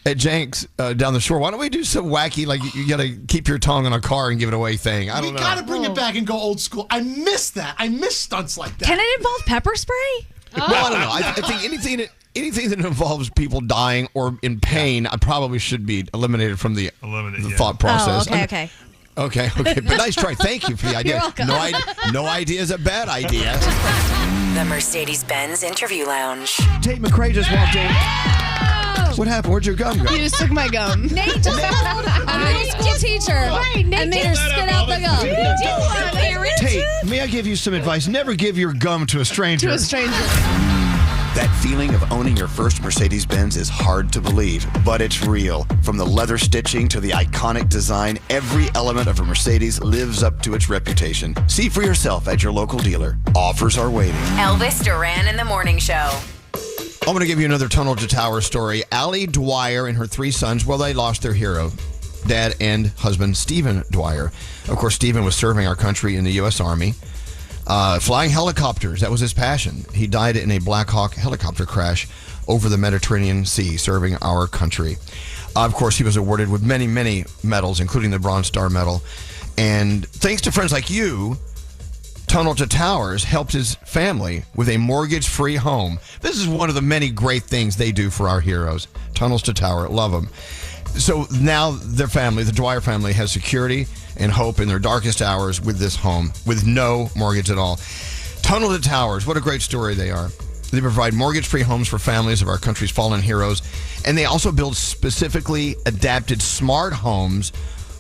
[SPEAKER 3] At Jenks down the shore, why don't we do some wacky, like you got to keep your tongue on a car and give it away thing? I don't know.
[SPEAKER 2] We got to bring it back and go old school. I miss that. I miss stunts like that.
[SPEAKER 7] Can it involve pepper spray?
[SPEAKER 3] Well, I don't know. I think anything that involves people dying or in pain, I probably should be eliminated from the thought process.
[SPEAKER 7] Oh, okay.
[SPEAKER 3] Okay. But nice try. Thank you for the idea.
[SPEAKER 7] You're welcome.
[SPEAKER 3] No idea is a bad idea.
[SPEAKER 1] The Mercedes-Benz Interview Lounge.
[SPEAKER 3] Tate McRae just walked in. What happened? Where'd your gum go?
[SPEAKER 21] You just took my gum.
[SPEAKER 7] Nate just called a middle school teacher and made her spit out the gum.
[SPEAKER 3] Tate, may I give you some advice? Never give your gum to a stranger.
[SPEAKER 21] To a stranger.
[SPEAKER 12] That feeling of owning your first Mercedes-Benz is hard to believe, but it's real. From the leather stitching to the iconic design, every element of a Mercedes lives up to its reputation. See for yourself at your local dealer. Offers are waiting.
[SPEAKER 1] Elvis Duran in the Morning Show.
[SPEAKER 3] I'm going to give you another Tunnel to Tower story. Allie Dwyer and her 3 sons, well, they lost their hero, dad and husband, Stephen Dwyer. Of course, Stephen was serving our country in the U.S. Army. Flying helicopters, that was his passion. He died in a Black Hawk helicopter crash over the Mediterranean Sea, serving our country. Of course, he was awarded with many, many medals, including the Bronze Star Medal. And thanks to friends like you, Tunnel to Towers helped his family with a mortgage-free home. This is one of the many great things they do for our heroes. Tunnels to Tower, love them. So now their family, the Dwyer family, has security and hope in their darkest hours with this home, with no mortgage at all. Tunnel to Towers, what a great story they are. They provide mortgage-free homes for families of our country's fallen heroes, and they also build specifically adapted smart homes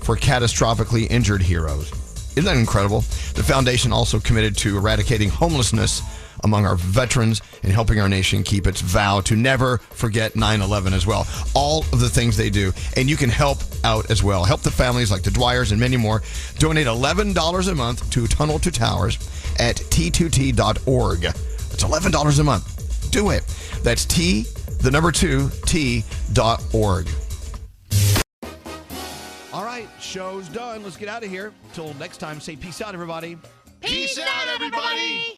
[SPEAKER 3] for catastrophically injured heroes. Isn't that incredible? The foundation also committed to eradicating homelessness among our veterans and helping our nation keep its vow to never forget 9/11 as well. All of the things they do, and you can help out as well. Help the families like the Dwyers and many more. Donate $11 a month to Tunnel to Towers at t2t.org. That's $11 a month. Do it. That's t2t.org. All right, show's done. Let's get out of here. Till next time, say peace out, everybody.
[SPEAKER 2] Peace out, everybody.